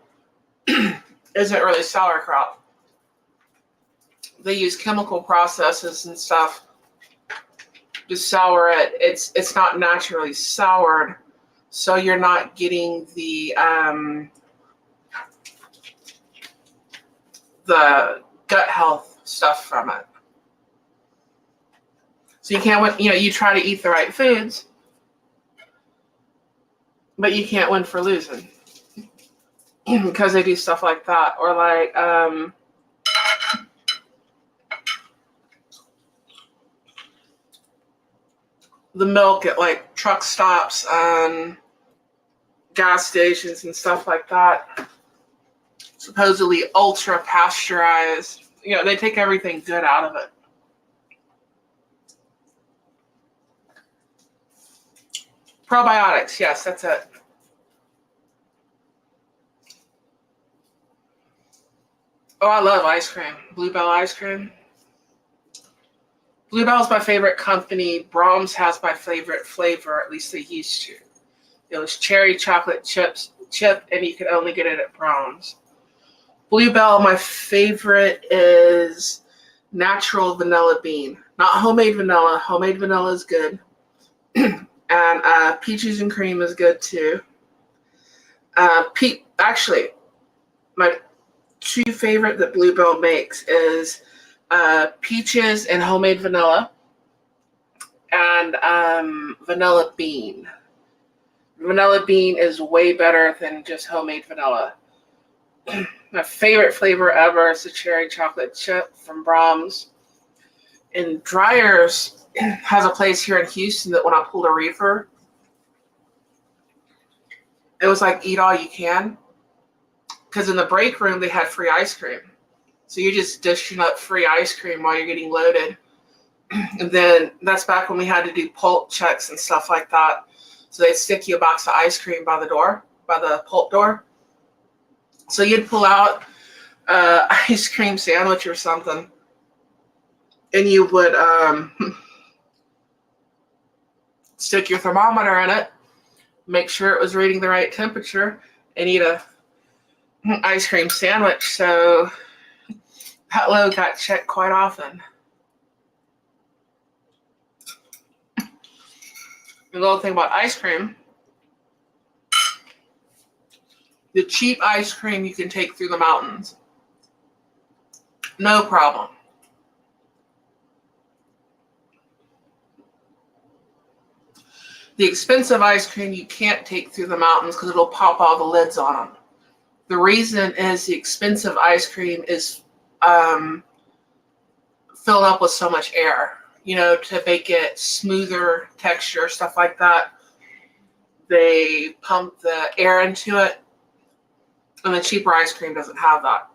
Speaker 1: isn't really sauerkraut. They use chemical processes and stuff to sour it. It's not naturally soured, so you're not getting the gut health stuff from it. So you can't win, you try to eat the right foods, but you can't win for losing because they do stuff like that. Or like the milk at like truck stops and gas stations and stuff like that, supposedly ultra pasteurized. They take everything good out of it. Probiotics, yes, that's it. Oh, I love ice cream. Bluebell ice cream. Bluebell is my favorite company. Brahms has my favorite flavor, at least they used to. It was cherry chocolate chip, and you could only get it at Brahms. Bluebell, my favorite is natural vanilla bean. Not homemade vanilla. Homemade vanilla is good. And peaches and cream is good too. Actually, my two favorite that Bluebell makes is peaches and homemade vanilla, and vanilla bean. Vanilla bean is way better than just homemade vanilla. My favorite flavor ever is the cherry chocolate chip from Brahms. And Dryers has a place here in Houston that when I pulled a reefer, it was like eat all you can. Because in the break room, they had free ice cream. So you're just dishing up free ice cream while you're getting loaded. And then that's back when we had to do pulp checks and stuff like that. So they'd stick you a box of ice cream by the pulp door. So you'd pull out an ice cream sandwich or something. And you would stick your thermometer in it, make sure it was reading the right temperature, and eat a ice cream sandwich. So that load got checked quite often. The little thing about ice cream, the cheap ice cream you can take through the mountains. No problem. The expensive ice cream you can't take through the mountains because it'll pop all the lids on them. The reason is the expensive ice cream is filled up with so much air, to make it smoother texture, stuff like that. They pump the air into it, and the cheaper ice cream doesn't have that.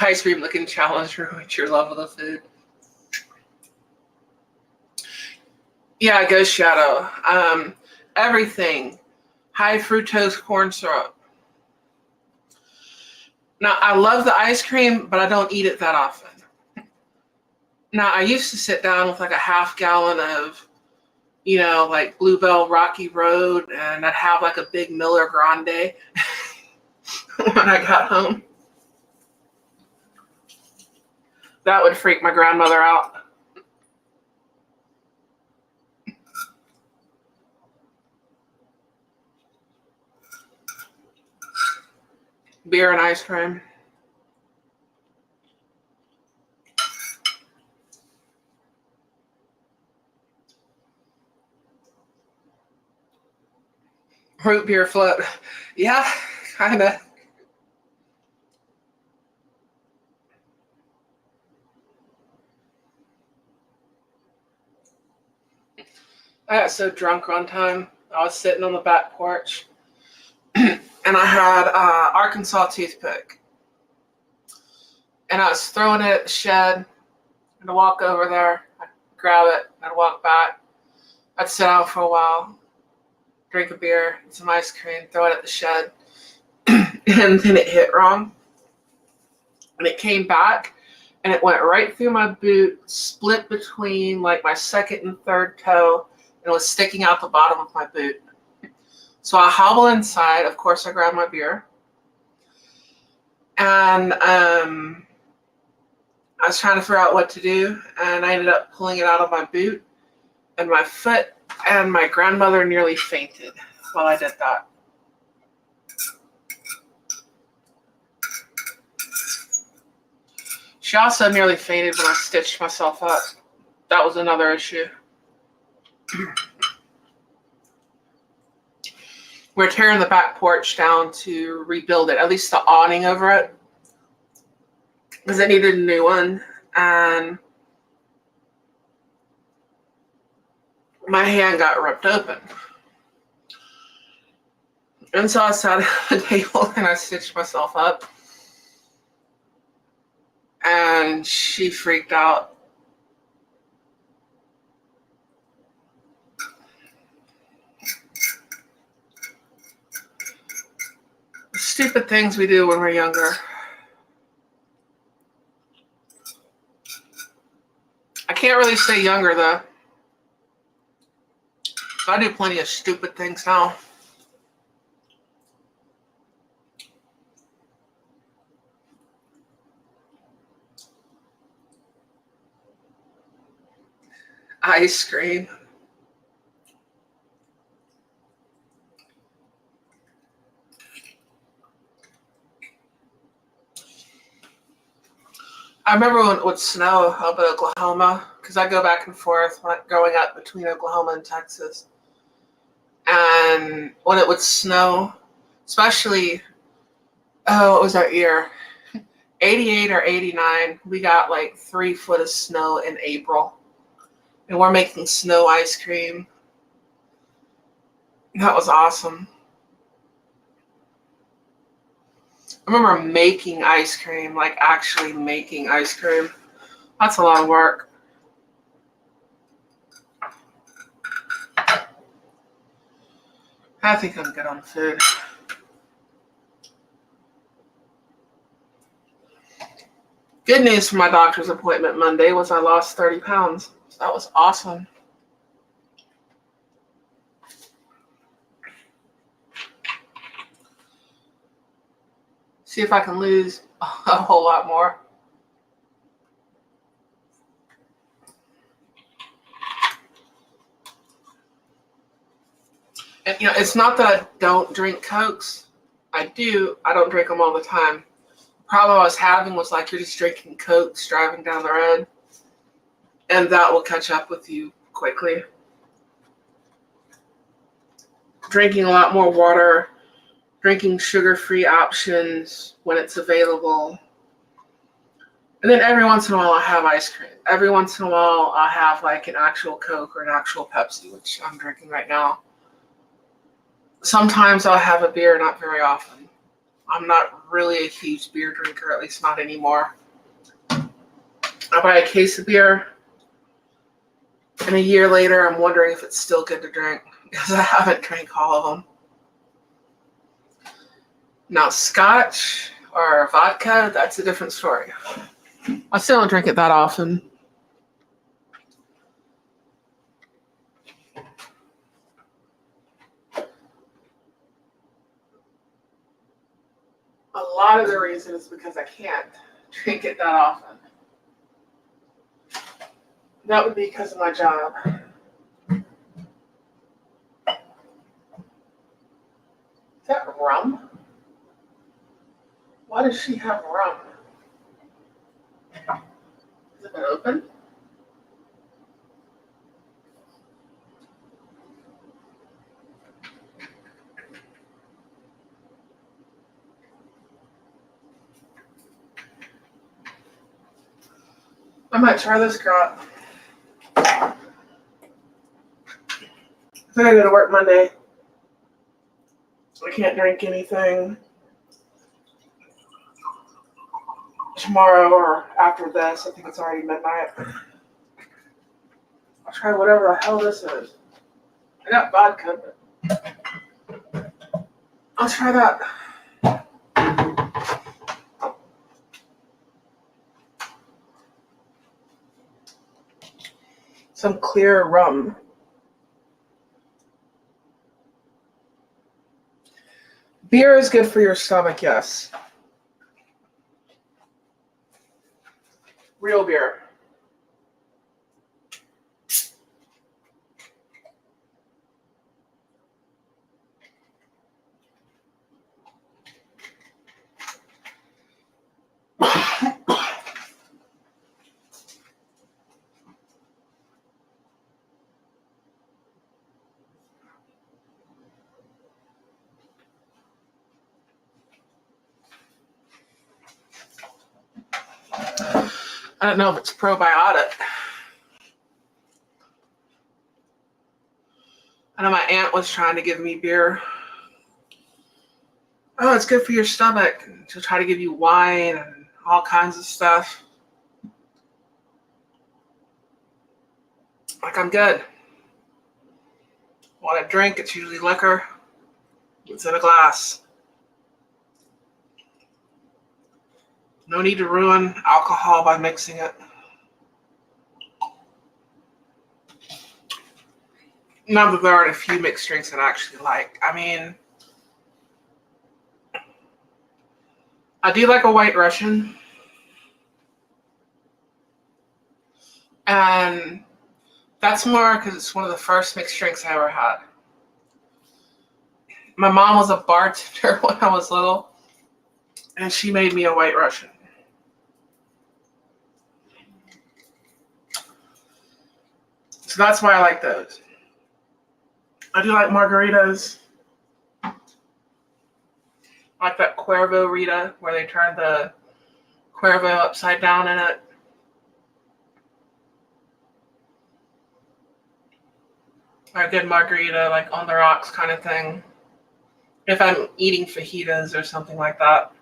Speaker 1: Ice cream looking challenge ruins your love of the food. Yeah, Ghost Shadow. Everything. High fructose corn syrup. Now, I love the ice cream, but I don't eat it that often. Now, I used to sit down with like a half gallon of, like Bluebell Rocky Road, and I'd have like a big Miller Grande when I got home. That would freak my grandmother out. Beer and ice cream. Root beer float. Yeah, kind of. I got so drunk one time. I was sitting on the back porch, and I had Arkansas toothpick. And I was throwing it at the shed. I'd walk over there, I'd grab it, I'd walk back. I'd sit out for a while, drink a beer, some ice cream, throw it at the shed. And then it hit wrong. and it came back and it went right through my boot, split between like my second and third toe, and was sticking out the bottom of my boot. So I hobble inside. Of course, I grab my beer. And I was trying to figure out what to do, and I ended up pulling it out of my boot and my foot, and my grandmother nearly fainted while I did that. She also nearly fainted when I stitched myself up. That was another issue. We're tearing the back porch down to rebuild it, at least the awning over it, because it needed a new one. And my hand got ripped open. And so I sat at the table and I stitched myself up. And she freaked out. Stupid things we do when we're younger. I can't really say younger though. So I do plenty of stupid things now. Ice cream. I remember when it would snow up in Oklahoma, because I go back and forth growing up between Oklahoma and Texas. And when it would snow, especially, what was that year? 88 or 89, we got like 3 foot of snow in April. And we're making snow ice cream. That was awesome. I remember making ice cream, like actually making ice cream. That's a lot of work. I think I'm good on food. Good news for my doctor's appointment Monday was I lost 30 pounds. So that was awesome. See if I can lose a whole lot more. And it's not that I don't drink Cokes. I do. I don't drink them all the time. The problem I was having was like you're just drinking Cokes driving down the road. And that will catch up with you quickly. Drinking a lot more water. Drinking sugar-free options when it's available. And then every once in a while I'll have ice cream. Every once in a while I'll have like an actual Coke or an actual Pepsi, which I'm drinking right now. Sometimes I'll have a beer, not very often. I'm not really a huge beer drinker, at least not anymore. I buy a case of beer, and a year later I'm wondering if it's still good to drink because I haven't drank all of them. Now, scotch or vodka, that's a different story. I still don't drink it that often. A lot of the reason is because I can't drink it that often. That would be because of my job. Is that rum? Why does she have rum? Has it been open? I might try this girl. I think I go to work Monday. I can't drink anything tomorrow or after this. I think it's already midnight. I'll try whatever the hell this is. I got vodka, but I'll try that. some clear rum. Beer is good for your stomach, yes. Real beer. I don't know if it's probiotic. I know my aunt was trying to give me beer. Oh, it's good for your stomach. She'll try to give you wine and all kinds of stuff. Like, I'm good. Want a drink, it's usually liquor. It's in a glass. No need to ruin alcohol by mixing it. Now that there are a few mixed drinks that I actually like. I mean, I do like a White Russian. And that's more because it's one of the first mixed drinks I ever had. My mom was a bartender when I was little, and she made me a White Russian. So that's why I like those. I do like margaritas. I like that Cuervo Rita, where they turn the Cuervo upside down in it. Or a good margarita, like on the rocks kind of thing. If I'm eating fajitas or something like that.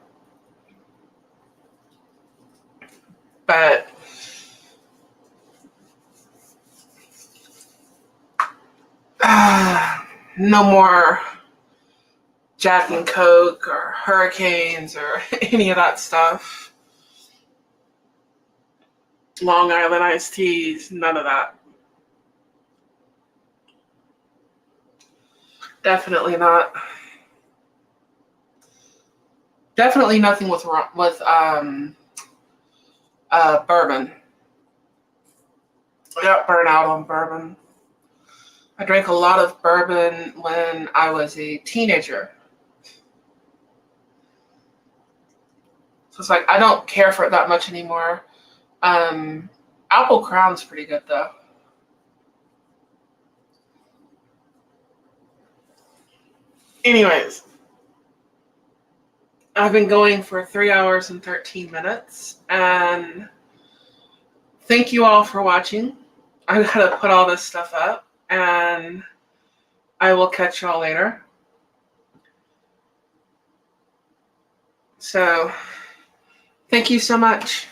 Speaker 1: But no more Jack and Coke or Hurricanes or any of that stuff. Long Island iced teas, none of that. Definitely not. Definitely nothing with bourbon. I got burnt out on bourbon. I drank a lot of bourbon when I was a teenager. So it's like I don't care for it that much anymore. Apple Crown's pretty good though. Anyways, I've been going for 3 hours and 13 minutes, and thank you all for watching. I gotta put all this stuff up, and I will catch y'all later. So, thank you so much.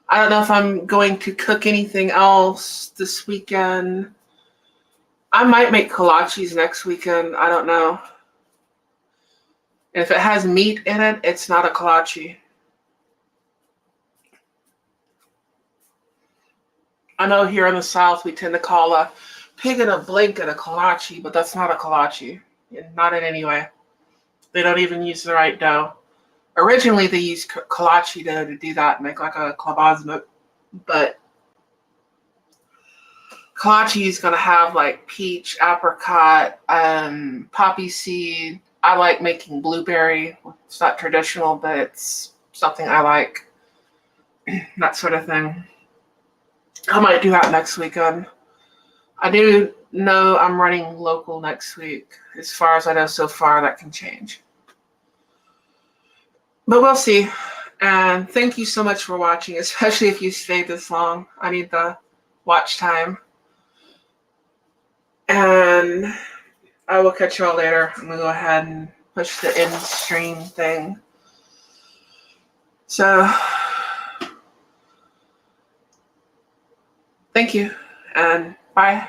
Speaker 1: I don't know if I'm going to cook anything else this weekend. I might make kolaches next weekend. I don't know. And if it has meat in it, it's not a kolache. I know here in the South we tend to call a pig in a blanket a kolache, but that's not a kolache. Not in any way. They don't even use the right dough. Originally, they used kolache dough to do that, make like a klobasma, but kolache is gonna have like peach, apricot, poppy seed. I like making blueberry. It's not traditional, but it's something I like. That sort of thing. I might do that next weekend. I do know I'm running local next week. As far as I know so far, that can change. But we'll see. And thank you so much for watching, especially if you stayed this long. I need the watch time. And I will catch you all later. I'm going to go ahead and push the end stream thing. So, thank you, and bye.